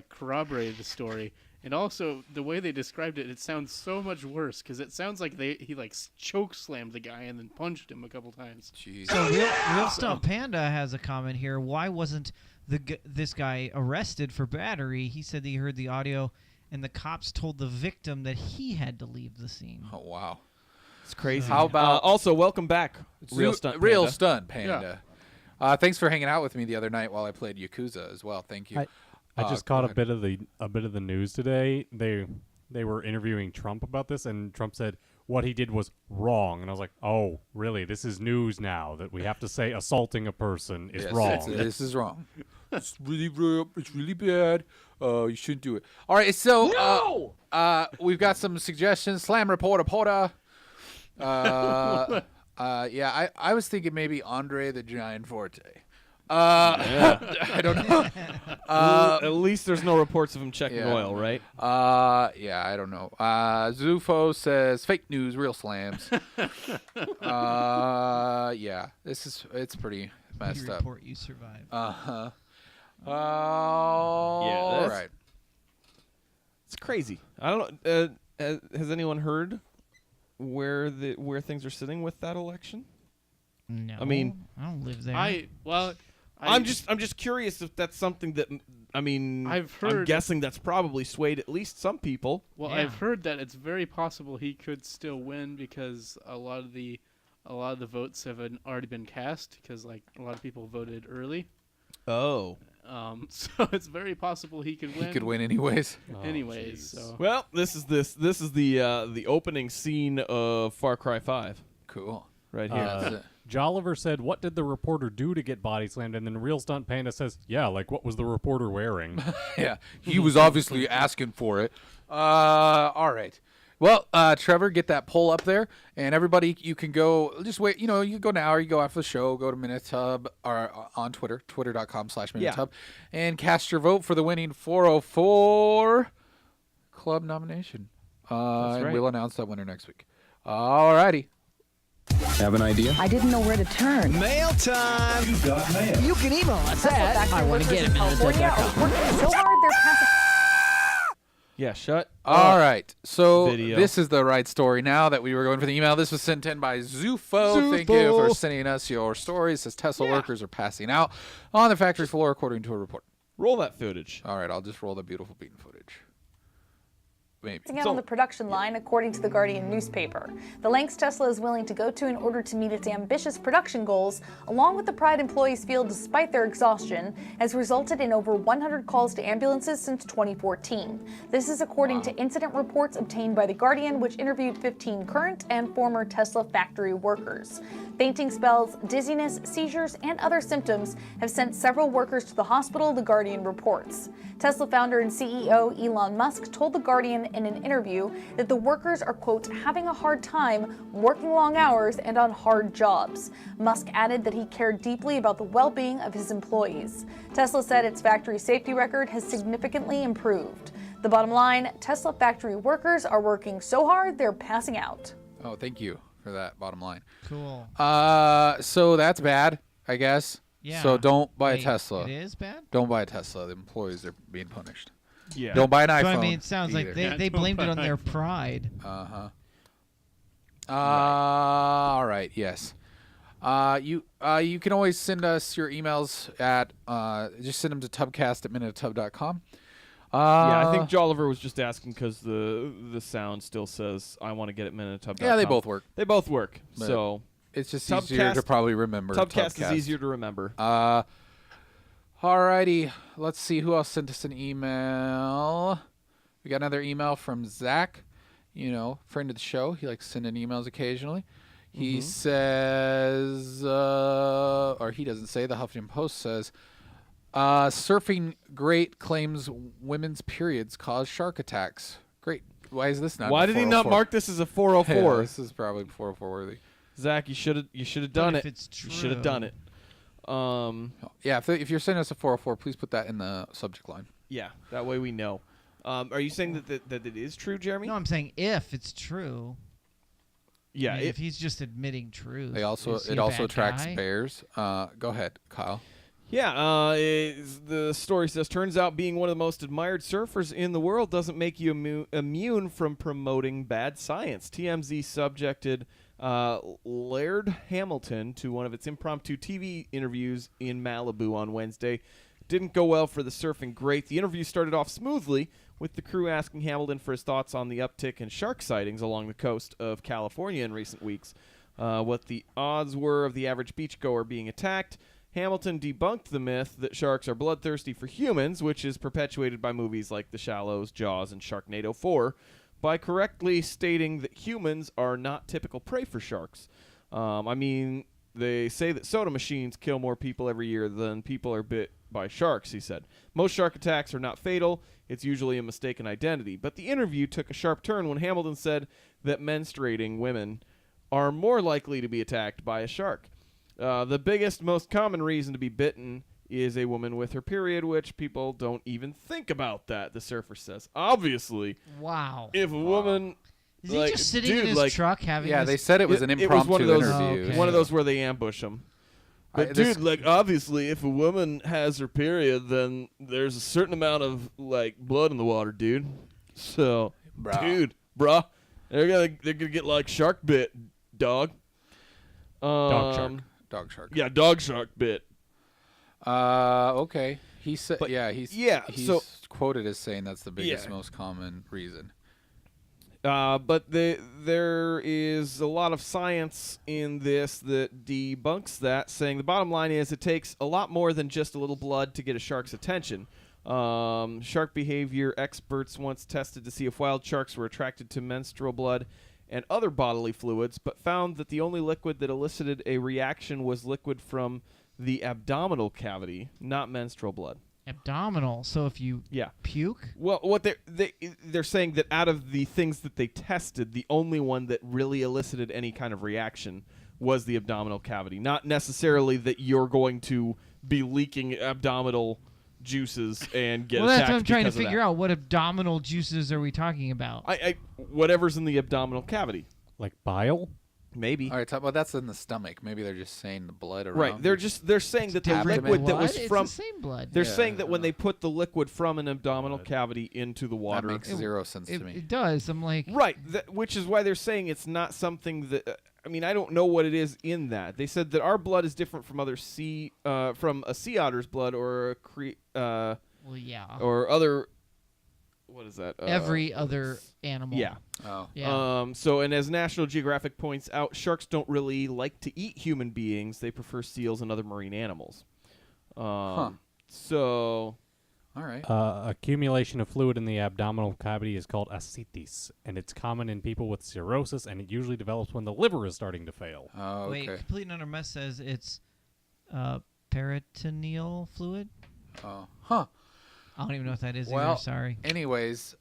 corroborated the story, and also the way they described it, it sounds so much worse because it sounds like he choke slammed the guy and then punched him a couple times. Jeez. So Real Stump Panda has a comment here. Why wasn't this guy arrested for battery? He said that he heard the audio and the cops told the victim that he had to leave the scene. Oh, wow. It's crazy. How about also welcome back, Real Stunt Panda. Thanks for hanging out with me the other night while I played Yakuza as well. Thank you. I just caught a bit of the news today. They were interviewing Trump about this, and Trump said what he did was wrong. And I was like, oh, really? This is news now that we have to say assaulting a person is wrong. This is wrong. It's really bad. You shouldn't do it. All right, so we've got some suggestions. Slam Porta. Yeah, I was thinking maybe Andre the Giant Forte. I don't know. At least there's no reports of him checking oil, right? Yeah, I don't know. Zufo says fake news, real slams. Yeah, it's pretty messed up. Report you survived. All Yeah, right. It's crazy. I don't know. Has anyone heard where things are sitting with that election? No, I mean, I don't live there. I'm just curious if that's something that I'm guessing that's probably swayed at least some people. Well, I've heard that it's very possible he could still win because a lot of the votes have already been cast because like a lot of people voted early. Oh. So it's very possible he could win. He could win anyways. So. Well, this is the opening scene of Far Cry 5. Cool. Right here. Jolliver said, "What did the reporter do to get body slammed?" And then Real Stunt Panda says, "Yeah, like what was the reporter wearing?" Yeah, he was obviously asking for it. All right. Well, Trevor, get that poll up there, and everybody, you can go. Just wait. You can go now, or you go after the show. Go to Minutub or on Twitter, twitter.com/Minutub, and cast your vote for the winning 404 club nomination. That's and right. we'll announce that winner next week. All righty. Have an idea? I didn't know where to turn. Mail time! You got mail. You can email us at I want to get it. Working so hard they're passing. Yeah, shut All up. right. So Video. this is the right story now that we were going for the email. This was sent in by Zufo. Thank you for sending us your story. It says Tesla workers are passing out on the factory floor according to a report. Roll that footage. All right, I'll just roll the beautiful beaten footage. Maybe. Out on the production line, according to the Guardian newspaper. The lengths Tesla is willing to go to in order to meet its ambitious production goals, along with the pride employees feel despite their exhaustion, has resulted in over 100 calls to ambulances since 2014. This is according to incident reports obtained by the Guardian, which interviewed 15 current and former Tesla factory workers. Fainting spells, dizziness, seizures, and other symptoms have sent several workers to the hospital, the Guardian reports. Tesla founder and CEO Elon Musk told the Guardian in an interview that the workers are, quote, having a hard time working long hours and on hard jobs. Musk added that he cared deeply about the well-being of his employees. Tesla said its factory safety record has significantly improved. The bottom line, Tesla factory workers are working so hard they're passing out. Oh, thank you for that bottom line. Cool. So that's bad, I guess. Yeah. So don't buy a Wait, Tesla. it is bad? Don't buy a Tesla. The employees are being punished. Yeah. Don't buy an iPhone. So, I mean, it sounds either. like they blamed it on their pride. All right. Yes. You can always send us your emails at just send them to tubcast@minutub.com. Yeah, I think Jolliver was just asking because the sound still says I want to get at minutub.com. Yeah, they both work. They both work. But so it's just easier to probably remember. Tubcast is easier to remember. Alrighty, let's see who else sent us an email. We got another email from Zach, friend of the show. He likes sending emails occasionally. He says, or he doesn't say, the Huffington Post says, surfing great claims women's periods cause shark attacks. Great. Why is this not? Why did he not mark this as a 404? Yeah, this is probably 404 worthy. Zach, you should have done it. If it's true. You should have done it. Yeah, if you're sending us a 404, please put that in the subject line. Yeah, that way we know. Are you saying that it is true, Jeremy? No, I'm saying if it's true. Yeah, I mean, if he's just admitting truth. It also tracks bears. Go ahead, Kyle. Yeah, the story says, turns out being one of the most admired surfers in the world doesn't make you immune from promoting bad science. TMZ subjected Laird Hamilton to one of its impromptu TV interviews in Malibu on Wednesday. Didn't go well for the surfing great. The interview started off smoothly with the crew asking Hamilton for his thoughts on the uptick in shark sightings along the coast of California in recent weeks. What the odds were of the average beachgoer being attacked. Hamilton debunked the myth that sharks are bloodthirsty for humans, which is perpetuated by movies like The Shallows, Jaws, and Sharknado 4, by correctly stating that humans are not typical prey for sharks. I mean, they say that soda machines kill more people every year than people are bit by sharks, he said. Most shark attacks are not fatal. It's usually a mistaken identity. But the interview took a sharp turn when Hamilton said that menstruating women are more likely to be attacked by a shark. The biggest, most common reason to be bitten is a woman with her period, which people don't even think about that, the surfer says. Obviously. Wow. If a woman... Is he just sitting in his truck having Yeah, this? they said it was an impromptu one of those, interview. One of those where they ambush him. But dude, obviously, if a woman has her period, then there's a certain amount of, blood in the water, dude. So, bruh, they're gonna get, shark bit, dog. Dog shark. Yeah, dog shark bit. Okay. He said, he's quoted as saying that's the biggest, most common reason. But there is a lot of science in this that debunks that, saying the bottom line is it takes a lot more than just a little blood to get a shark's attention. Shark behavior experts once tested to see if wild sharks were attracted to menstrual blood and other bodily fluids, but found that the only liquid that elicited a reaction was liquid from the abdominal cavity, not menstrual blood. Abdominal. So if you puke? Well, what they're saying that out of the things that they tested, the only one that really elicited any kind of reaction was the abdominal cavity. Not necessarily that you're going to be leaking abdominal juices and get well, attacked. That's what I'm trying to because of figure that. out. What abdominal juices are we talking about? Whatever's in the abdominal cavity. Like bile? Maybe. All right, well, that's in the stomach. Maybe they're just saying the blood around. Right. They're saying that the abdomen. liquid that was It's from the same blood. They're saying that when they put the liquid from an abdominal cavity into the water, That makes zero sense to me. It does. I'm like, right, which is why they're saying it's not something that. I don't know what it is in that. They said that our blood is different from other from a sea otter's blood or a or other. What is that? Every other animal. Yeah. Oh. Yeah. So, and as National Geographic points out, sharks don't really like to eat human beings. They prefer seals and other marine animals. So. All right. Accumulation of fluid in the abdominal cavity is called ascites, and it's common in people with cirrhosis, and it usually develops when the liver is starting to fail. Oh, okay. Wait, Complete Nutter Mess says it's peritoneal fluid. Oh. Huh. I don't even know what that is Well, either. Sorry. Anyways,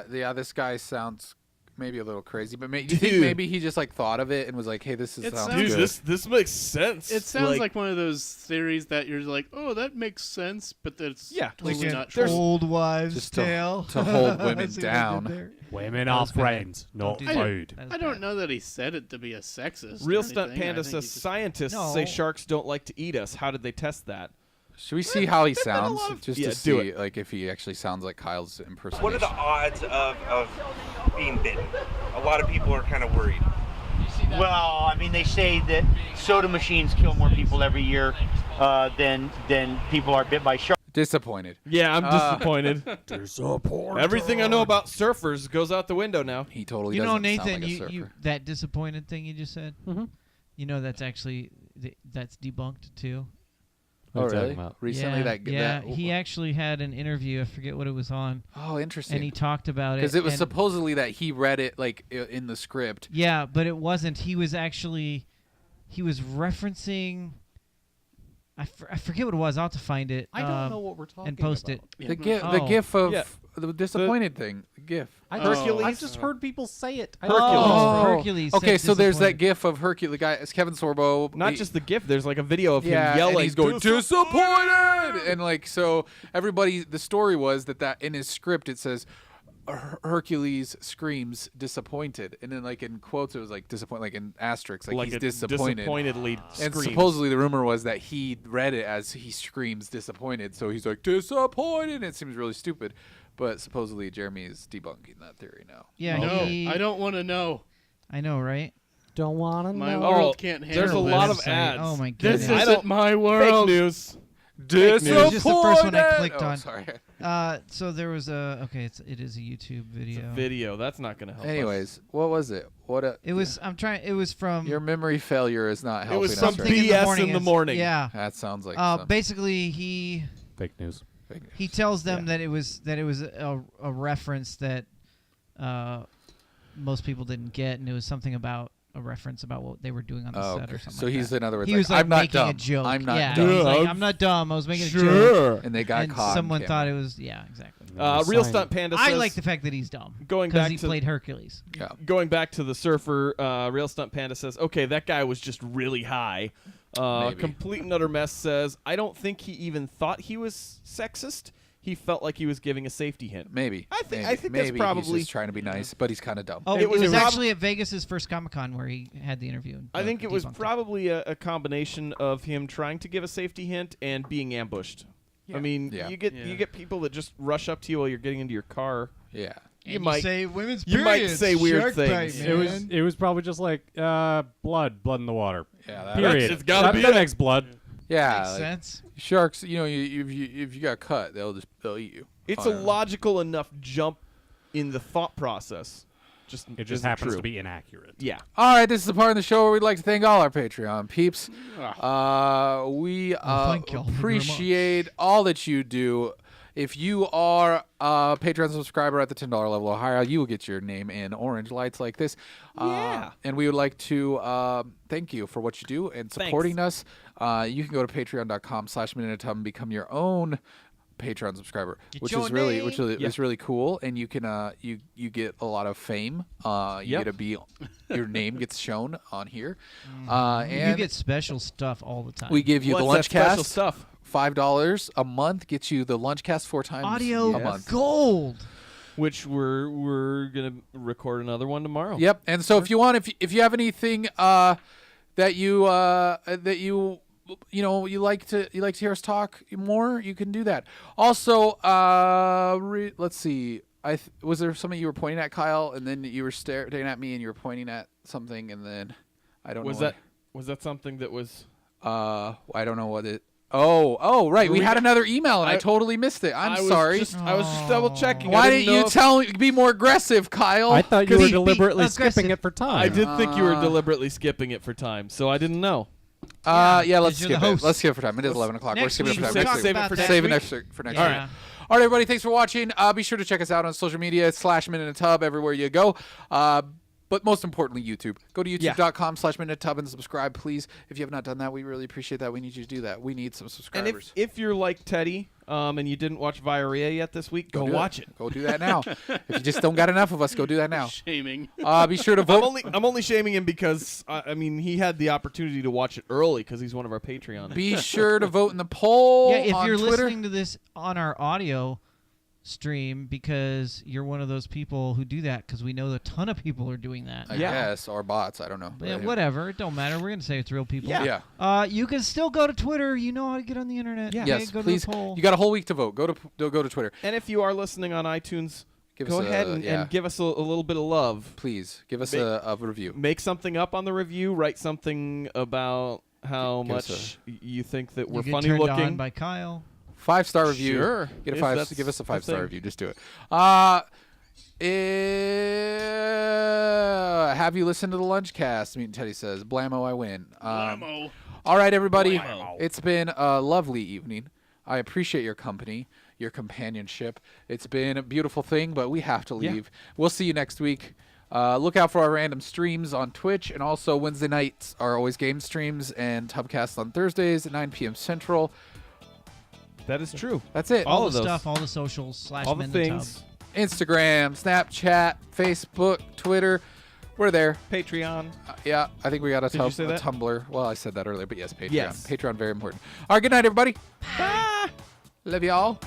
this guy sounds maybe a little crazy, but do you think maybe he just thought of it and was like, "Hey, this sounds good." This makes sense. It sounds like one of those theories that you're like, "Oh, that makes sense," but that's totally not true. Old wives' Just tale to hold women See what I did down. there? Women are friends, not food. I don't know that he said it to be a sexist. Real or Stunt anything. I Panda think says he just- scientists say sharks don't like to eat us. How did they test that? Should we see how he There've been a sounds, lot of- just Yeah, to do see it. if he actually sounds like Kyle's impersonation? What are the odds of being bitten? A lot of people are kind of worried. Well, they say that soda machines kill more people every year than people are bit by sharks. Disappointed. Yeah, I'm disappointed. Disappointed. Everything I know about surfers goes out the window now. He totally You know, doesn't Nathan, sound like a surfer. you that disappointed thing you just said. Mm-hmm. You know, that's actually that's debunked too. Oh, What are you really? talking about? Recently, yeah, he actually had an interview. I forget what it was on. Oh, interesting. And he talked about it because it was and- supposedly that he read it in the script. Yeah, but it wasn't. He was referencing. I forget what it was. I'll have to find it. I don't know what we're talking and post about. it. The gif of the disappointed thing. The gif. I've just heard people say it. Hercules. Okay, said so there's that disappointed. gif of Hercules. The guy, it's Kevin Sorbo. Not just the GIF. There's like a video of him and yelling. he's going disappointed, and so everybody. The story was that in his script it says Hercules screams disappointed, and then in quotes it was disappointed, in asterisks, Like he's it disappointed. disappointedly And screams. supposedly the rumor was that he read it as he screams disappointed, so he's like disappointed. And it seems really stupid, but supposedly Jeremy is debunking that theory now. Yeah, No, I don't want to know. I know, right? Don't want to My know. world can't handle There's a this. lot of ads. Oh my This goodness! isn't my world. Fake news. It was just the first one I clicked on. Sorry. So there was it is a YouTube video. It's a video. That's not going to help. Anyways, what was it? It was. It was from. Your memory failure is not helping. It was us some right BS in the morning. Yeah. That sounds like. Basically, he. Fake news. He tells them that it was a reference that most people didn't get, and it was something about a reference about what they were doing on the set or something. So like he's that. in other words. He was like I'm not making dumb. a joke. I'm not yeah, dumb. He's like, I'm not dumb. I was making a joke. And they got caught. Someone on thought camera. it was exactly. Real Stunt Panda says, I like the fact that he's dumb. Going back he to played Hercules. Yeah. Going back to the surfer, Real Stunt Panda says, okay, that guy was just really high. Complete and Utter Mess says, I don't think he even thought he was sexist. He felt like he was giving a safety hint. Maybe. I think maybe that's probably he's just trying to be nice, but he's kind of dumb. Oh, it was actually at Vegas's first Comic-Con where he had the interview. I think it was probably a combination of him trying to give a safety hint and being ambushed. Yeah. I mean, Yeah. you get people that just rush up to you while you're getting into your car. Yeah. You might say women's you might periods, say weird shark things. bite, It was probably just like blood in the water. Yeah, period. It's gotta be that it. makes blood. Yeah, Makes sense. Sharks, if you got cut, they'll eat you. It's a logical enough jump in the thought process. It just happens to be inaccurate. Yeah. All right, this is the part of the show where we'd like to thank all our Patreon peeps. We thank y'all very appreciate all that you do. If you are a Patreon subscriber at the $10 level or higher, you will get your name in orange lights like this. Yeah. And we would like to thank you for what you do and supporting us. You can go to patreon.com/MinuteTub and become your own Patreon subscriber, which is really cool. And you can you get a lot of fame. You get to be your name gets shown on here. And you get special stuff all the time. we give you the What's that special Lunchcast. stuff? $5 a month gets you the Lunchcast 4 times audio a month. gold. Which we're gonna record another one tomorrow. Yep. And so if you want, if you have anything that you like to hear us talk more, you can do that. Also, let's see. Was there something you were pointing at, Kyle, and then you were staring at me, and you were pointing at something, and then I don't know. Was that something that was? I don't know what it. Oh, right. We had another email, and I totally missed it. I'm sorry. I was just double checking. Why didn't you be more aggressive, Kyle? I thought you were deliberately skipping it for time. I did think you were deliberately skipping it for time, so I didn't know. Yeah, let's skip it. Let's skip it for time. It is 11 o'clock. We're skipping it for time. Save it for next Save it week. for next All week. right. All right, everybody. Thanks for watching. Be sure to check us out on social media /MinuteTub everywhere you go. But most importantly, YouTube. Go to youtube.com/MinuteTub and subscribe, please. If you have not done that, we really appreciate that. We need you to do that. We need some subscribers. And if you're like Teddy and you didn't watch Viaria yet this week, go watch it. Go do that now. If you just don't got enough of us, go do that now. Shaming. Be sure to vote. I'm only shaming him because he had the opportunity to watch it early because he's one of our Patreons. Be sure to vote in the poll. Yeah, if on you're Twitter. listening to this on our audio stream because you're one of those people who do that because we know a ton of people are doing that. I guess, or bots. I don't know. Yeah, whatever. It don't matter. We're going to say it's real people. Yeah. You can still go to Twitter. You know how to get on the internet. Yeah. Okay, Yes, go please. To the poll. You got a whole week to vote. Go to Twitter. And if you are listening on iTunes, go ahead and give us a little bit of love. Please give us a review. Make something up on the review. Write something about how much you think that we're you funny turned looking. On by Kyle. 5-star review. Sure. Give us a 5-star review. Just do it. Have you listened to the Lunchcast? Meet Teddy says, "Blammo, I win." Blammo. All right, everybody. Blammo. It's been a lovely evening. I appreciate your company, your companionship. It's been a beautiful thing, but we have to leave. We'll see you next week. Look out for our random streams on Twitch, and also Wednesday nights are always game streams, and Tubcast on Thursdays at 9 p.m. Central. That is true. That's it. All the stuff, all the socials, all the things. Instagram, Snapchat, Facebook, Twitter. We're there. Patreon. Yeah, I think we got a Did you say that? Tumblr. Well, I said that earlier, but yes, Patreon. Yes. Patreon, very important. All right, good night, everybody. Bye. Love y'all.